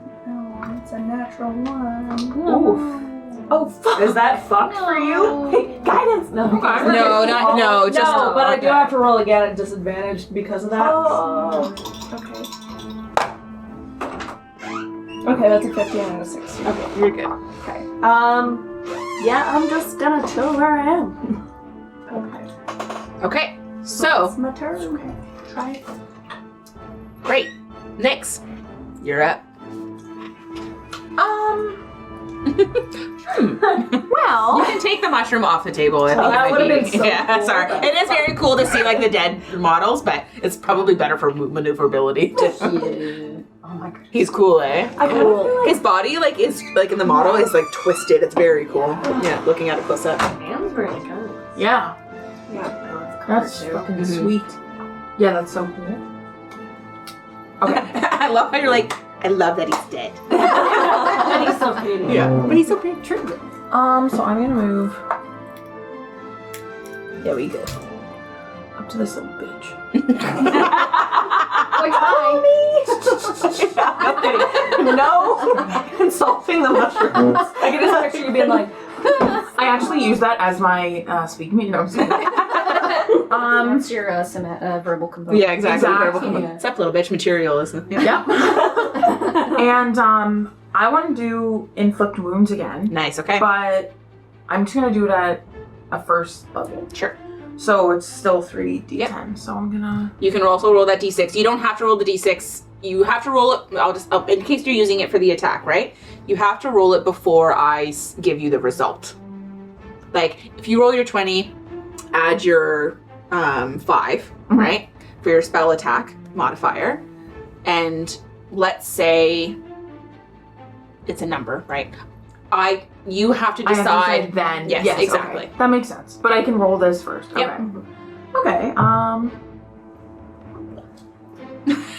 it's a natural 1. Oof. Oh fuck. Is that fucked for you? Guidance. No. No, just No, but I do have to roll again at disadvantage because of that. Oh. Okay. Okay, that's a 15 and a 16. Okay, you're good. Okay. Yeah, I'm just gonna chill where I am. Okay, so It's my turn. Okay. Try it. great. Nyx, you're up. Well, You can take the mushroom off the table. I think that it might would've be- been so Yeah, cool. sorry. It is very cool to see like the dead models, but it's probably better for maneuverability. oh my god. He's cool, eh? I kind of feel like His body like is like in the model is like twisted. It's very cool. Yeah, looking at it close up. Hands really good. Yeah, yeah. that's fucking Mhm. sweet. Yeah, that's so cool. Okay. I love how you're like, I love that he's dead. And he's so pretty. Yeah, but he's so pretty. True. So I'm gonna move Yeah, we good. up to this little bitch. Like, hi. No insulting the mushrooms. I can just picture you being like, I actually use that as my speak me. No, I'm just kidding. That's your verbal component. Yeah, exactly. Exactly. It's that little bitch material, isn't it? Yeah. And I want to do inflict wounds again, Nice. Okay. but I'm just gonna do it at a first level. Sure. So it's still 3d10. Yep. So I'm gonna. You can also roll that d6. You don't have to roll the d6. You have to roll it. In case you're using it for the attack, right? You have to roll it before I give you the result. Like if you roll your 20, add your 5, right, for your spell attack modifier, and let's say it's a number, right? You have to I have to say decide. then. Yes, exactly. Okay. That makes sense. But I can roll this first. Yep. Okay.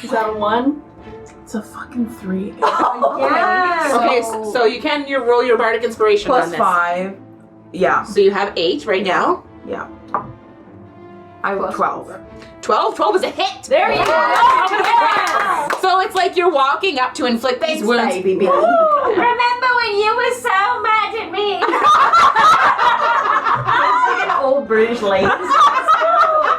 Is that a 1? It's a fucking 3. Yes. Okay, so you can roll your bardic inspiration Plus on this. 5. Yeah. So you have 8 right now. Yeah. I have 12. 12? 12 is a hit. There you go. So it's like you're walking up to inflict these wounds. Baby Billy. Remember when you were so mad at me? It's like an old British lady.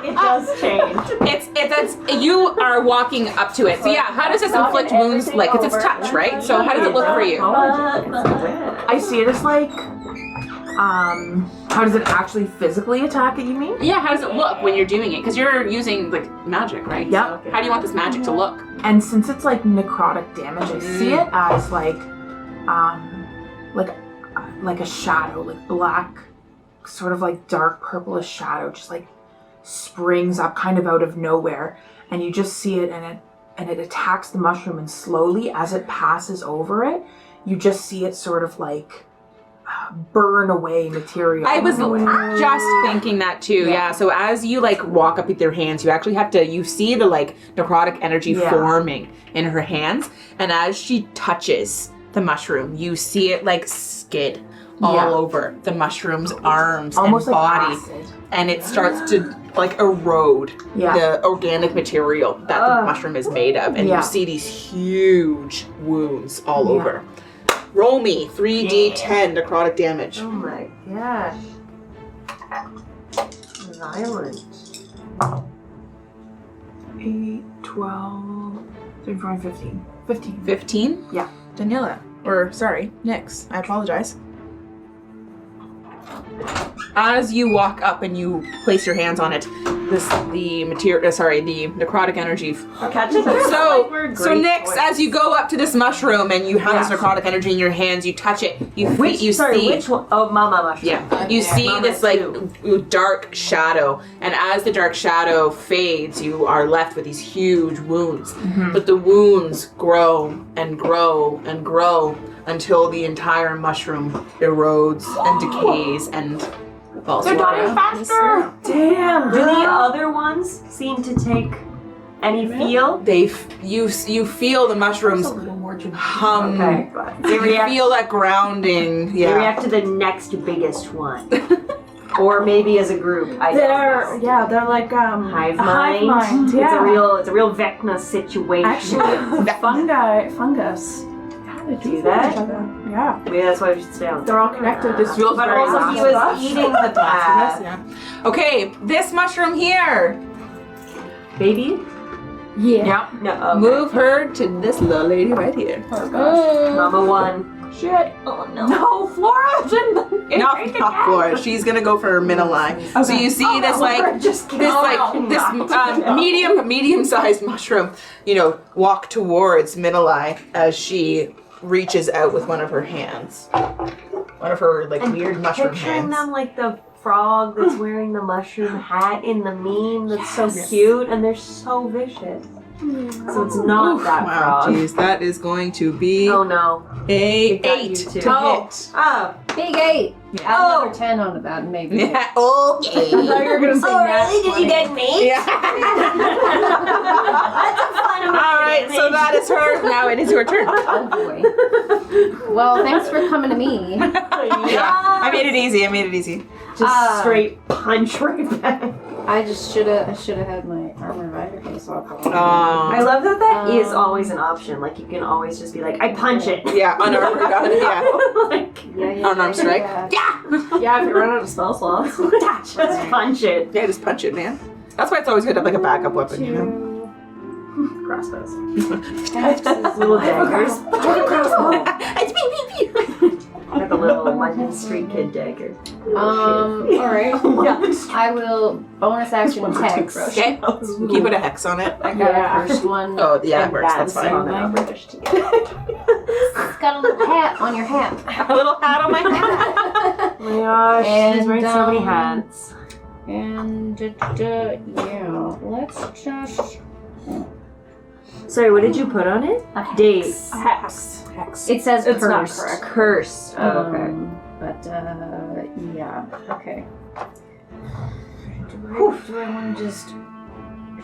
It does change. It's you are walking up to it. So yeah, how does this inflict wounds? Like it's touch, right? So how does it look for you? I see it as like, how does it actually physically attack it, you mean? Yeah, how does it look when you're doing it? Because you're using like magic, right? Yep. So how do you want this magic to look? And since it's like necrotic damage, I see it as like a shadow, like black, sort of like dark purplish shadow, just like springs up kind of out of nowhere, and you just see it, and it attacks the mushroom, and slowly as it passes over it, you just see it sort of like burn away material. I was away. just thinking that too. Yeah. So as you like walk up with your hands, you actually have to. You see the like necrotic energy forming in her hands, and as she touches the mushroom, you see it like skid all over the mushroom's arms almost and like body, acid. and it starts to like erode the organic material that the mushroom is made of, and you see these huge wounds all over. Roll me 3d10 necrotic damage. Oh my gosh. Violent. 8, 12, 13, 14, 15. 15. 15? Yeah. Daniela. Or, sorry, Nyx. I apologize. As you walk up and you place your hands on it, the necrotic energy. Catch it. So Nyx, as you go up to this mushroom and you have this necrotic energy in your hands, you touch it, you see. Which one? Oh, Mama mushroom. Yeah, you see Mama this dark shadow, and as the dark shadow fades, you are left with these huge wounds. But the wounds grow and grow and grow until the entire mushroom erodes and decays and falls apart. Faster! Damn! Do the other ones seem to take any feel? You feel the mushrooms hum. Okay. You feel that grounding. They react to the next biggest one. Or maybe as a group. They're like hive mind. Yeah. It's a real Vecna situation. Actually, fungus. Do that? Yeah. Maybe that's why we should stay on. They're all connected. This feels But very also he was eating the path. Okay, this mushroom here. Baby? Yeah. No. Okay. Move her to this little lady right here. Oh gosh. Mama one. Shit. Oh no. No, Flora! Not Flora. She's gonna go for her middle eye. Okay. So you see this medium-sized mushroom, walk towards middle eye as she reaches out with one of her hands. One of her weird mushroom Picturing hands. them like the frog that's wearing the mushroom hat in the meme that's so cute, and they're so vicious. So it's not that Wow, frog. jeez, that is going to be Oh no. a got 8 you to too. hit. Oh. Big 8. Yeah. Add another 10 onto that, maybe. Yeah, okay. I thought you were gonna say Oh really? Did you get me? Yeah. That's a fun amount. All right, so that is her. Now it is your turn. Oh boy. Well, thanks for coming to me. Yeah, I made it easy. Just straight punch right back. I should have had my armor rider case off. I love that is always an option. Like you can always just be like, I punch it. Yeah, unarmed gun. Yeah. Unarmed strike. Yeah. Yeah, if you run out of spell slots. Just punch it. Yeah, just punch it, man. That's why it's always good to have like a backup weapon, you know? Crossbows. Little daggers. It's me. Like a little London Street Kid dagger. Alright. I will bonus action hex. Okay. Can you put a hex on it? I got a first one. Oh, yeah, it works. That's fine. It's got a little hat on your hat. A little hat on my hat. Oh my gosh, she's wearing so many hats. And yeah, let's just. Sorry, what did you put on it? Days. Hex. It says It's not cursed. correct. Cursed. Oh, okay. But yeah, okay. Do I want to just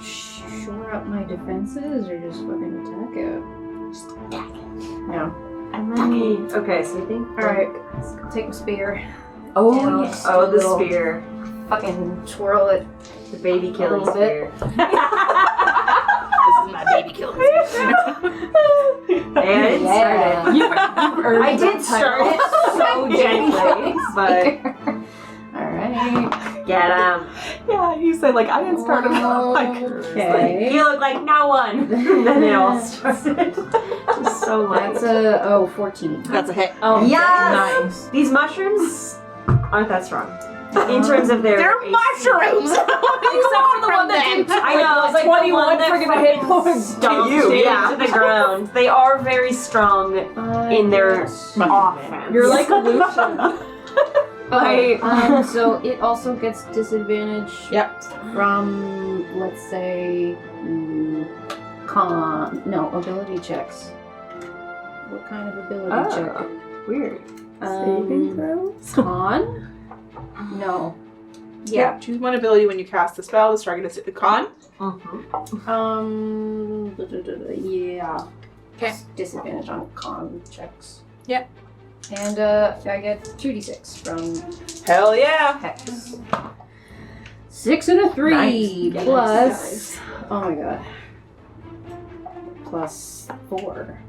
shore up my defenses or just fucking attack it? Just attack it. Yeah. Okay, so I think. Alright, take my spear. Oh, yes. Oh, the spear. Fucking twirl it. The baby killing little spear. This is my baby killing spear. I didn't start it. I did start it so gently, but. Alright. Get him. Yeah, you said I didn't start it. Okay. You look like no one. And then they all started. Just so much. That's 14. That's a hit. Oh, yes! Nice. These mushrooms aren't that strong. In terms of their. They're mushrooms! Except for the one that didn't. I know, it's like 21 freaking hit points. stomped You, into the ground. They are very strong in their offense. You're like a Lucian. So it also gets disadvantage Yep. from, let's say, ability checks. What kind of ability check? Weird. Saving throws? Con? No. Yeah. Choose one ability when you cast the spell. The target is con. Yeah. Okay. Disadvantage on con checks. Yep. And I get 2d6 from Hell yeah. Hex. 6 and a 3 Nice. plus. Oh my god. Plus 4.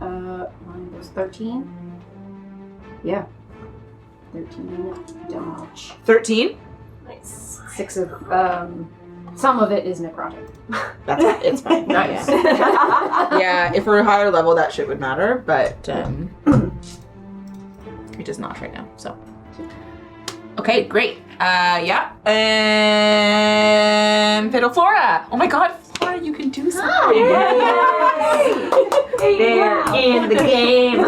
Mine was 13. Yeah. 13 damage. 13. Nice. 6 of Some of it is necrotic. That's it's fine. Nice. Yeah, if we're a higher level, that shit would matter, but it does not right now. So, okay, great. Yeah, and Fiddle Flora. Oh my God, Flora, you can do something. They're in the game.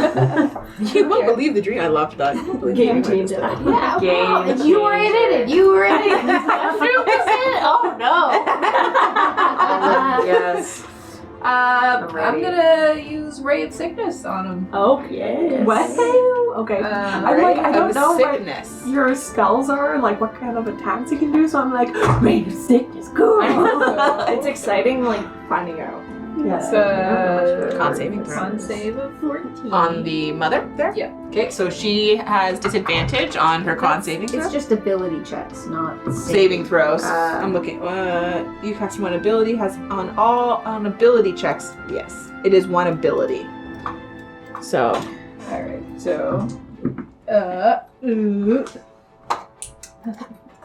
You won't believe the dream. I loved that. Game change. Yeah, Game wow. And you were in it. You were in it. 100%. Oh no. Yes. I'm ready. gonna use Ray of Sickness on him. Okay. What? Okay. I'm like, I don't know what sickness. your spells are, like what kind of attacks you can do, so I'm like, Rain of Sickness, cool. It's exciting, like, finding out. Yes. Con saving throw. Con save of 14. On the mother there? Yeah. Okay, so she has disadvantage on her con saving throw. It's just ability checks, not Saving throws. I'm looking. You cast one ability has on ability checks. Yes, it is one ability. So, Alright, so.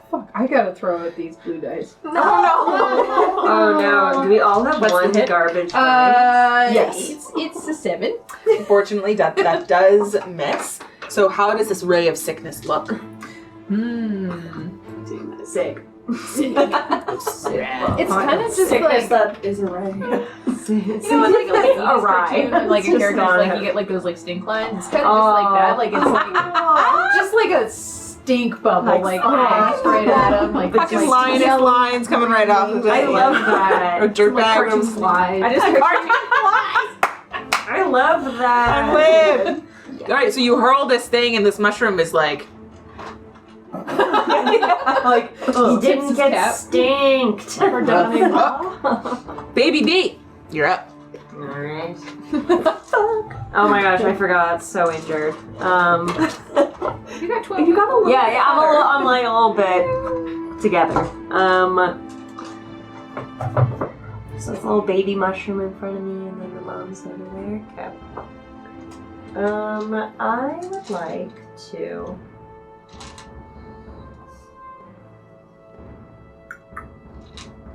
Fuck, I gotta throw out these blue dice. Oh no. Do we all have What's the one hit? garbage dice? Yes. It's a 7. unfortunately, that does miss. So, how does this ray of sickness look? Sick. It's kind of just Sickness like. that is a ray. You know, like a Awry. cartoon, like a Just character, gone. like you get like those like stink lines. It's kind of just like that. Like it's like just like a stink bubble, like straight at him. Like it's Fucking like lines coming right off of it. I love that. Or dirt like bag. cartoon flies. I just I love that. I live. All right, so you hurl this thing, and this mushroom is like. Like, You didn't get cap. stinked. We're done. Baby B, you're up. Alright. Oh my gosh, I forgot. So injured. You got 12. you got a little. Yeah, I'm like a little bit together. So it's a little baby mushroom in front of me, and then the mom's over there. Okay. I would like to.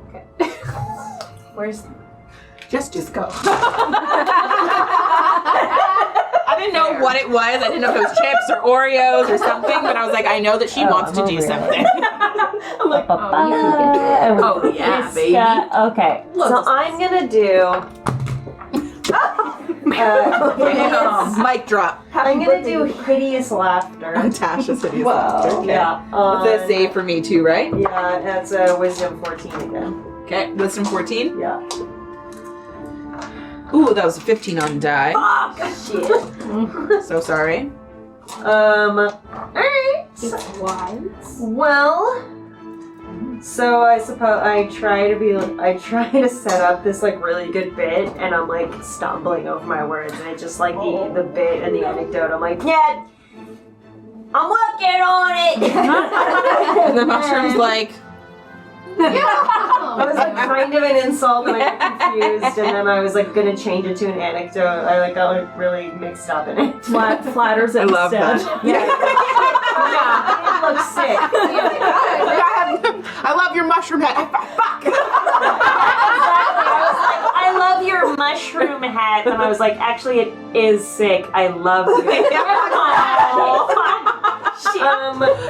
Okay. Where's? Just go. I didn't know what it was. I didn't know if it was chips or Oreos or something, but I was like, I know that she wants to do something. I'm like, Oh yeah, baby. Okay, so I'm gonna do. Mic drop. I'm gonna do hideous laughter. Tasha's hideous laughter. Okay. Yeah. That's a save for me too, right? Yeah, that's a wisdom 14 again. Okay, wisdom 14. Yeah. Ooh, that was a 15 on die. Fuck! Shit. So sorry. Alright. It's wise. Well, so I suppose I try to set up this like really good bit, and I'm like stumbling over my words, and it's just like the bit and the anecdote. I'm like, yeah, I'm working on it. And the mushroom's like, I was like kind of an insult, and I got confused, and then I was like gonna change it to an anecdote. I like got like really mixed up in it. Flatters I it love instead. that. Yeah, it looks sick. I love your mushroom head. Fuck. I love your mushroom hat, and I was like, actually, it is sick. I love it.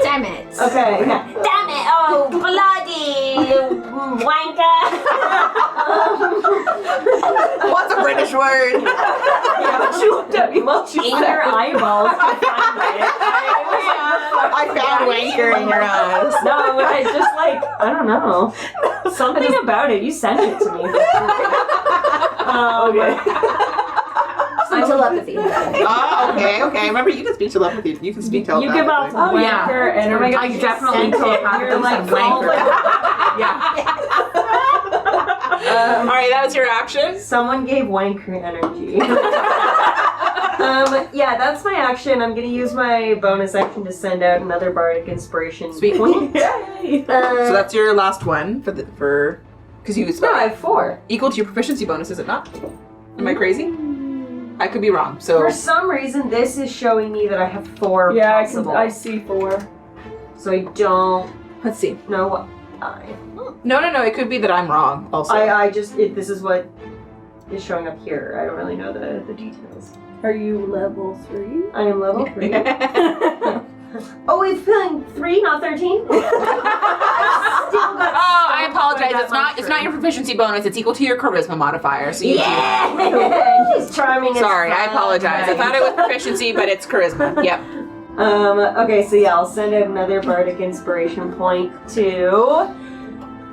Damn it. Okay. Damn it! Oh, bloody wanker! What's a British word? She looked at me while she In said your eyeballs. To find it. I found wanker in your eyes. No, I just like I don't know. Something about it. You sent it to me. Okay. Some telepathy. Oh, okay. Remember, you can speak telepathy. You can speak You give out telepathically. wanker energy. I definitely You're like wanker. All right, that was your action. Someone gave wanker energy. Yeah, that's my action. I'm gonna use my bonus action to send out another bardic inspiration Sweet. point. So that's your last one for because you No, I have 4. equal to your proficiency bonus, is it not? Am I crazy? I could be wrong. So For some reason, this is showing me that I have 4 Yeah, possible. I see 4. So I don't let's see. know what I. No. It could be that I'm wrong. Also, This is what is showing up here. I don't really know the details. Are you level 3? I am level 3. Oh, we're feeling 3, not 13? I apologize. It's not your proficiency bonus. It's equal to your charisma modifier. So you She's charming. Sorry, I apologize. I thought it was proficiency, but it's charisma. Yep. Okay, so yeah, I'll send another bardic inspiration point to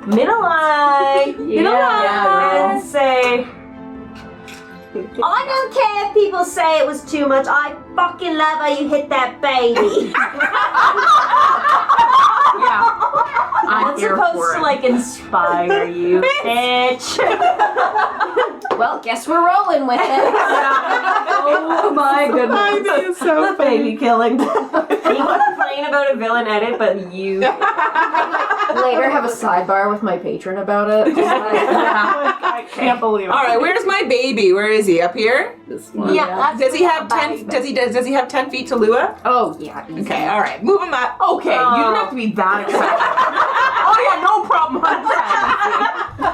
Minalai. Yeah, And say, I don't care if people say it was too much. I fucking love how you hit that baby. I'm supposed to like inspire you, bitch. Well, guess we're rolling with it. Oh my goodness. That is so The baby killing. You complain about a villain edit, but you. Later, have a sidebar with my patron about it. I can't believe it. All right, where's my baby? Where is he? Up here? This one. Yeah. Does he have 10? Does he have 10 feet to Lua? Oh yeah. Okay, all right, move him up. Okay, you didn't have to be that excited. Oh yeah, no problem.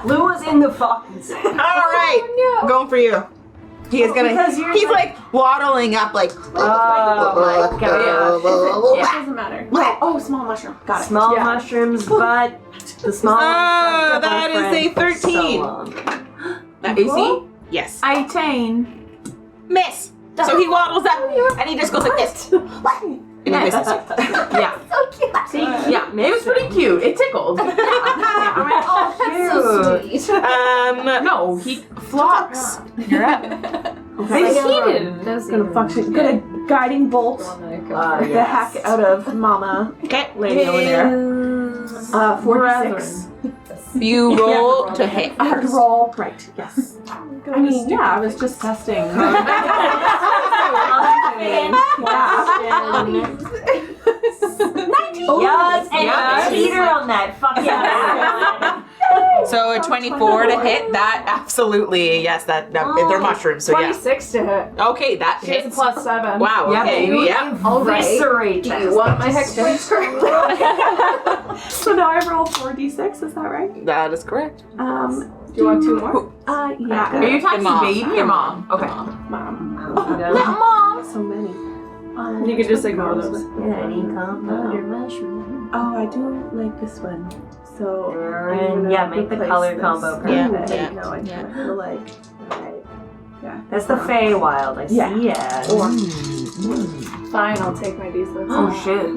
Lou was in the fucking set. All right, going for you. He is gonna. Because you're He's like- like waddling up, like. Oh my god. It doesn't matter. Oh, small mushroom. Got it. Small mushrooms, but the small ones. that is a 13. That AC? Yes. I attain. Miss. So he waddles up and he just goes like this. And he misses you. Yeah. See, yeah, it was pretty cute. It tickled. That's so sweet. No, he flops. You're up. Okay. Heated. Gonna function. Gonna guiding bolt the heck out of Mama Okay. Lady Olivia. 46. You roll to hit. I have to roll. Right. Yes. I mean, yeah. I was just testing. Yes, and Yes. teeter on that fucking So a 24 to hit. That absolutely, yes. That they're mushrooms. So yeah. 26 to hit. Okay, that She has a hits. +7. Wow. Yeah, Okay. baby. Yeah. All right. Eviscerate Do you want my hex points? So now I roll 4d6. Is that right? That is correct. Do you want 2 more? Yeah. Are you talking Mom. baby or mom? Okay. Mom. Mom. So many. You could just ignore those. Any compound mushroom. Oh, I do like this one. So And yeah, make the color combo Yeah, perfect. yeah. No, I kind of feel like. Alright. Yeah. That's the Feywild. I see Yeah. it. Fine, I'll take my D6. Oh shit.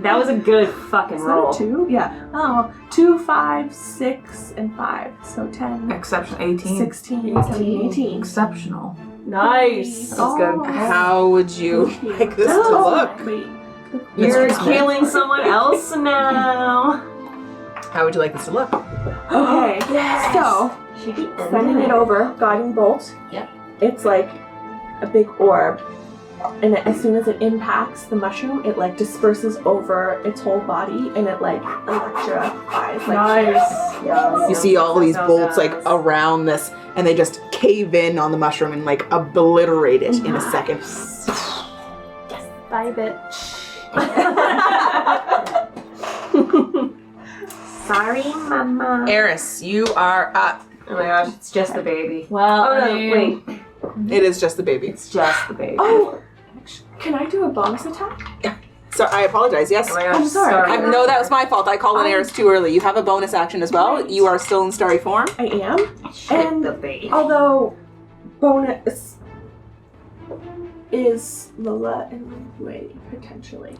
That was a good fucking Is that roll. a 2? Yeah. Oh, 2, 5, 6, and 5. So 10, Exception 18. 16, 17, 18. Exceptional. Nice. That's good. How would you like this to look? Wait. You're Mr. Smith? killing someone else now. How would you like this to look? Okay. So, sending it over, guiding bolt. Yep. It's like a big orb. And as soon as it impacts the mushroom, it like disperses over its whole body and it like electrifies. Like, Nice. You see all these bolts like around this, and they just cave in on the mushroom and like obliterate it in a second. Bye, bitch. Sorry, mama. Eris, you are up. Oh my gosh, it's just the baby. Well, Oh no, wait. It is just the baby. It's just the baby. oh, can I do a bonus attack? So I apologize. Yes. Oh my gosh, I'm sorry. No, that was my fault. I called on Eris too early. You have a bonus action as well. Right. You are still in starry form. I am. And the baby. Although bonus is Lola in my way, potentially.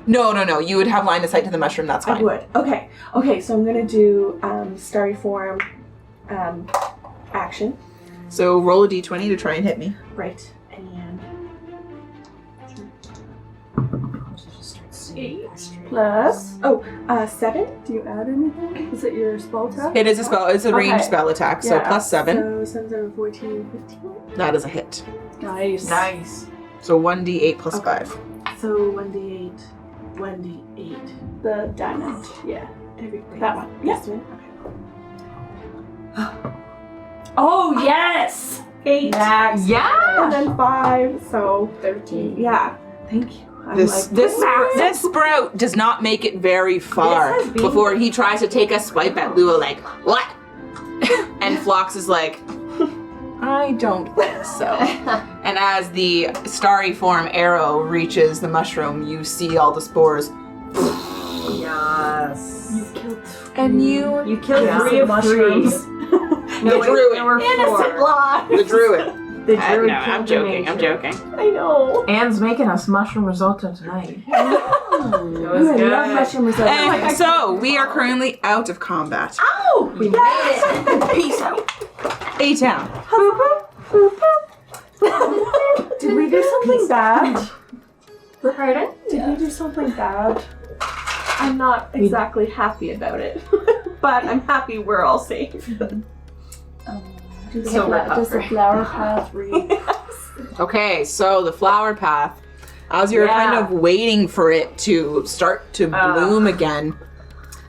No. You would have line of sight to the mushroom. That's I fine. would. Okay, so I'm gonna do starry form action. So roll a d20 to try and hit me. Right. And 8 plus 7. do you add anything? Is it your spell test? It is a spell. It's a ranged Okay. spell attack. So Yeah. plus 7. So 7, 7, 14, 15. That is a hit. Nice. Nice. So 1d8 plus Okay. 5. So 1d8, 1d8. The diamond. Yeah. Everything. That one. This one. Oh, yes! 8. Yeah. And then 5, so 13. yeah. Thank you. I'm This sprout does not make it very far This has been- before he tries to take a swipe at Lua like, what? And Phlox is like, I don't think so. And as the starry form arrow reaches the mushroom, you see all the spores. Yes. You killed And you You killed Yeah. 3 of Mushrooms. 3. The druid. There were 4. The druid. The No, druid I'm killed the joking. I'm nature. joking. I know. Anne's making us mushroom risotto tonight. It was I good. love mushroom risotto. And so we are currently out of combat. Oh! We made it. Peace out. A-Town. Did we do something bad? Pardon? Did we do something bad? I'm not exactly happy about it, but I'm happy we're all safe. Does the flower path read? Okay, so the flower path, as you're kind of waiting for it to start to bloom again,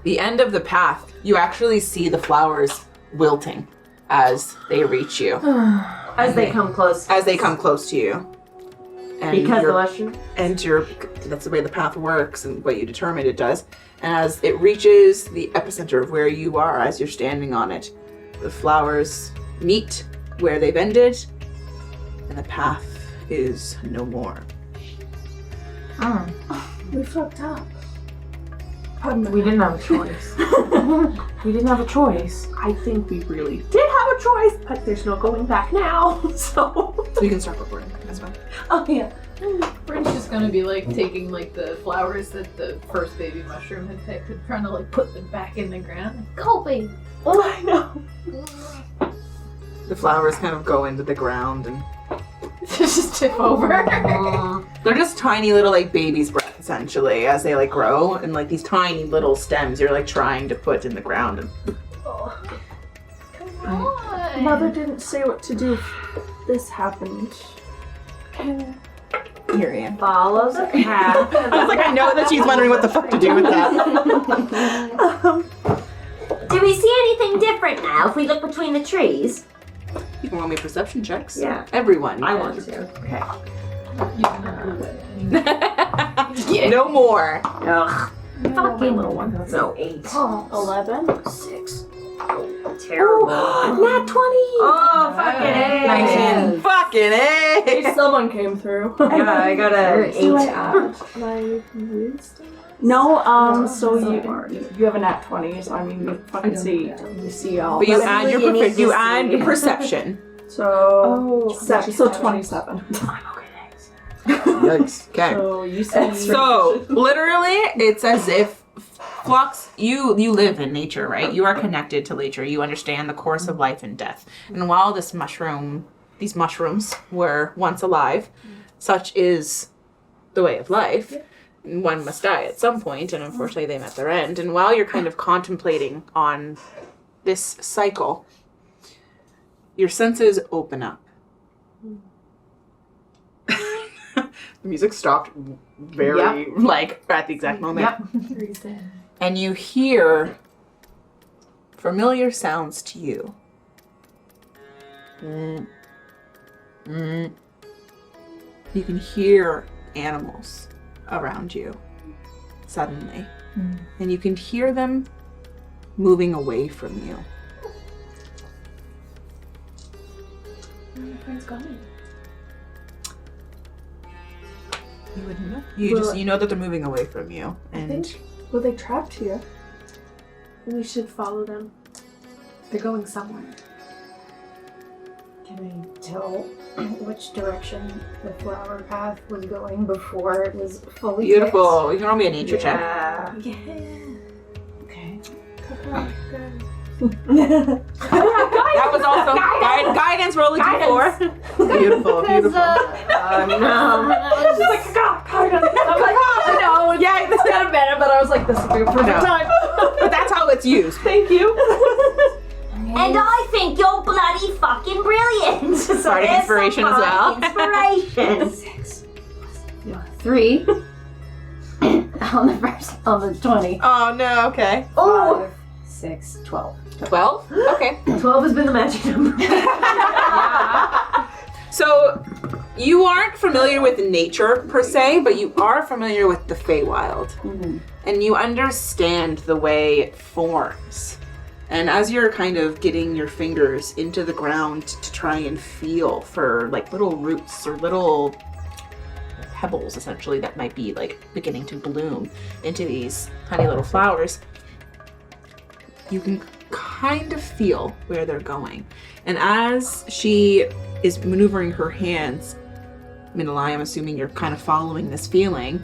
the end of the path, you actually see the flowers wilting as they reach you, As they come close. as they come close to you. And Because the you're- mushroom. that's the way the path works and what you determined it does. And as it reaches the epicenter of where you are, as you're standing on it, the flowers meet where they've ended, and the path is no more. We fucked up. We didn't have a choice. We didn't have a choice. I think we really did have a choice, but there's no going back now. So, So you can start recording. That's fine. oh yeah. We're just gonna be like taking like the flowers that the first baby mushroom had picked and trying to like put them back in the ground. Coping. Oh, I know. The flowers kind of go into the ground and Just tip over. they're just tiny little like baby's breath essentially as they like grow, and like these tiny little stems you're like trying to put in the ground. And Mother didn't say what to do if this happened. here I am. Follow the path. I was like, I know that she's wondering what the fuck to do with that. Do we see anything different now if we look between the trees? You can roll me perception checks. Yeah. Everyone. I want to. Okay. You can do it. No more. Ugh. Fucking Little one. No, 8. 11. 6. Terrible. Nat 20! Oh, fucking A. Nice hand. Fucking A. Someone came through. Yeah, I got a 8. Do I add my wisdom? No, so you have a nat 20, so I mean you fucking see all. But you But add your you need to add see. your perception. So 27. Yikes. Okay. So you see. So literally, it's as if Phlox, you live in nature, right? You are connected to nature. You understand the course of life and death. And while these mushrooms were once alive, such is the way of life. One must die at some point, and unfortunately they met their end. And while you're kind of contemplating on this cycle, your senses open up. The music stopped very, like, at the exact moment. Yep. And you hear familiar sounds to you. You can hear animals around you suddenly. And you can hear them moving away from you. You wouldn't know. You know that they're moving away from you. And Well, they trapped here. We should follow them. They're going somewhere. Can I tell which direction the flower path was going before it was fully beautiful. You can roll me a nature check. Yeah. Okay. That was also guidance. Roll a d4. Beautiful, beautiful. Oh no. She's like, God, I'm like, oh no. Yeah, this got better, but I was like, this will be a perfect time. But that's how it's used. Thank you. And I think you're bloody fucking brilliant. So Bardic there's inspiration some as well. bardic inspiration. 3 on the 20. Oh no. Okay. Oh, 6, 12. 12. Okay. 12 has been the magic number. So You aren't familiar with nature per se, but you are familiar with the Feywild. And you understand the way it forms. And as you're kind of getting your fingers into the ground to try and feel for like little roots or little pebbles essentially that might be like beginning to bloom into these tiny little flowers, you can kind of feel where they're going. And as she is maneuvering her hands, Minalai, I'm assuming you're kind of following this feeling.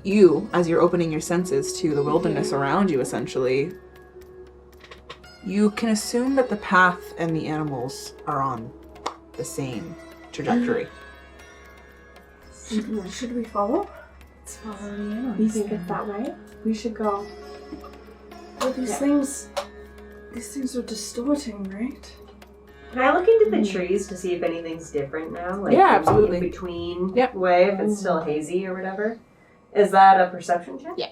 You, as you're opening your senses to the wilderness around you, essentially, you can assume that the path and the animals are on the same trajectory. Should we follow? Let's follow the animals. You think it's that way? We should go. But these things are distorting, right? Can I look into the trees to see if anything's different now? Like Yeah, in absolutely. In between Yep. way, if it's still hazy or whatever. Is that a perception check? Yeah.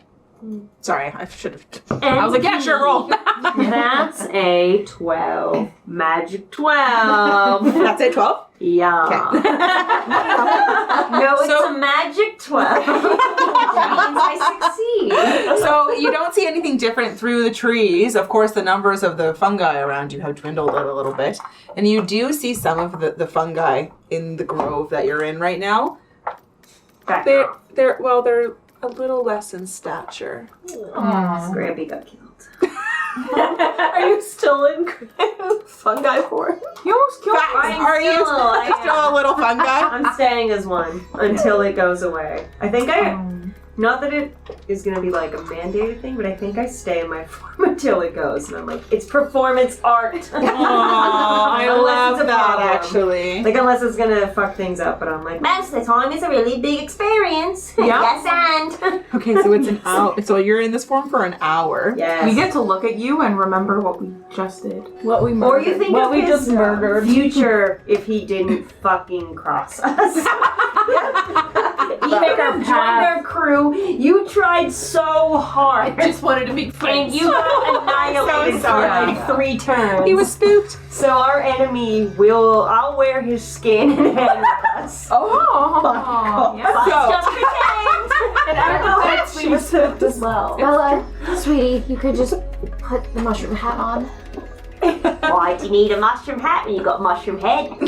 Sorry, I should have. I was like, yeah, sure, roll. That's a 12. Magic 12. That's a 12? Yeah. Okay. No, it's So- a magic 12. That means I succeed. So you don't see anything different through the trees. Of course, the numbers of the fungi around you have dwindled a little bit. And you do see some of the fungi in the grove that you're in right now. Back They're off. they're a little less in stature. Scrappy got killed. Are you still in fungi form? You almost killed Facts. me. Are you I am. still a little fungi? I'm staying as one until it goes away. I think not that it is going to be like a mandated thing, but I think I stay in my form until it goes. And I'm like, it's performance art. Aw, I Unless love it's a that problem. actually. Like, unless it's going to fuck things up, but I'm like, most of the time it's a really big experience. Yeah. Yes, and. Okay, so it's an hour. So you're in this form for an hour. Yes. We get to look at you and remember what we just did. What we Or murdered. you think what of we his just murdered. future if he didn't fucking cross us. He could have joined our crew. You tried so hard. I just wanted to be And friends. you got annihilated So for sorry. like 3 turns. He was spooked. So our enemy I'll wear his skin and hang with us. Oh, But So- just pretend. And I don't know if she was spooked as well. Bella, sweetie, you could just put the mushroom hat on. Why do you need a mushroom hat when you got a mushroom head? You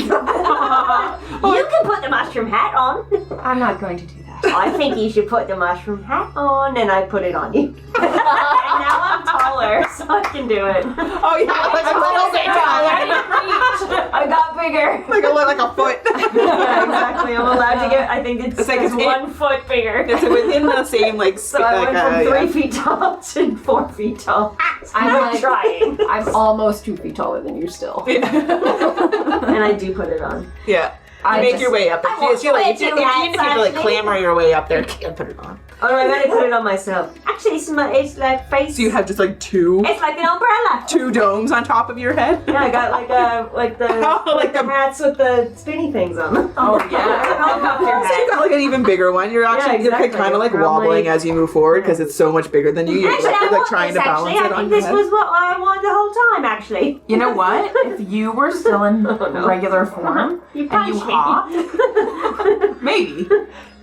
can put the mushroom hat on. I'm not going to do that. I think you should put the mushroom hat on, and I put it on you. And now I'm taller, so I can do it. Oh yeah, like a little bit taller. I got bigger. like a foot. Yeah, exactly. I'm allowed to get. I think it's like it's 1 foot bigger. It's within the same like. So I went from 3 feet tall to 4 feet tall. I'm trying, I'm almost 2 feet taller than you still. and I do put it on. Yeah. You I make just- your way up. I won't If you like, sweat even you if guys, you like actually. clamber your way up there, you put it on. Oh, I gotta put it on myself. Actually, it's like face. So you have just like two It's like an umbrella. domes on top of your head. Yeah, I got like the Like the the- hats with the spinny things on them. Oh yeah. So you got like an even bigger one. You're actually exactly. you're kind of like I'm wobbling like- as you move forward because it's so much bigger than you. You're Actually, I like want trying this, to balance actually. it I on think your this head. was what I wanted the whole time, actually. You know what? If you were still in regular form You and you hopped, maybe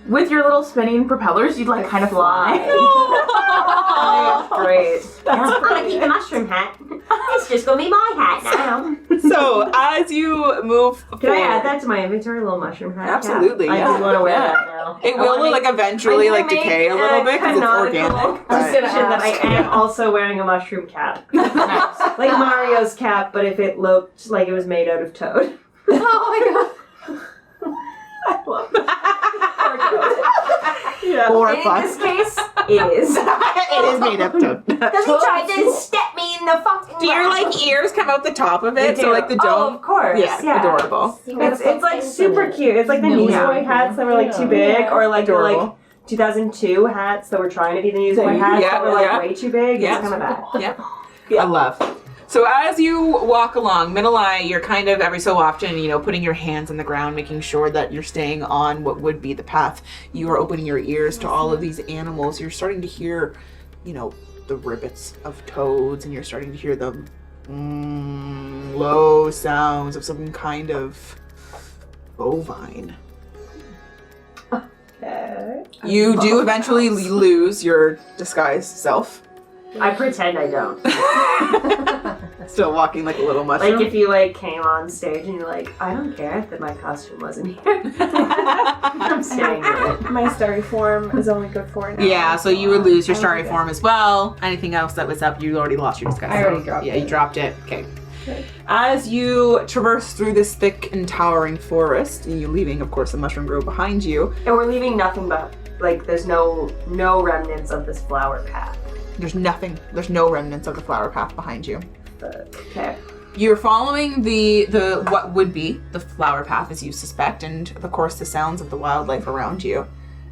with your little spinning propellers, you'd like kind of fly. Oh, great. Yeah. I'm gonna keep the mushroom hat. It's just gonna be my hat now. So as you move forward, Can I add that to my inventory, a little mushroom hat? Absolutely, I yeah. just want to wear Yeah. that now. it I will wanna like make- eventually I'm like gonna decay a make little bit because it's canonical organic. assumption But that I am also wearing a mushroom cap. Nice. Like Mario's cap, but if it looked like it was made out of toad. yeah. And Or in fun. this case, it is. It is made up toad. Because he tried to step me in the fucking Do your mouth. like ears come out the top of They it? So do. like the Oh, dome. of course. Yeah, adorable. It's like super cute. It's like the Newsboy hats that were like too big, or like the like Adorable. 2002 hats that were trying to be the Newsboy hats Yeah, that were like yeah. way too big. Yeah. It's kind of that. Yeah. I love. So as you walk along, Minalai, you're kind of every so often, putting your hands on the ground, making sure that you're staying on what would be the path. You are opening your ears to all of these animals. You're starting to hear, the ribbits of toads, and you're starting to hear the low sounds of some kind of bovine. Okay. You do eventually lose your disguised self. I pretend I don't. Still walking like a little mushroom. Like if you like came on stage and you're like, I don't care that my costume wasn't here. I'm staying with it. My starry form is only good for an hour. Yeah, so you would lose your I starry would form as well. Anything else that was up, you already lost your disguise. I already self. dropped Yeah, it. you dropped it. Okay. Okay. As you traverse through this thick and towering forest, and you leaving, of course, the mushroom grove behind you, And we're leaving nothing but like there's no remnants of this flower path. there's no remnants of the flower path behind you. Okay. You're following the what would be the flower path as you suspect, and of course the sounds of the wildlife around you.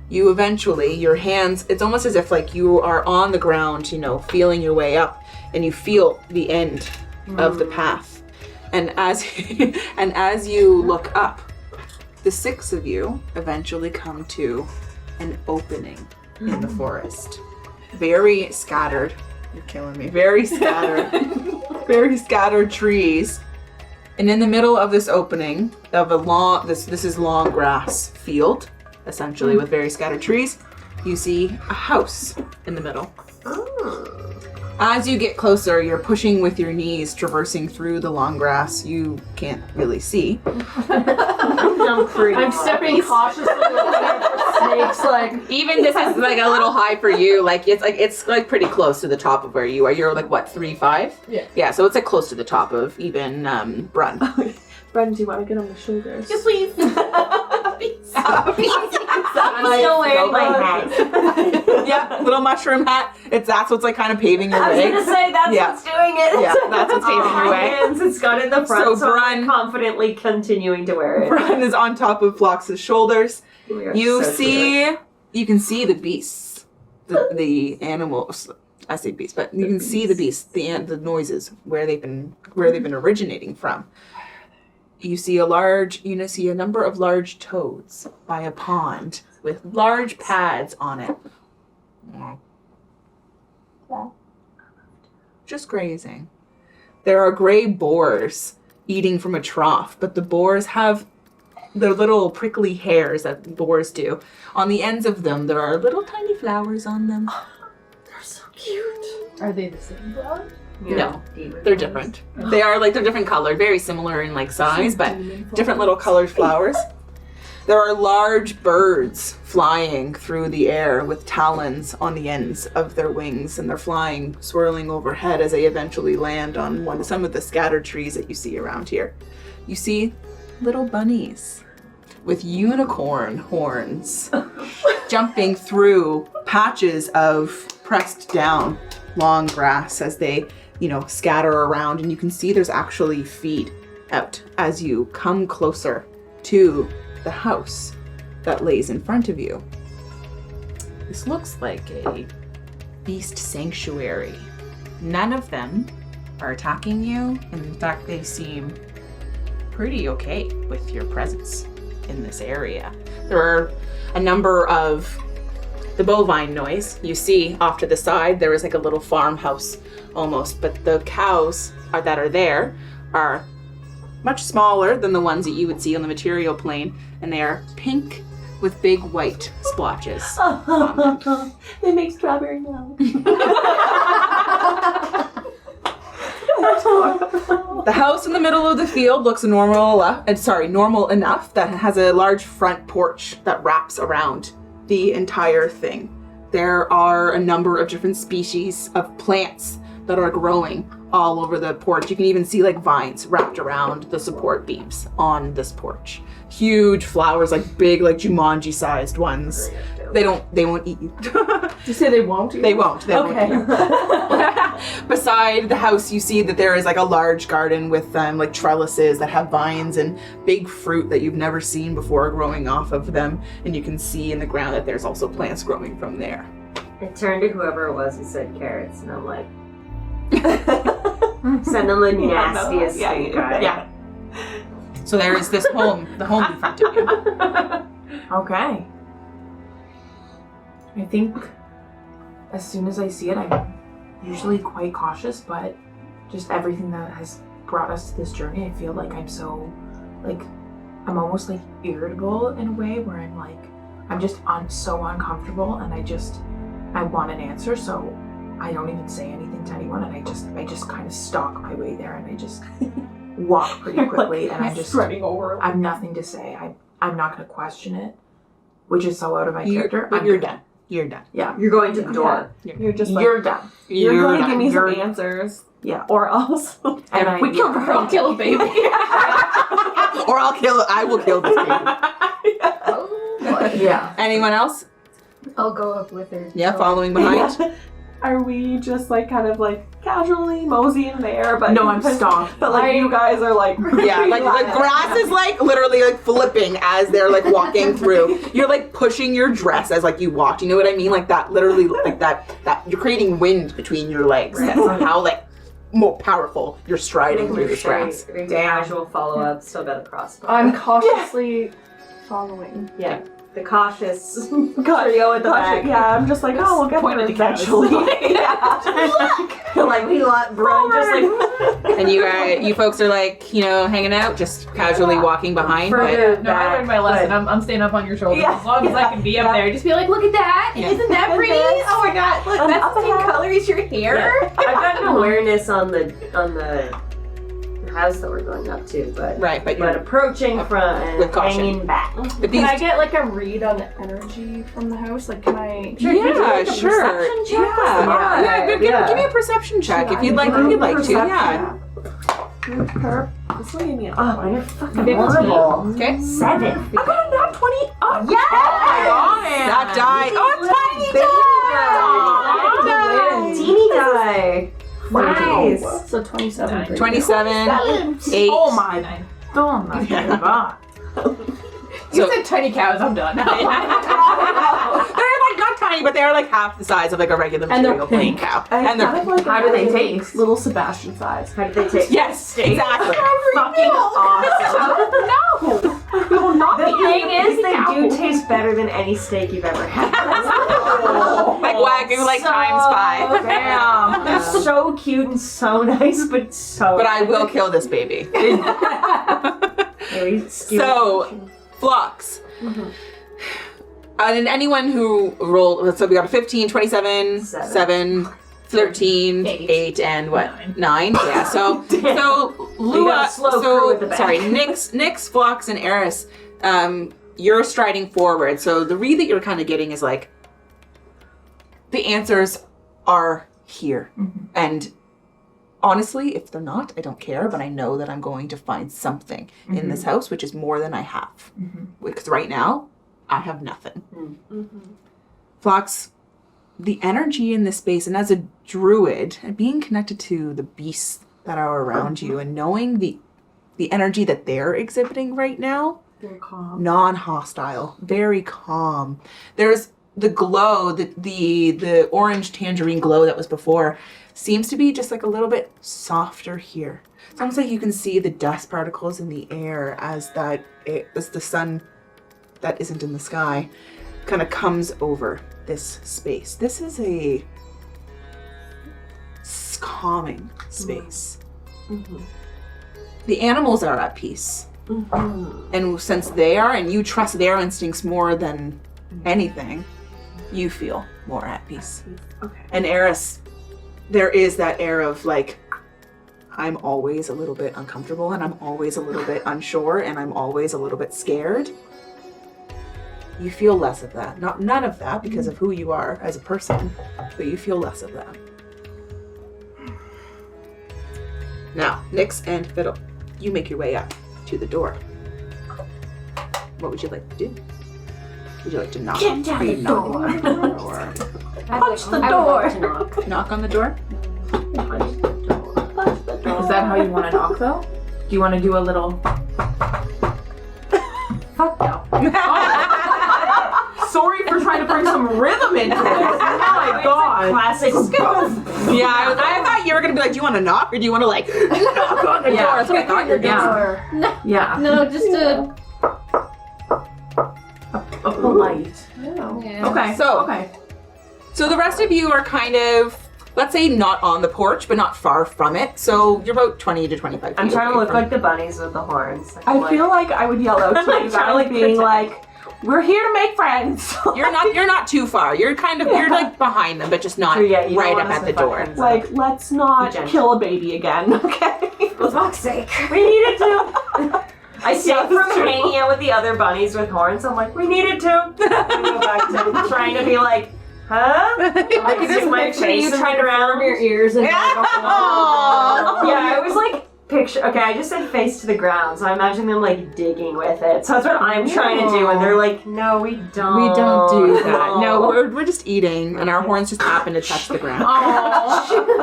You eventually, your hands, it's almost as if like you are on the ground, feeling your way up, and you feel the end of the path. And as you look up, the 6 of you eventually come to an opening in the forest. Very scattered. You're killing me. Very scattered. Very scattered trees. And in the middle of this opening of this is long grass field, essentially, with very scattered trees, you see a house in the middle. As you get closer, you're pushing with your knees, traversing through the long grass. You can't really see. I'm stepping cautiously looking for snakes, like Even this is like a little high for you. It's pretty close to the top of where you are. You're like what, 3'5"? Yeah. Yeah, so it's like close to the top of even Brun. Brendan, do you want to get on my shoulders? Yes, please. I'm still wearing my hat. Yeah, little mushroom hat. That's what's like kind of paving your I was way. gonna say that's Yeah. what's doing it. Yeah, that's what's paving your My way. hands, it's got in the front, So so I'm Brun- confidently continuing to wear it. Brun is on top of Phlox's shoulders. We are You so cute. can see the beasts, the animals. I say beasts, but you can see the beasts, the noises where they've been originating from. You see a number of large toads by a pond with large pads on it. Just grazing. There are gray boars eating from a trough, but the boars have the little prickly hairs that boars do. On the ends of them, there are little tiny flowers on them. Are they the same blood? No, they're different. They're different colored, very similar in size, but different little colored flowers. There are large birds flying through the air with talons on the ends of their wings, and they're flying, swirling overhead as they eventually land on some of the scattered trees that you see around here. You see little bunnies with unicorn horns jumping through patches of pressed down long grass as they scatter around, and you can see there's actually feet out as you come closer to the house that lays in front of you. This looks like a beast sanctuary. None of them are attacking you. In fact, they seem pretty okay with your presence in this area. There are a number of the bovine noise. You see off to the side, there is a little farmhouse almost, but the cows that are there are much smaller than the ones that you would see on the material plane, and they are pink with big white splotches. They make strawberry milk. The house in the middle of the field looks normal enough that it has a large front porch that wraps around the entire thing. There are a number of different species of plants that are growing all over the porch. You can even see vines wrapped around the support beams on this porch. Huge flowers, big, Jumanji-sized ones. They won't eat you. You say they won't? They won't. Okay. Beside the house, you see that there is a large garden with trellises that have vines and big fruit that you've never seen before growing off of them. And you can see in the ground that there's also plants growing from there. I turned to whoever it was who said carrots, and I'm like, send them the nastiest thing. Yeah. So there is this home, the home in front of you. Okay. I think as soon as I see it, I'm usually quite cautious, but just everything that has brought us to this journey, I feel like I'm so, I'm almost like irritable in a way where I'm like, I'm just so uncomfortable, and I want an answer, so I don't even say anything to anyone, and I just kind of stalk my way there, and I just walk pretty quickly, and I'm just running over. I have nothing to say. I'm not going to question it, which is so out of my character. But you're done. You're done. Yeah. You're going to the door. You're just like, You're done. you're going to give me some You're- answers. Yeah. Or else. And we killed her. I'll kill a baby. Or I will kill this baby. Yeah. Anyone else? I'll go up with her. Yeah, following behind. Are we just like kind of like casually moseying there? But No, I'm stalked. But like you guys are like Yeah, like the grass is like literally like flipping as they're like walking through. You're like pushing your dress as like you walk. You know what I mean? Like that, literally, like that you're creating wind between your legs. That's how like more powerful you're striding through this grass. Very casual follow-up. Still got a crossbow. I'm cautiously following. Yeah. The cautious trio at the back. Yeah, I'm just like, oh, we'll get Point there at the cows. eventually. Like we lot run just like And you folks are like, you know, hanging out, just casually walking behind. But further No, I learned my lesson. I'm staying up on your shoulders as long as I can be up there. Just be like, look at that. Yeah. Isn't that pretty? Oh my god, look, that's the same color as your hair. I've got an awareness on the house that we're going up to, but right, but but you're approaching front and With caution. hanging back. but Can these I get like a read on energy from the house? Like, can I? yeah, sure. Yeah, give me a perception check if you'd like to. Yeah. This way, me. Oh, you're fucking horrible. Okay. 7. I got a nat 20. Oh, Yeah! That die. Oh, tiny die. Teeny die. Nice. So 27. 27, 8. Oh my god. You said tiny cows, I'm done. They're like not tiny, but they're like half the size of like a regular And they're material plain cow. And they're kind of like How do they taste? little Sebastian size. How did they take? yes, exactly. Fucking awesome. The thing is, they do taste better than any steak you've ever had. Like Wagyu, like times 5. Damn. They're so cute and so nice, but so. But I will kill this baby. So, Flux. And anyone who rolled, so we got a 15, 27, 7, 13, 8, and what? 9? Yeah, so Lua, Nyx, Flux, and Eris, you're striding forward. So the read that you're kind of getting is like, the answers are here. And honestly, if they're not, I don't care, but I know that I'm going to find something in this house, which is more than I have. Because right now, I have nothing. Flux, the energy in this space, and as a druid, and being connected to the beasts that are around you, and knowing the energy that they're exhibiting right now, Very calm. non-hostile, very calm. There's the glow, the orange tangerine glow that was before, seems to be just like a little bit softer here. It's almost like you can see the dust particles in the air as the sun that isn't in the sky kind of comes over this space. This is a calming space. The animals are at peace. And since they are, and you trust their instincts more than anything, you feel more at peace. Okay. And Eris, there is that air of like, I'm always a little bit uncomfortable, and I'm always a little bit unsure, and I'm always a little bit scared. You feel less of that. None of that because of who you are as a person, but you feel less of that. Now, Nyx and Fiddle, you make your way up to the door. What would you like to do? Would you like to knock? Get down the door. Punch the door. Knock on the door? Is that how you want to knock though? Do you want to do a little? Fuck no. Sorry for trying to bring some rhythm into this. Oh my god. Classic. Yeah, I thought you were going to be like, do you want to knock or do you want to like knock on the door? That's what I thought you were doing. Yeah. No, just a. A polite. Yeah. Okay. So the rest of you are kind of let's say not on the porch, but not far from it. So you're about 20 to 25 feet I'm trying to away look from- like the bunnies with the horns. I feel like I would yell out to you guys, being like, "We're here to make friends." You're not too far. You're like behind them, but just not Yeah, you don't right want up us at to the fuck door. things Like, let's not Be gentle. kill a baby again, okay? For fuck's sake. We needed to. I stay Yeah, from that's true. hanging out with the other bunnies with horns. I'm like, we needed to. And go back to trying to be like, huh? I can just my picture face you and trying my to round. form your ears and Aw. Yeah, I was like, picture. Okay, I just said face to the ground, so I imagine them like digging with it. So that's what I'm trying to do, and they're like, no, we don't. We don't do that. No, we're just eating, and our horns just happen to touch the ground.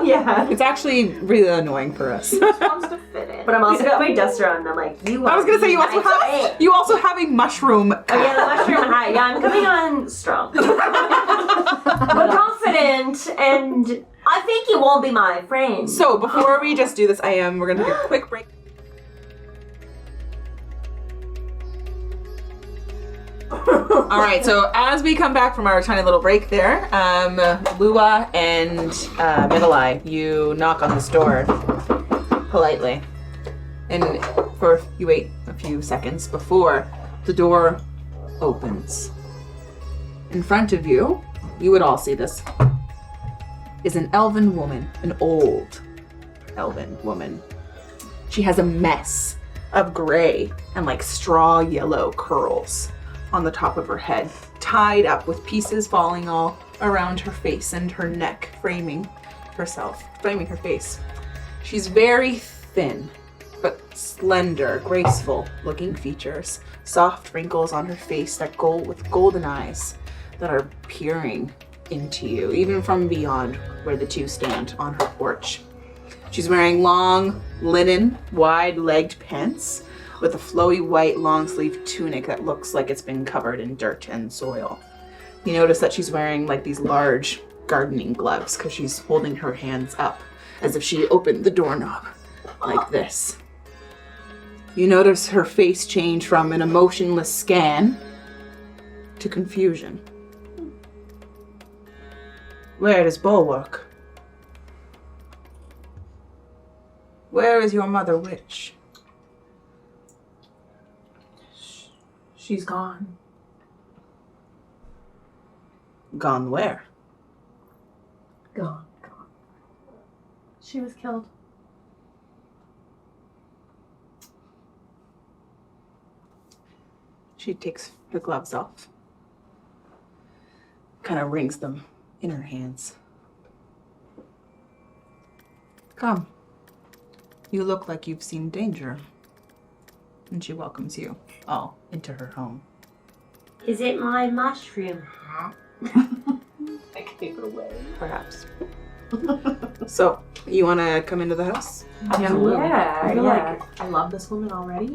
Yeah. It's actually really annoying for us. Wants to fit in. But I'm also got my duster on, and I'm like, you. I was gonna say you also have a mushroom. Oh yeah, the mushroom hat. Yeah, I'm coming on strong. but confident, and I think you won't be my friend. So before we just do this, we're gonna take a quick break. All right, so as we come back from our tiny little break there, Lua and Middle Eye, you knock on this door politely, and you wait a few seconds before the door opens. In front of you, you would all see this, is an elven woman, an old elven woman. She has a mess of gray and like straw yellow curls on the top of her head, tied up with pieces falling all around her face and her neck, framing her face. She's very thin, but slender, graceful looking features, soft wrinkles on her face that with golden eyes that are peering into you, even from beyond where the two stand on her porch. She's wearing long linen, wide-legged pants with a flowy white long-sleeve tunic that looks like it's been covered in dirt and soil. You notice that she's wearing like these large gardening gloves because she's holding her hands up as if she opened the doorknob like this. You notice her face change from an emotionless scan to confusion. Where is Bulwark? Where is your mother witch? She's gone. Gone where? Gone. She was killed. She takes her gloves off. Kind of wrings them in her hands. Come. You look like you've seen danger. And she welcomes you all into her home. Is it my mushroom hat? I gave it away. Perhaps. So, you want to come into the house? Yeah, I feel yeah. like I love this woman already.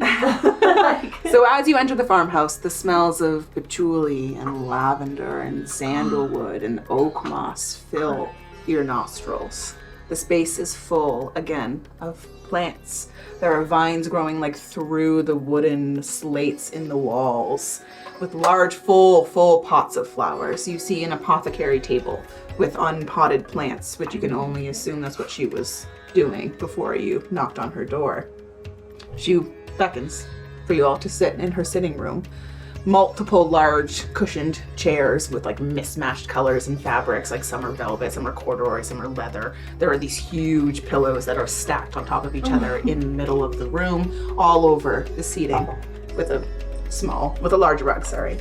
So as you enter the farmhouse, the smells of patchouli and lavender and sandalwood and oak moss fill your nostrils. The space is full, again, of plants. There are vines growing like through the wooden slates in the walls with large, full pots of flowers. You see an apothecary table with unpotted plants, which you can only assume that's what she was doing before you knocked on her door. She beckons for you all to sit in her sitting room. Multiple large cushioned chairs with like mismatched colors and fabrics, like some are velvet, some are corduroy, some are leather. There are these huge pillows that are stacked on top of each other in the middle of the room, all over the seating with a large rug, sorry.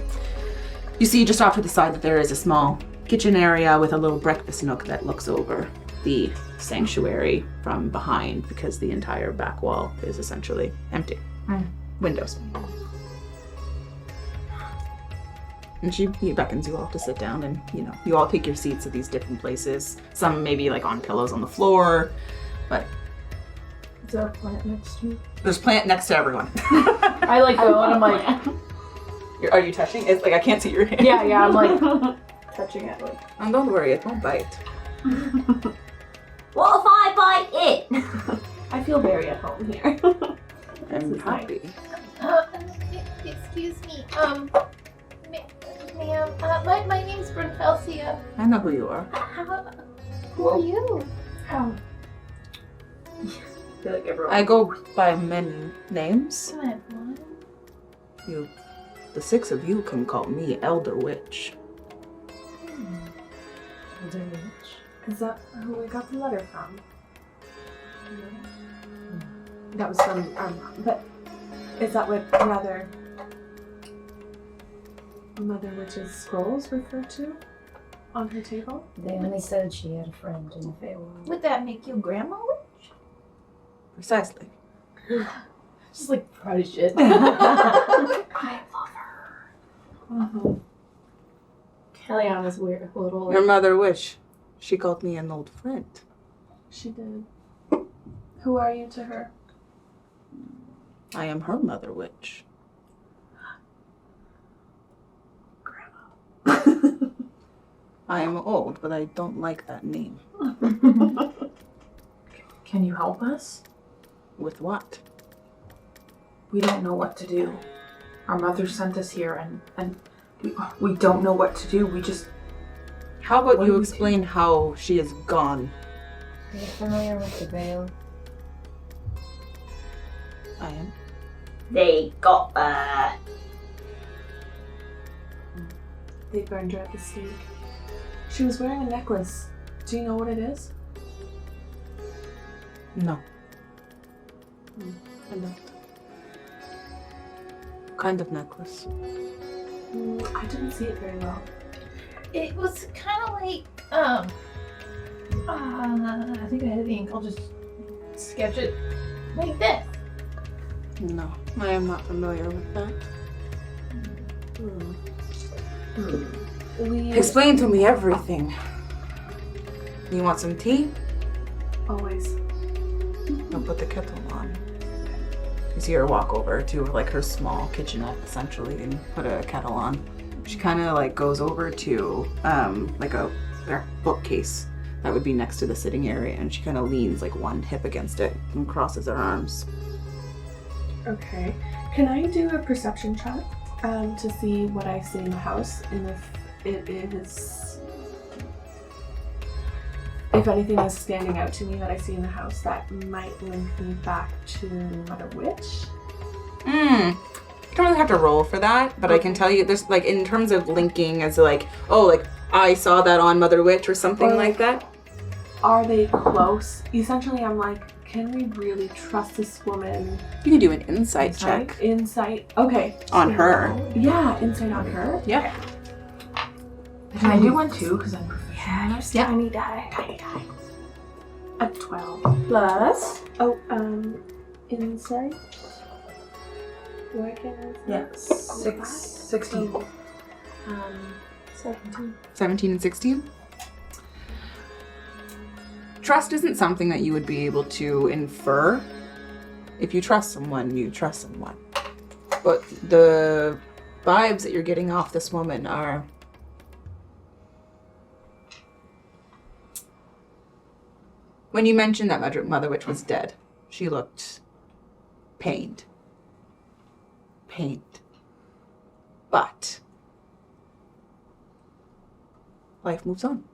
You see just off to the side that there is a small kitchen area with a little breakfast nook that looks over the sanctuary from behind because the entire back wall is essentially empty. Windows. And she beckons you all to sit down and, you all take your seats at these different places. Some maybe like on pillows on the floor, but Is there a plant next to me? there's plant next to everyone. I like go and I'm like, Are you touching? It's like I can't see your hand. yeah, I'm like touching it. Like, And don't worry, it won't bite. What if I bite it? I feel very at home here. I'm happy. Excuse me. Ma'am, my name's Brunfelsia. I know who you are. Who are you? Oh. I feel like everyone. I go by many names. Come on, one. You, the 6 of you can call me Elder Witch. Is that who we got the letter from? That was from our mom. But is that what Mother Witch's scrolls refer to on her table? They only said she had a friend in the Feywild. Would that make you Grandma Witch? Precisely. Just like proud as shit. I love her. Kellyanna's weird little. Your Mother Witch, she called me an old friend. She did. Who are you to her? I am her Mother Witch. I am old, but I don't like that name. Can you help us? With what? We don't know what to do. Our mother sent us here and we don't know what to do. We just... How about What you do we explain how she is gone? Are you familiar with the veil? I am. They got They burned her at the stake. She was wearing a necklace. Do you know what it is? No. I don't. What kind of necklace? I didn't see it very well. It was kind of like, I think I had the ink. I'll just sketch it like this. No, I am not familiar with that. Explain to me everything. You want some tea? Always. I'll put the kettle on. You see her walk over to like her small kitchenette essentially and put a kettle on. She kind of like goes over to like a bookcase that would be next to the sitting area, and she kind of leans like one hip against it and crosses her arms. Okay. Can I do a perception check to see what I see in the house and if it is... If anything is standing out to me that I see in the house that might link me back to Mother Witch? You don't really have to roll for that, but I can tell you there's like in terms of linking as like, oh, like I saw that on Mother Witch or something Or, like that. Are they close? Essentially, I'm like, can we really trust this woman? You can do an insight check Insight. Okay. on her. Yeah, insight on her. Yeah. Can I do one too? Because I'm proficient. Yeah, tiny die. A 12. Plus. Oh, insight? Do I get insight? Yeah, 16. 17. 17 and 16. Trust isn't something that you would be able to infer. If you trust someone, you trust someone. But the vibes that you're getting off this woman are... When you mentioned that Mother Witch was dead, she looked pained. But life moves on.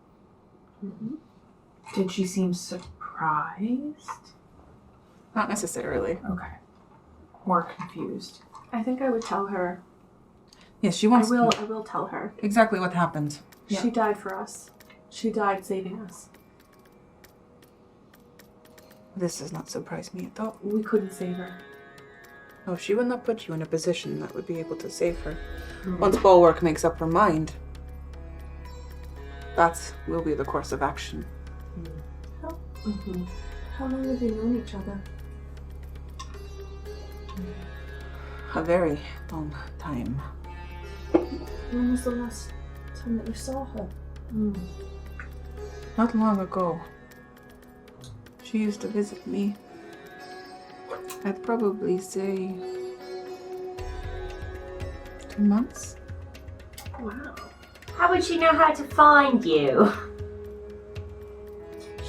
Did she seem surprised? Not necessarily. Okay. More confused. I think I would tell her. Yes, she I wants will tell her. exactly what happened. Yeah. She died for us. She died saving us. This does not surprise me at all. We couldn't save her. No, she would not put you in a position that would be able to save her. Once Bulwark makes up her mind, that will be the course of action. How long have you known each other? A very long time. When was the last time that you saw her? Not long ago. She used to visit me. I'd probably say 2 months. Wow. How would she know how to find you?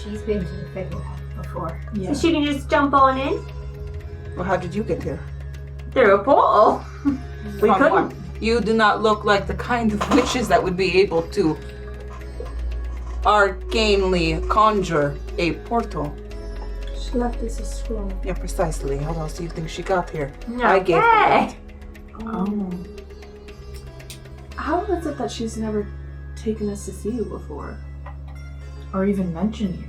She's been to the Feywild before. So she can just jump on in Well, how did you get here? through a portal. We From couldn't. what? You do not look like the kind of witches that would be able to arcanely conjure a portal. She left this a scroll. Yeah, precisely. How else do you think she got here? No. I gave her that. Oh. How is it that she's never taken us to see you before? Or even mention you.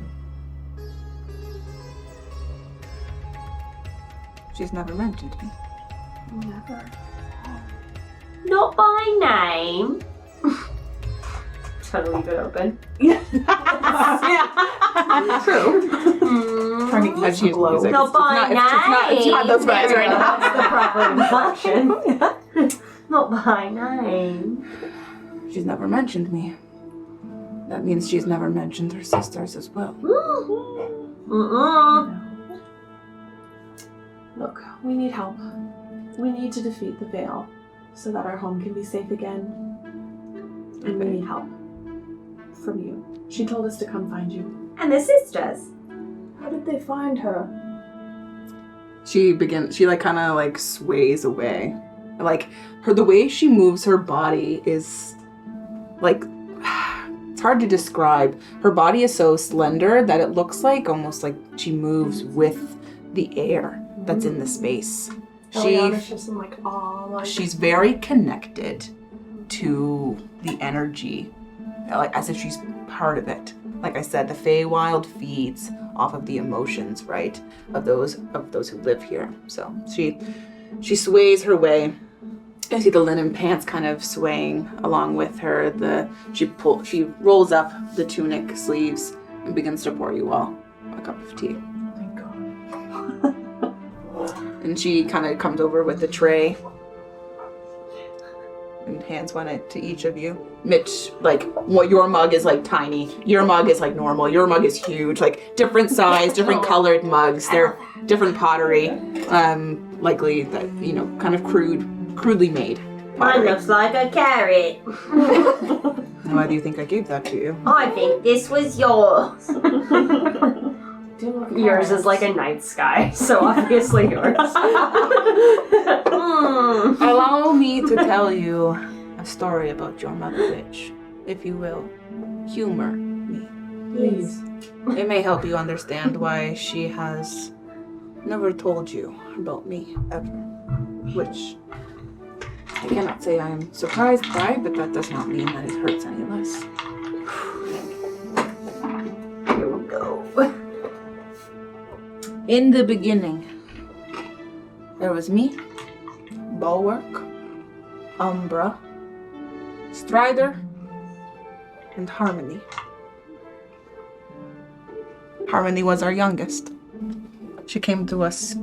She's never mentioned me. Never. Not by name. Trying to leave it open. True. Trying to eat some glow. Not by name. It's not those vibes right now. That's the proper inflection. Not by name. She's never mentioned me. That means she's never mentioned her sisters as well. Look, we need help. We need to defeat the Veil so that our home can be safe again. And we need help from you. She told us to come find you. And the sisters. How did they find her? She like kind of like sways away. Like the way she moves her body is like, it's hard to describe. Her body is so slender that it looks like almost like she moves with the air that's in the space. Eliana's just in like awe. Like, She's very connected to the energy, like as if she's part of it. Like I said, the Feywild feeds off of the emotions, right, of those who live here. So she sways her way. I see the linen pants kind of swaying along with her. She rolls up the tunic sleeves and begins to pour you all a cup of tea. Thank God. And she kind of comes over with a tray and hands one to each of you. Mitch, like, your mug is like tiny. Your mug is like normal. Your mug is huge. Like different size, different colored mugs. They're different pottery. Likely that, kind of crudely made Mine pottery. looks like a carrot. Why do you think I gave that to you? I think this was yours. Yours is like a night sky, so obviously yours. Allow me to tell you a story about your mother witch, if you will. Humor me. Please. It may help you understand why she has never told you about me, ever. Which I cannot say I am surprised by, but that does not mean that it hurts any less. Here we go. In the beginning, there was me, Bulwark, Umbra, Strider, and Harmony. Harmony was our youngest. She came to us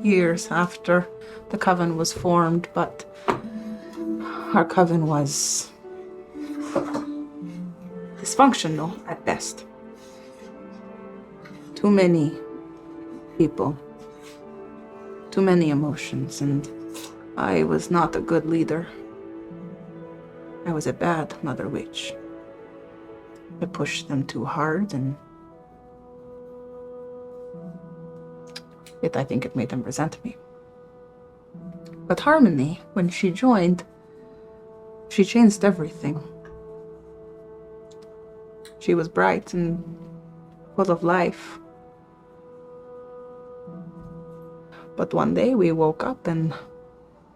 years after the coven was formed, but our coven was dysfunctional at best. Too many people, too many emotions, and I was not a good leader. I was a bad mother witch. I pushed them too hard, and I think it made them resent me. But Harmony, when she joined, she changed everything. She was bright and full of life. But one day we woke up and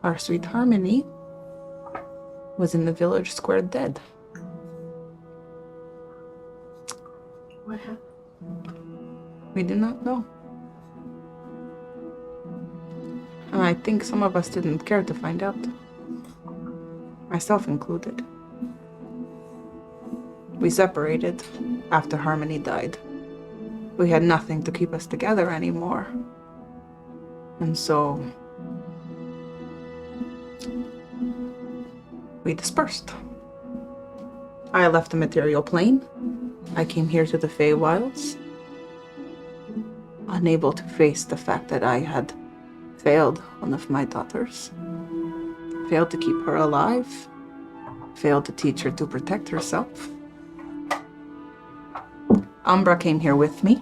our sweet Harmony was in the village square dead. What happened? We did not know. And I think some of us didn't care to find out. Myself included. We separated after Harmony died. We had nothing to keep us together anymore. And so we dispersed. I left the material plane. I came here to the Feywilds, unable to face the fact that I had failed one of my daughters, failed to keep her alive, failed to teach her to protect herself. Umbra came here with me.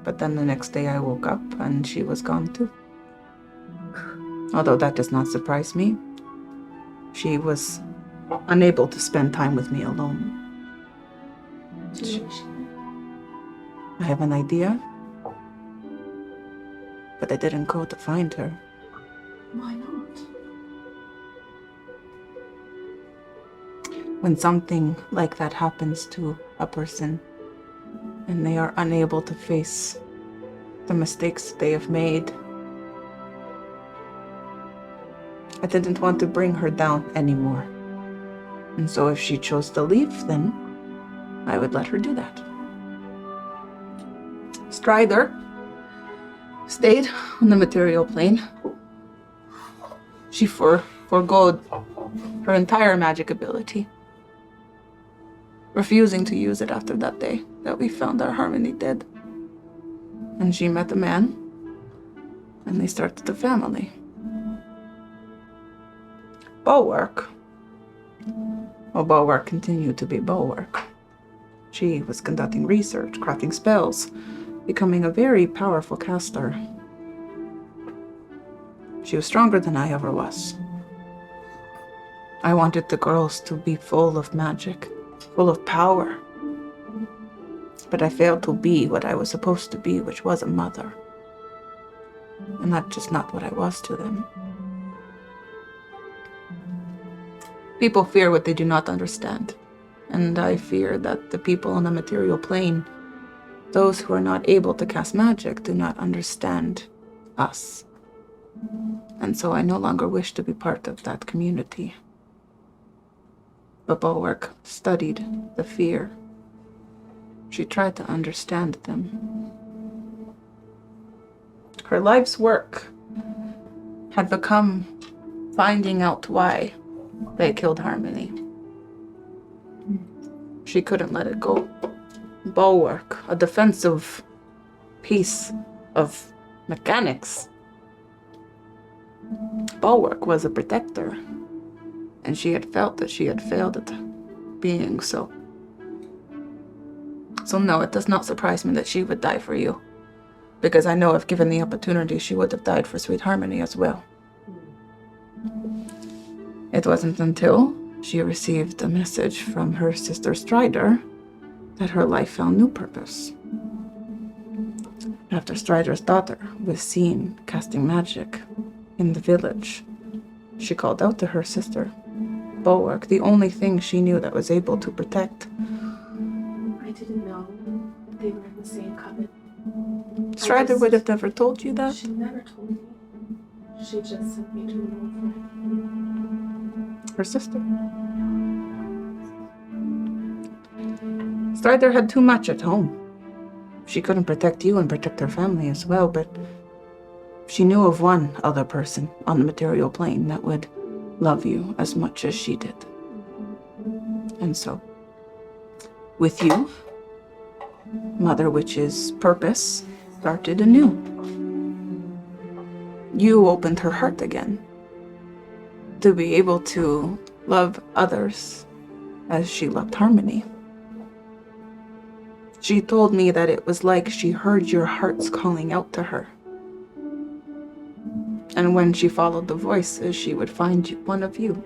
But then the next day I woke up and she was gone too. Although that does not surprise me. She was unable to spend time with me alone. I have an idea, but I didn't go to find her. Why not? When something like that happens to a person and they are unable to face the mistakes they have made, I didn't want to bring her down anymore. And so if she chose to leave, then I would let her do that. Strider stayed on the material plane. She forgoed her entire magic ability, refusing to use it after that day that we found our Harmony dead. And she met a man, and they started a family. Bulwark. Well, Bulwark continued to be Bulwark. She was conducting research, crafting spells, becoming a very powerful caster. She was stronger than I ever was. I wanted the girls to be full of magic, full of power. But I failed to be what I was supposed to be, which was a mother. And that's just not what I was to them. People fear what they do not understand. And I fear that the people on the material plane, those who are not able to cast magic, do not understand us. And so I no longer wish to be part of that community. But Bulwark studied the fear. She tried to understand them. Her life's work had become finding out why they killed Harmony. She couldn't let it go. Bulwark, a defensive piece of mechanics. Bulwark was a protector, and she had felt that she had failed at being so. So no, it does not surprise me that she would die for you, because I know if given the opportunity, she would have died for Sweet Harmony as well. It wasn't until she received a message from her sister Strider that her life found new purpose. After Strider's daughter was seen casting magic in the village, she called out to her sister, Bulwark, the only thing she knew that was able to protect. I didn't know they were in the same coven. Strider would have never told you that. She never told me. She just sent me to an old friend. Her sister. Strider had too much at home. She couldn't protect you and protect her family as well, but she knew of one other person on the material plane that would love you as much as she did. And so, with you, Mother Witch's purpose started anew. You opened her heart again to be able to love others as she loved Harmony. She told me that it was like she heard your hearts calling out to her. And when she followed the voices, she would find one of you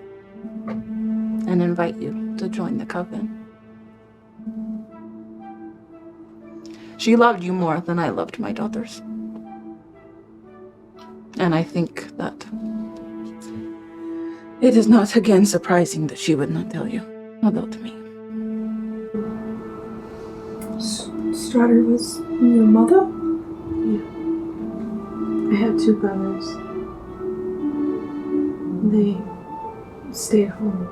and invite you to join the coven. She loved you more than I loved my daughters. And I think that it is not again surprising that she would not tell you, although to me. Strider was your mother? Yeah. I had 2 brothers. They stayed home.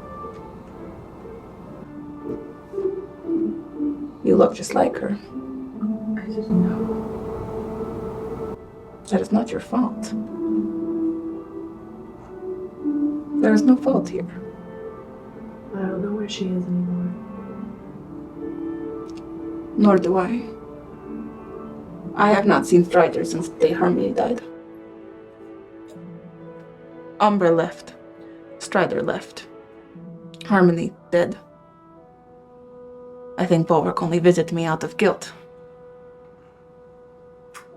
You look just like her. I didn't know. That is not your fault. There is no fault here. I don't know where she is anymore. Nor do I. I have not seen Strider since the day Harmony died. Umbra left. Strider left. Harmony dead. I think Bulwark only visited me out of guilt.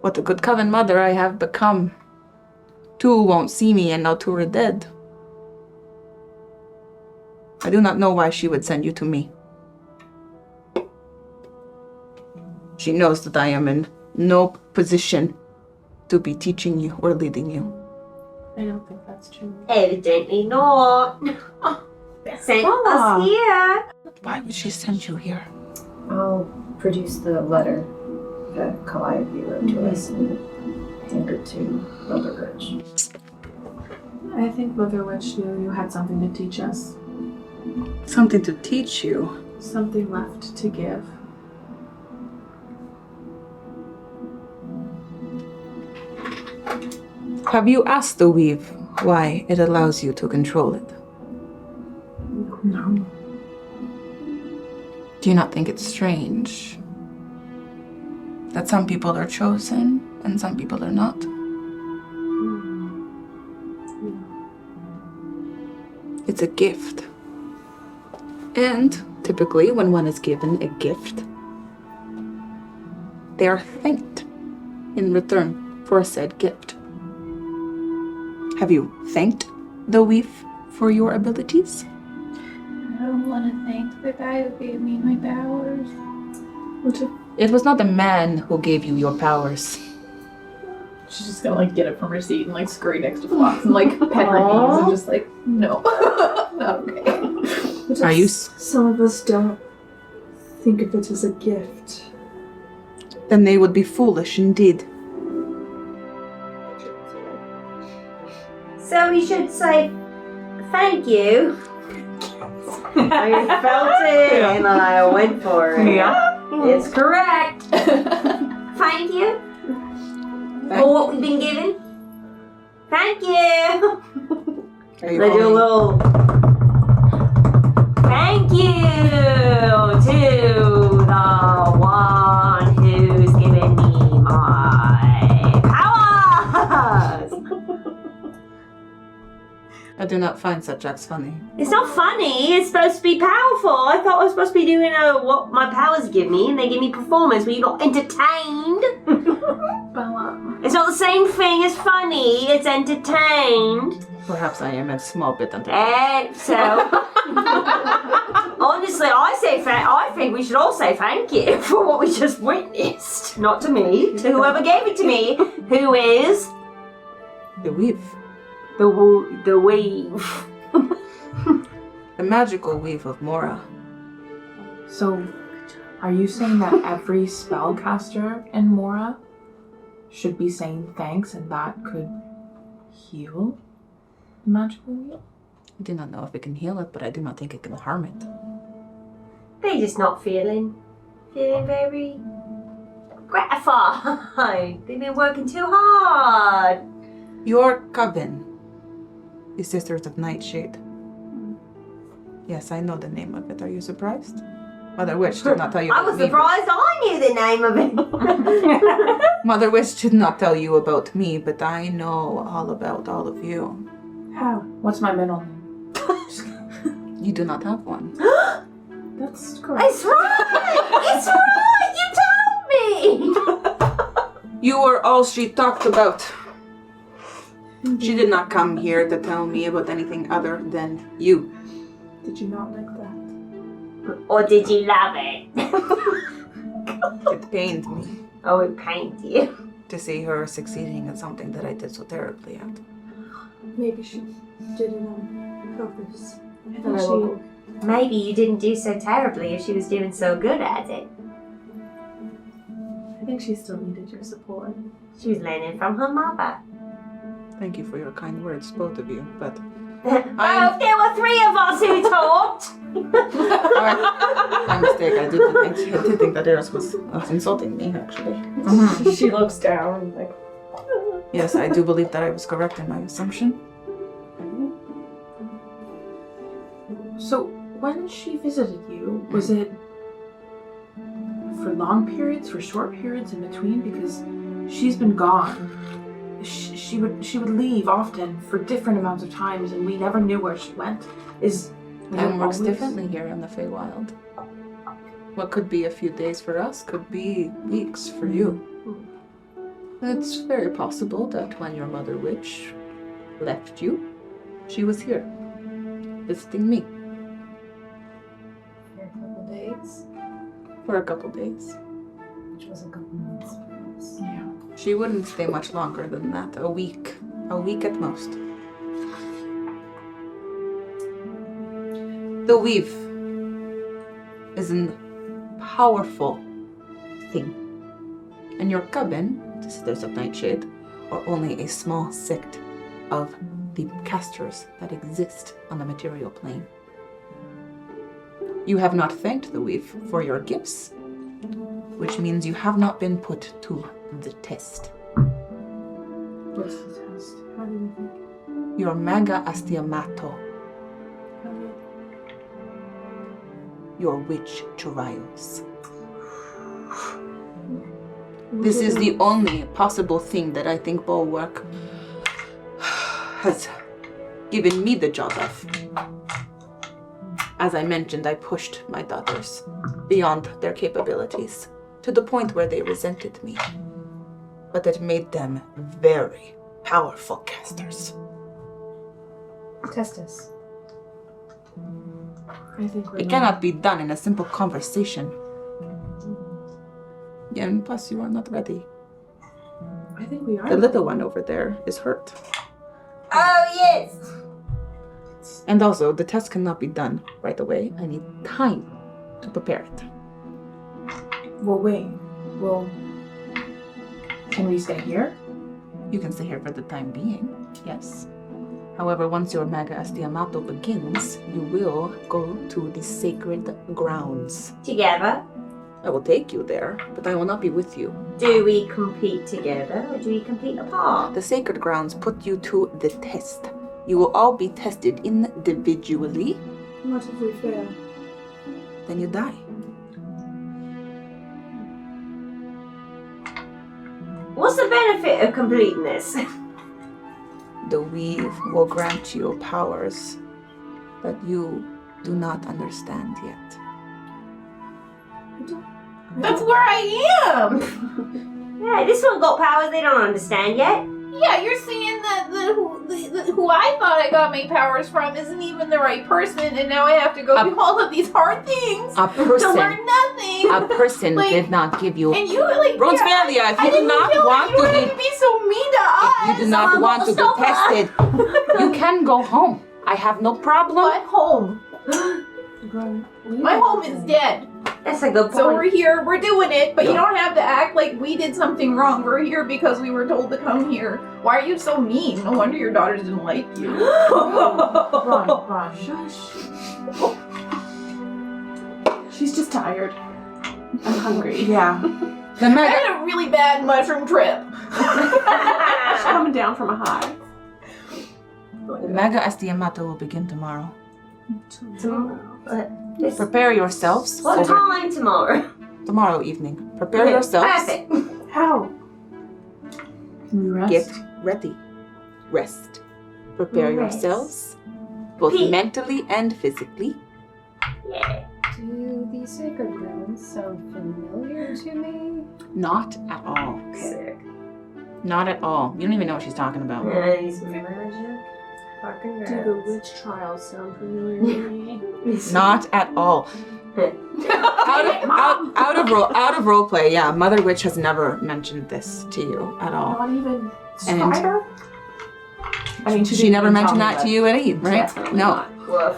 What a good coven mother I have become. 2 won't see me and now 2 are dead. I do not know why she would send you to me. She knows that I am in no position to be teaching you or leading you. I don't think that's true. Evidently not. Sent us here. Why would she send you here? I'll produce the letter that Calliope wrote to us and hand it to Mother Rich. I think Mother Witch knew you had something to teach us. Something to teach you. Something left to give. Have you asked the weave why it allows you to control it? No. Do you not think it's strange that some people are chosen and some people are not? It's a gift. And typically, when one is given a gift, they are thanked in return for said gift. Have you thanked the weave for your abilities? I don't want to thank the guy who gave me my powers. It was not the man who gave you your powers. She's just gonna like get it from her seat and like scurry next to Fox and like pet her knees and just like, no, not okay. Are you? Some of us don't think of it as a gift. Then they would be foolish indeed. So we should say thank you. I felt it and I went for it. Yeah. It's correct. Thank you for what we've been given. Thank you. They do a little thank you to the one who's given me my powers. I do not find such acts funny. It's not funny. It's supposed to be powerful. I thought I was supposed to be doing what my powers give me, and they give me performance where you're not entertained. It's not the same thing as funny. It's entertained. Perhaps I am a small bit entertained. So, honestly, I think we should all say thank you for what we just witnessed. Not to me, to whoever gave it to me, who is The weave. the weave. The magical weave of Mora. So, are you saying that every spellcaster in Mora should be saying thanks and that could heal the magical wheel? I do not know if it can heal it, but I do not think it can harm it. They're just not feeling very gratified. They've been working too hard. Your coven, the Sisters of Nightshade. Yes, I know the name of it. Are you surprised? Mother Witch did not tell you I about was me. surprised I knew the name of it. Mother Witch did not tell you about me, but I know all about all of you. How? What's my middle name? You do not have one. That's correct. It's right! It's right! You told me! You were all she talked about. She did not come here to tell me about anything other than you. Did you not like that? Or did you love it? It pained me Oh, it pained you. to see her succeeding at something that I did so terribly at. Maybe she did it on purpose. I And I think will- Maybe you didn't do so terribly if she was doing so good at it. I think she still needed your support. She was learning from her mother. Thank you for your kind words, both of you, but Oh, there were 3 of us who talked! my mistake. I did think that Eris was insulting me, actually. She looks down like, Yes, I do believe that I was correct in my assumption. So, when she visited you, was it for long periods, for short periods in between? Because she's been gone. She would leave often for different amounts of times, and we never knew where she went. Time works differently here in the Feywild. What could be a few days for us could be weeks for you. It's very possible that when your mother witch left you, she was here, visiting me. For a couple days. Which was a couple months for us. Yeah. She wouldn't stay much longer than that. A week. A week at most. The weave is a powerful thing. And your coven, the Sisters of Nightshade, are only a small sect of the casters that exist on the material plane. You have not thanked the weave for your gifts, which means you have not been put to the test. What's the test? How do you think? Your Maga Astiamato, your witch trials. This is the only possible thing that I think Bulwark has given me the job of. As I mentioned, I pushed my daughters beyond their capabilities to the point where they resented me. But it made them very powerful casters. Test us. I think we're It cannot be done in a simple conversation. And plus, you are not ready. I think we are. The little one over there is hurt. Oh, yes! And also, the test cannot be done right away. I need time to prepare it. Well, wait. Well, can we stay here? You can stay here for the time being, yes. However, once your Maga Astiamato begins, you will go to the sacred grounds. Together. I will take you there, but I will not be with you. Do we compete together or do we compete apart? The sacred grounds put you to the test. You will all be tested individually, What if we fail? then you die. What's the benefit of completing this? The weave will grant you powers that you do not understand yet. That's where I am. Yeah, this one got powers they don't understand yet. Yeah, you're saying that who I thought I got my powers from isn't even the right person, and now I have to go do all of these hard things A to person, learn nothing. a person Like- did not give you. And you like, Rosemelia, if I you do didn't not feel want like you to were be, gonna be so mean to us. if you do not want to be Stop that. tested, you can go home. I have no problem. What home? My home is dead. That's a good point. So we're here, we're doing it, but you don't have to act like we did something wrong. We're here because we were told to come here. Why are you so mean? No wonder your daughters didn't like you. Ron, shush. She's just tired. I'm hungry. Yeah. The I Maga, had a really bad mushroom trip. She's coming down from a high. the Maga Astiamato will begin tomorrow. This- Prepare yourselves. What over- time tomorrow? Tomorrow evening. Prepare Okay, yourselves. Perfect. How? Can we rest? Get ready. Rest. Prepare Rest. yourselves, both Pete. mentally and physically. Yeah. Do the sacred grounds sound familiar to me? Not at all. Sick. Not at all. You don't even know what she's talking about. Nice magic. Fucking Do the girls. witch trials sound familiar to me? Not at all. Out of role play, yeah. Mother Witch has never mentioned this to you at all. Not even And- Spider? I mean, She never mentioned that to you at Eve, right? Definitely No. not. Woof.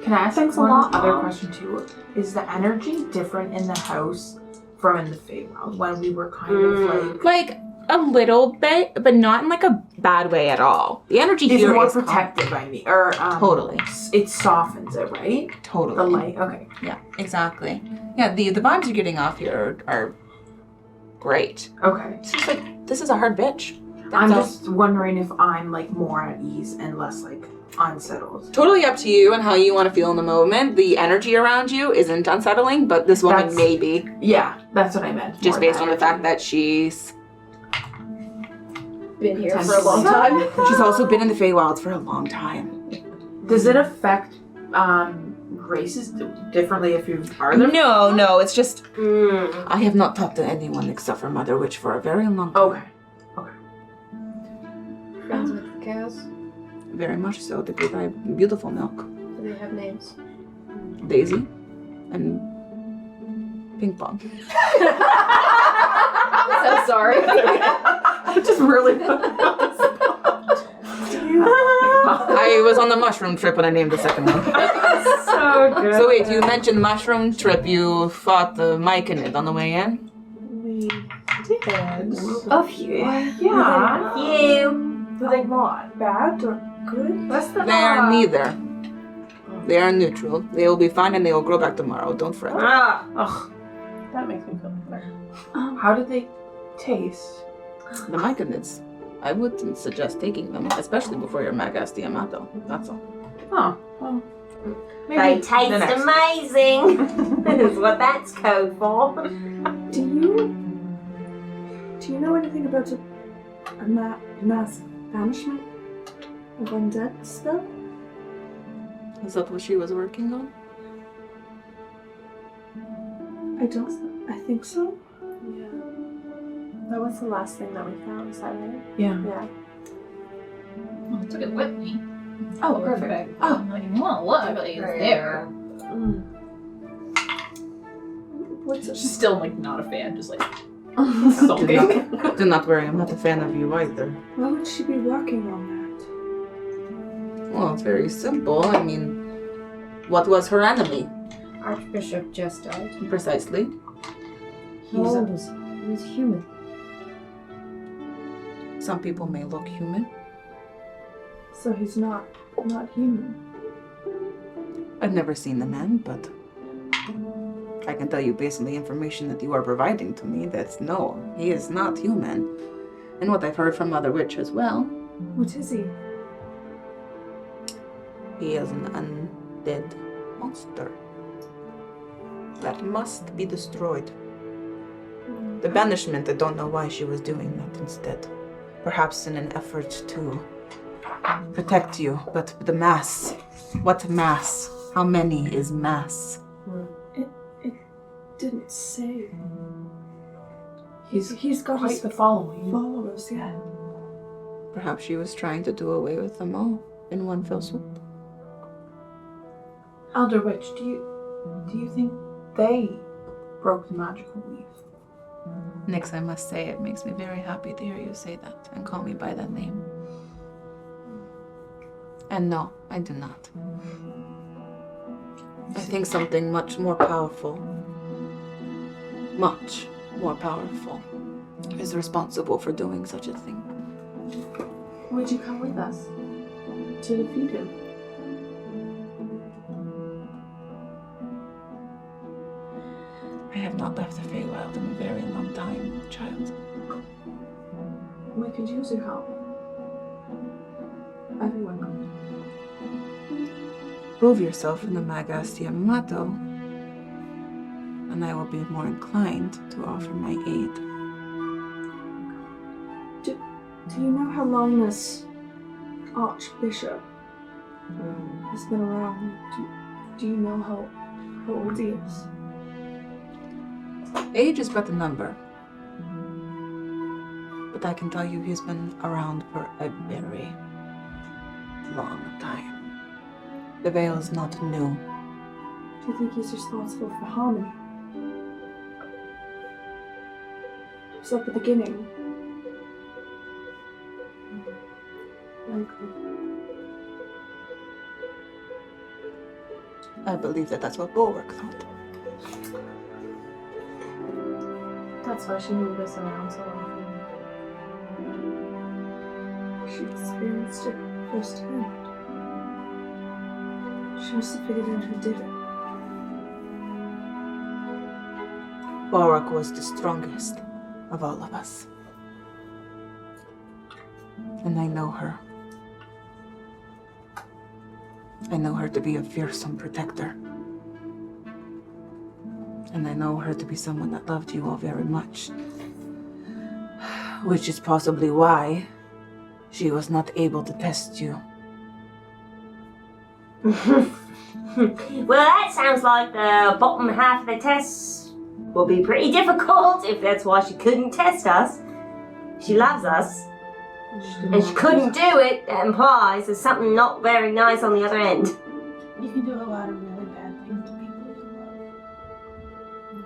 Can I ask Thanks a one lot, other Mom. question too? Is the energy different in the house from in the Feywild when we were kind of like Like a little bit, but not in like a bad way at all. The energy it's here more is protective? I mean, or Totally. it softens it, right? Totally. The light. Okay. Yeah, exactly. Yeah, the vibes you're getting off here are great. Okay. It's just like, this is a hard bitch. I'm That's all. just wondering if I'm like more at ease and less like unsettled. Totally up to you and how you want to feel in the moment. The energy around you isn't unsettling, but this woman That's- may be. Yeah, that's what I meant. Just more based on the fact that she's Been here Tense. for a long time. she's also been in the Feywilds for a long time. Does it affect races differently if you are there? No, it's just Mm. I have not talked to anyone except for Mother Witch for a very long time. Okay. Friends with the cows? Very much so. They provide beautiful milk. Do they have names? Daisy and ping pong. I'm so sorry. Just really. I was on the mushroom trip when I named the second one. So good. So wait, you mentioned mushroom trip. You fought the myconid on the way in? We did. A few. Yeah. You. Were they not bad or good? What's the They are neither. They are neutral. They will be fine and they will grow back tomorrow. Don't fret. Ah. Ugh. That makes me feel better. How did they taste? The myconids. I wouldn't suggest taking them, especially before your Magas Diamato. That's all. Oh, well. They Maybe the taste next. amazing. Is what that's code for. Do you know anything about a mass banishment of undead spell? Is that what she was working on? I think so. Yeah. That was the last thing that we found, is that right? Yeah. Yeah. I took it with me. Oh, perfect. Oh, Like, you want to look, like, it's there. What's it? She's still, like, not a fan, just, like, Do sulking. not, do not worry, I'm not a fan of you either. Why would she be working on Well, it's very simple. I mean, what was her enemy? Archbishop just died. Precisely. How old was he? He was human. Some people may look human. that? So he's not human. I've never seen the man, but I can tell you based on the information that you are providing to me that no, he is not human. And what I've heard from other witch as well, What is he? he is an undead monster that must be destroyed. The banishment, I don't know why she was doing that instead. Perhaps in an effort to protect you, but the mass. What mass? How many is mass? It didn't say. he's He's got quite his the following. followers, yeah. Perhaps she was trying to do away with them all in one fell swoop. Elder Witch, do you think they broke the magical weave? Nix, I must say, it makes me very happy to hear you say that and call me by that name. And no, I do not. I think something much more powerful is responsible for doing such a thing. Would you come with us to defeat him? I have not left the Feywild in a very long time, child. We could use your help. Everyone could. Prove yourself in the Magas Yamato, and I will be more inclined to offer my aid. Do you know how long this Archbishop has been around? Do you know how old he is? Age is but a number. But I can tell you he's been around for a very long time. The veil is not new. Do you think he's responsible for harmony? Was at the beginning. I believe that's what Bulwark thought. That's why she moved us around so often. She experienced it firsthand. She must have figured out who did it. Bulwark was the strongest of all of us. And I know her. I know her to be a fearsome protector. And I know her to be someone that loved you all very much. Which is possibly why she was not able to test you. Well, that sounds like the bottom half of the test will be pretty difficult if that's why she couldn't test us. She loves us. And she couldn't do it. That implies there's something not very nice on the other end. You can do a lot of really bad things to people you love.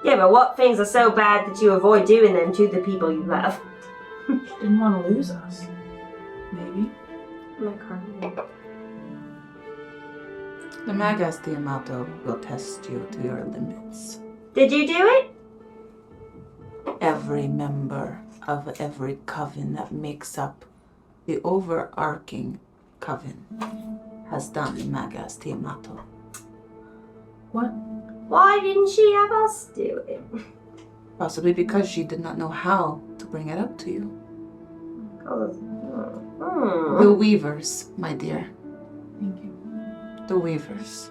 Yeah, but what things are so bad that you avoid doing them to the people you love? Didn't want to lose us. Maybe. Like Harmony. The Magas de Amato will test you to your limits. Did you do it? Every member of every coven that makes up the overarching coven has done Magas de Amato. What? Why didn't she have us do it? Possibly because she did not know how to bring it up to you. The Weavers, my dear. Thank you. The Weavers.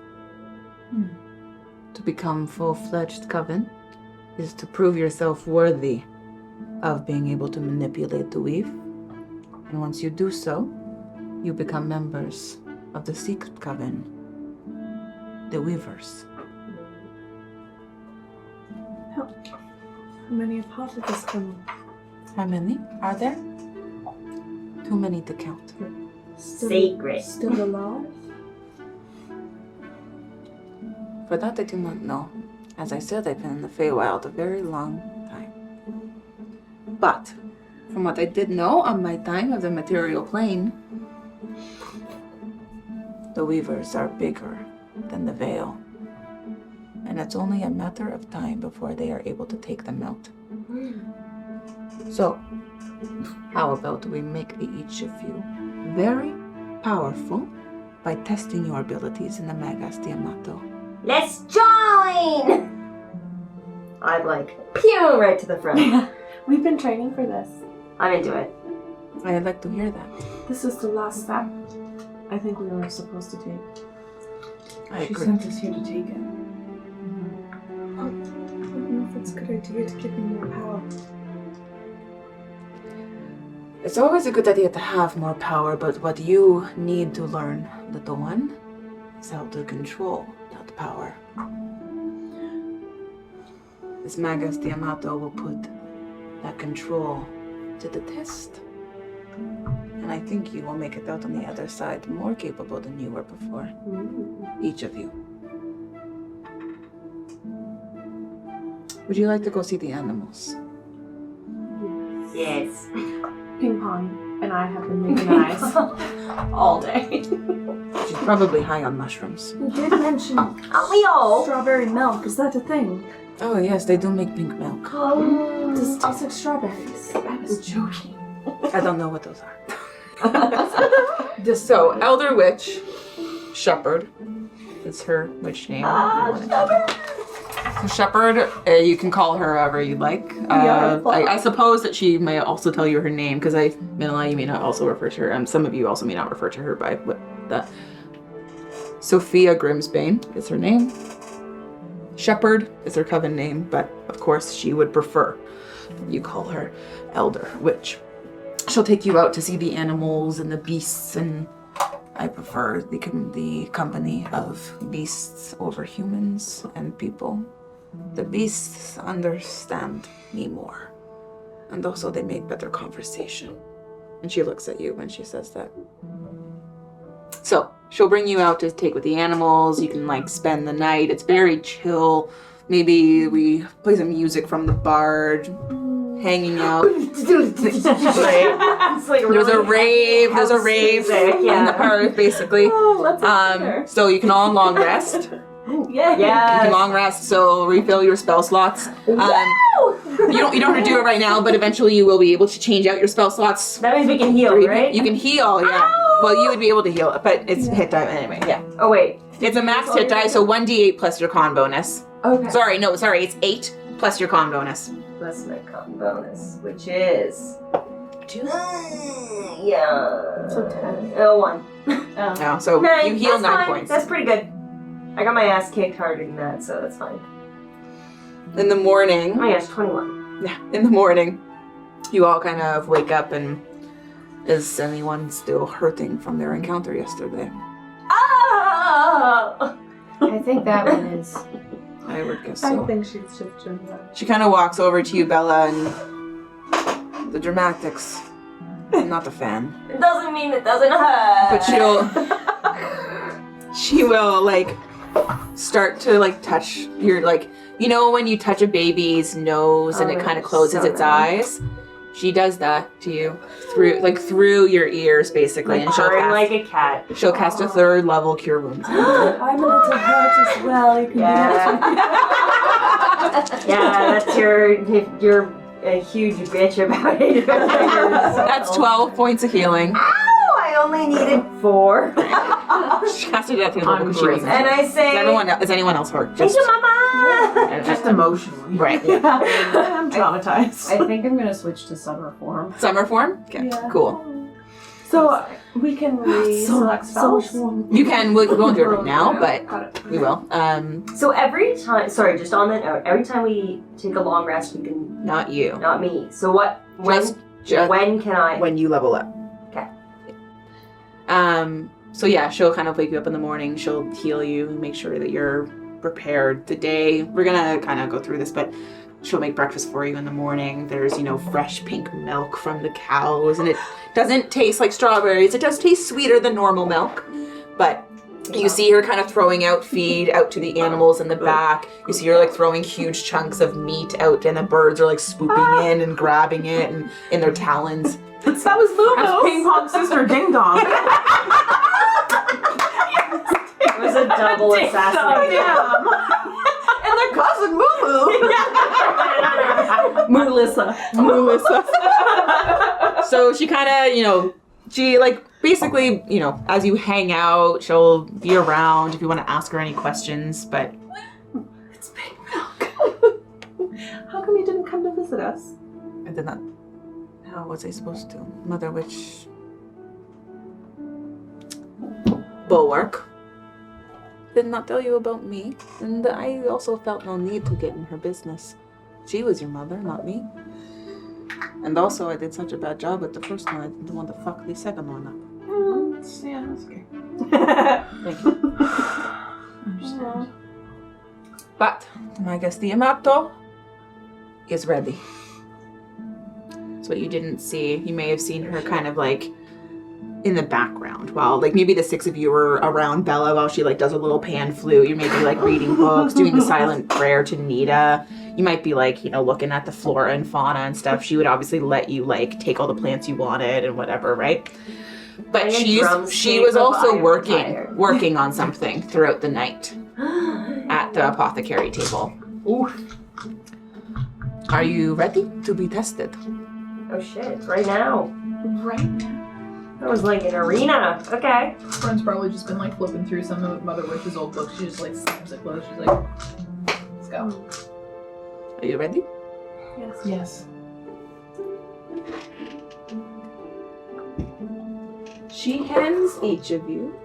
To become full-fledged coven is to prove yourself worthy of being able to manipulate the weave. And once you do so, you become members of the secret coven, the Weavers. How many are part of this coven? How many are there? Too many to count. Secret. Still alive? For that I do not know. As I said, I've been in the Feywild a very long time. But, from what I did know on my time of the material plane, the Weavers are bigger than the Veil. And it's only a matter of time before they are able to take them out. So, how about we make each of you very powerful by testing your abilities in the Magas de Amato? Let's join! I'm like, pew, right to the front. We've been training for this. I'm into it. I'd like to hear that. This is the last step I think we were supposed to take. I She agree. sent us here to take it. I don't know if it's a good idea to give me more power. It's always a good idea to have more power, but what you need to learn, little one, is how to control that power. This Magas de Amato will put that control to the test. And I think you will make it out on the other side more capable than you were before. Each of you. Would you like to go see the animals? Yes. Ping Pong and I have been making eyes all day. She's probably high on mushrooms. You did mention Aren't we all? strawberry milk. Is that a thing? Oh yes, they do make pink milk. Does it taste like strawberries? I was joking. I don't know what those are. So, Elder Witch, Shepherd, is her witch name. So Shepherd, you can call her however you like. I suppose that she may also tell you her name, because Manila, you may not also refer to her. Some of you also may not refer to her by that. Sophia Grimsbane is her name. Shepherd is her coven name, but of course she would prefer you call her Elder Witch. She'll take you out to see the animals and the beasts, and I prefer the company of beasts over humans and people. The beasts understand me more, and also they make better conversation. And she looks at you when she says that. So, she'll bring you out to take with the animals. You can spend the night. It's very chill. Maybe we play some music from the bard, hanging out. It's like There's a rave. There's a rave in the park, basically. So you can all long rest. Yeah. You can long rest, so refill your spell slots. You don't have to do it right now, but eventually you will be able to change out your spell slots. That means we can heal, right? You can heal, yeah. Ow! Well, you would be able to heal it, but it's hit die anyway, yeah. Oh, wait. It's a max hit die, so 1d8 plus your con bonus. Okay. Sorry, it's 8 plus your con bonus. Plus my con bonus, which is 2. Yeah. So 10. 1. No, so 9. you heal That's 9 fine. points. That's pretty good. I got my ass kicked harder than that, so that's fine. In the morning, Oh my gosh, 21. yeah, in the morning, you all kind of wake up, and is anyone still hurting from their encounter yesterday? Oh! I think that one is. I would guess I so. think she's just doing that. She kind of walks over to you, Bella, and the dramatics. I'm not a fan. It doesn't mean it doesn't hurt. But she will start to like touch your like, you know when you touch a baby's nose and it kind of closes its eyes? She does that to you through your ears basically, and she'll cast, like a cat. She'll cast a 3rd level cure wounds. I'm a little hurt as well. You can Yeah, that's you're a huge bitch about it. That's 12 points of healing. Ow! I only needed 4. She casted it at the level because she was. And I say, is anyone else hurt? thank you, Mama. Just emotionally. Right. I'm traumatized. I think I'm gonna switch to summer form. Summer form? Okay, Yeah. cool. So we can select spells. You can, we won't do it right now, but we will. So every time, sorry, just on that note, every time we take a long rest, we can. Not you. Not me. So what? Just When can I? when you level up. Okay. So yeah, she'll kind of wake you up in the morning. She'll heal you, make sure that you're prepared. The day we're gonna kind of go through this, but she'll make breakfast for you in the morning. There's fresh pink milk from the cows, and it doesn't taste like strawberries. It does taste sweeter than normal milk, but you see her kind of throwing out feed out to the animals in the back. You see her like throwing huge chunks of meat out, and the birds are like swooping in and grabbing it and in their talons. That was Lulu. That's Ping Pong Sister Ding Dong. It was a double assassination. And their cousin Moo. Melissa. So she kind of, she like basically, as you hang out, she'll be around if you want to ask her any questions, but It's pink milk. How come you didn't come to visit us? I did not. How was I supposed to? Mother Witch. Bulwark did not tell you about me, and I also felt no need to get in her business. She was your mother, not me. And also, I did such a bad job with the first one, I didn't want to fuck the second one up. Yeah, that's okay. Thank you. Understand. But, I guess the Amato is ready. So what you didn't see, you may have seen her kind of like in the background while like maybe the 6 of you are around Bella while she like does a little pan flute. You may be like reading books, doing a silent prayer to Nita. You might be like, looking at the flora and fauna and stuff. She would obviously let you like take all the plants you wanted and whatever, right? But she was also working on something throughout the night at the apothecary table. Oof. Are you ready to be tested? Oh shit, right now. Right. That was like an arena. Okay. Friend's probably just been like flipping through some of Mother Witch's old books. She just like slams it closed. She's like, let's go. Are you ready? Yes. She hands each of you.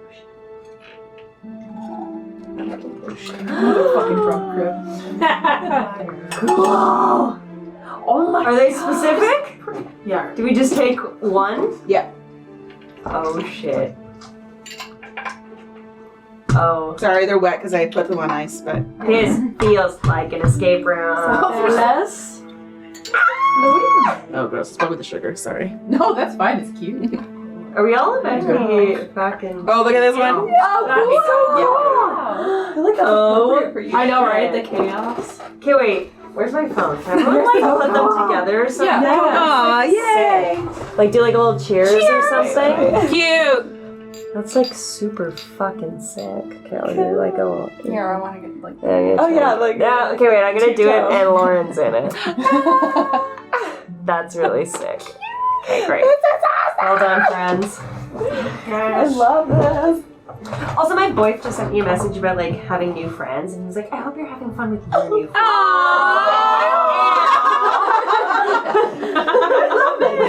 Motherfucking drunk crib. Cool. Oh my Are they specific? Yeah. Do we just take one? Yeah. Oh shit. Oh. Sorry, they're wet because I put them on ice, but This feels like an escape room. Selfless. oh, gross! It's probably the sugar. Sorry. No, that's fine. It's cute. Are we all eventually back in? Oh, look at this one. Oh. I know, right? The chaos. Okay, wait. Where's my phone? Can everyone like put them together or something? Aw, yay! Like do like a little cheers or something? Cute. That's like super fucking sick. Okay, I'll do like a little. Here, I want to get like. Oh yeah, like Yeah, okay, wait, I'm gonna do it and Lauren's in it. That's really sick. Okay, great. Well done, friends. I love this. Also, my boyfriend just sent me a message about like having new friends, and he was like, "I hope you're having fun with your new friends."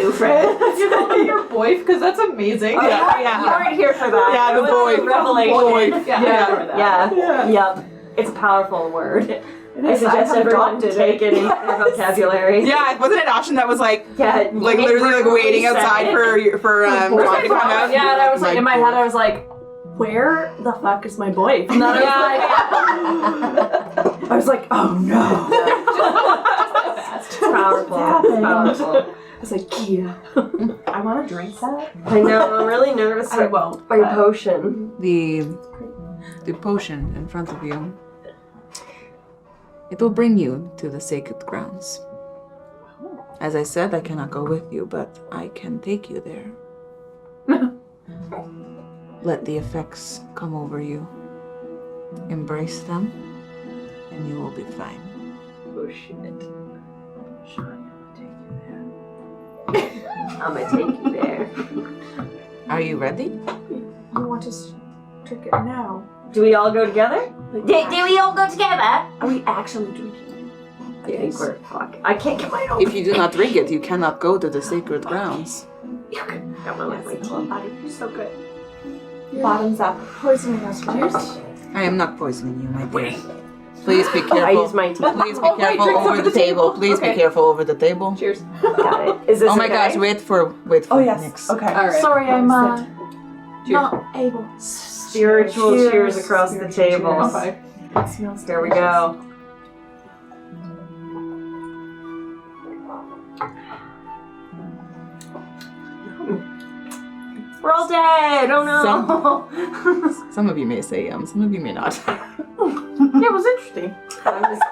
New friend. You call me your boy because that's amazing. You weren't here for that. Yeah, the It was boy. a revelation. Yeah, I remember that. Yeah. It's a powerful word. I suggest have everyone adopted take it in their vocabulary. Yeah, wasn't it Ashton that was like Yeah, literally like waiting outside for John to come out? Yeah, and I was like, in my head, I was like, where the fuck is my boy? And then I was like, oh no. It's powerful. It's powerful. I was like, Kia. I want to drink that. I know. I'm really nervous. I won't. My potion. The the potion in front of you. It will bring you to the sacred grounds. As I said, I cannot go with you, but I can take you there. Let the effects come over you. Embrace them, and you will be fine. Oh shit. I'm gonna take you there. Are you ready? You want us to drink it now? Do we all go together? Do we all go together? Are we actually drinking it? I think we're fuck. I can't get my own. If you do not drink it, you cannot go to the sacred grounds. You can come on with my team. You're so good. Bottoms up. Poisoning us. Cheers. I am not poisoning you, my dear. Please be careful. I use my team. Please be careful over the table. Please be careful over the table. Cheers. Got it. Is this Oh my okay? gosh, wait for Oh yes. Nix. Okay. All right. Sorry, I'm Cheers. not able. Spiritual cheers across the table. Okay. It smells There we go. We're all dead. Oh no. Some of you may say some of you may not. Yeah, it was interesting.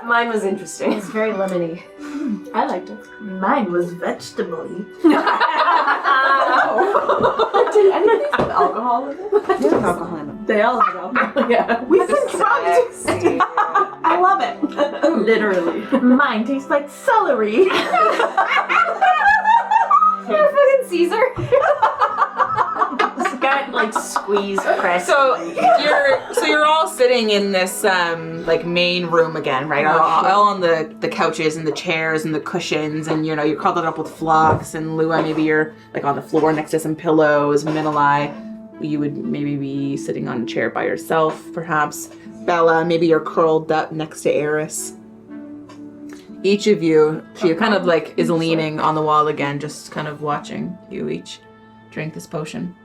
Mine was interesting. It's very lemony. I liked it. Mine was vegetable-y. Did any of these have alcohol in it? There's alcohol in them. They all have alcohol. Yeah. We've been drugged. I love it. Literally. Mine tastes like celery. You're fucking Caesar. It's got like squeezed crest. So you're all sitting in this like main room again, right? All on the couches and the chairs and the cushions, and you're cuddled up with Phlox and Lua. Maybe you're like on the floor next to some pillows. Minalai, you would maybe be sitting on a chair by yourself, perhaps. Bella, maybe you're curled up next to Eris. Each of you, she kind of like is leaning on the wall again, just kind of watching you each drink this potion.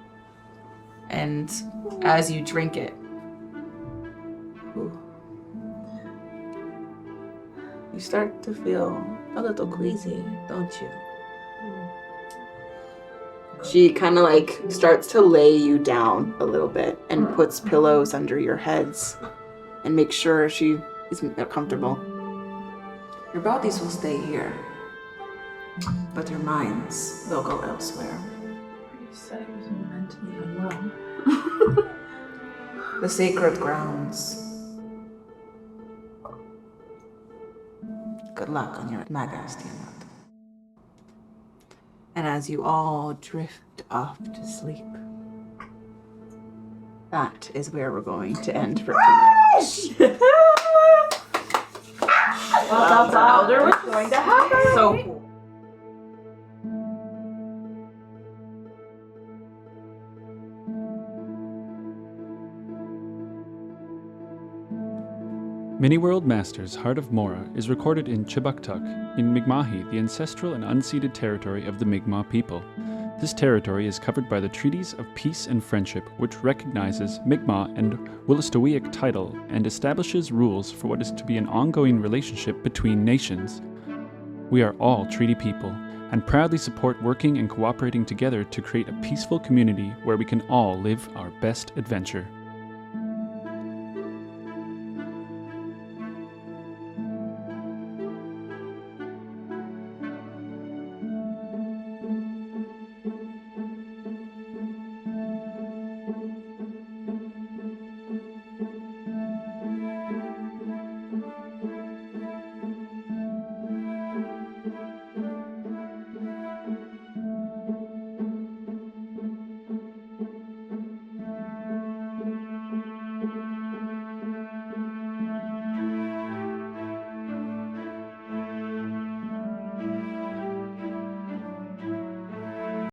And as you drink it, you start to feel a little queasy, don't you? She kind of like starts to lay you down a little bit and puts pillows under your heads and makes sure she is comfortable. Your bodies will stay here, but your minds, they'll go elsewhere. You said I was mentally unwell. The sacred grounds. Good luck on your magas, Tiamat. And as you all drift off to sleep, that is where we're going to end for tonight. Well, that's all there was going to happen. So cool. Many-World Masters Heart of Mora is recorded in Chibuktuk, in Mi'kmahi, the ancestral and unceded territory of the Mi'kmaq people. This territory is covered by the Treaties of Peace and Friendship, which recognizes Mi'kmaq and Wolastoqiyik title and establishes rules for what is to be an ongoing relationship between nations. We are all treaty people, and proudly support working and cooperating together to create a peaceful community where we can all live our best adventure.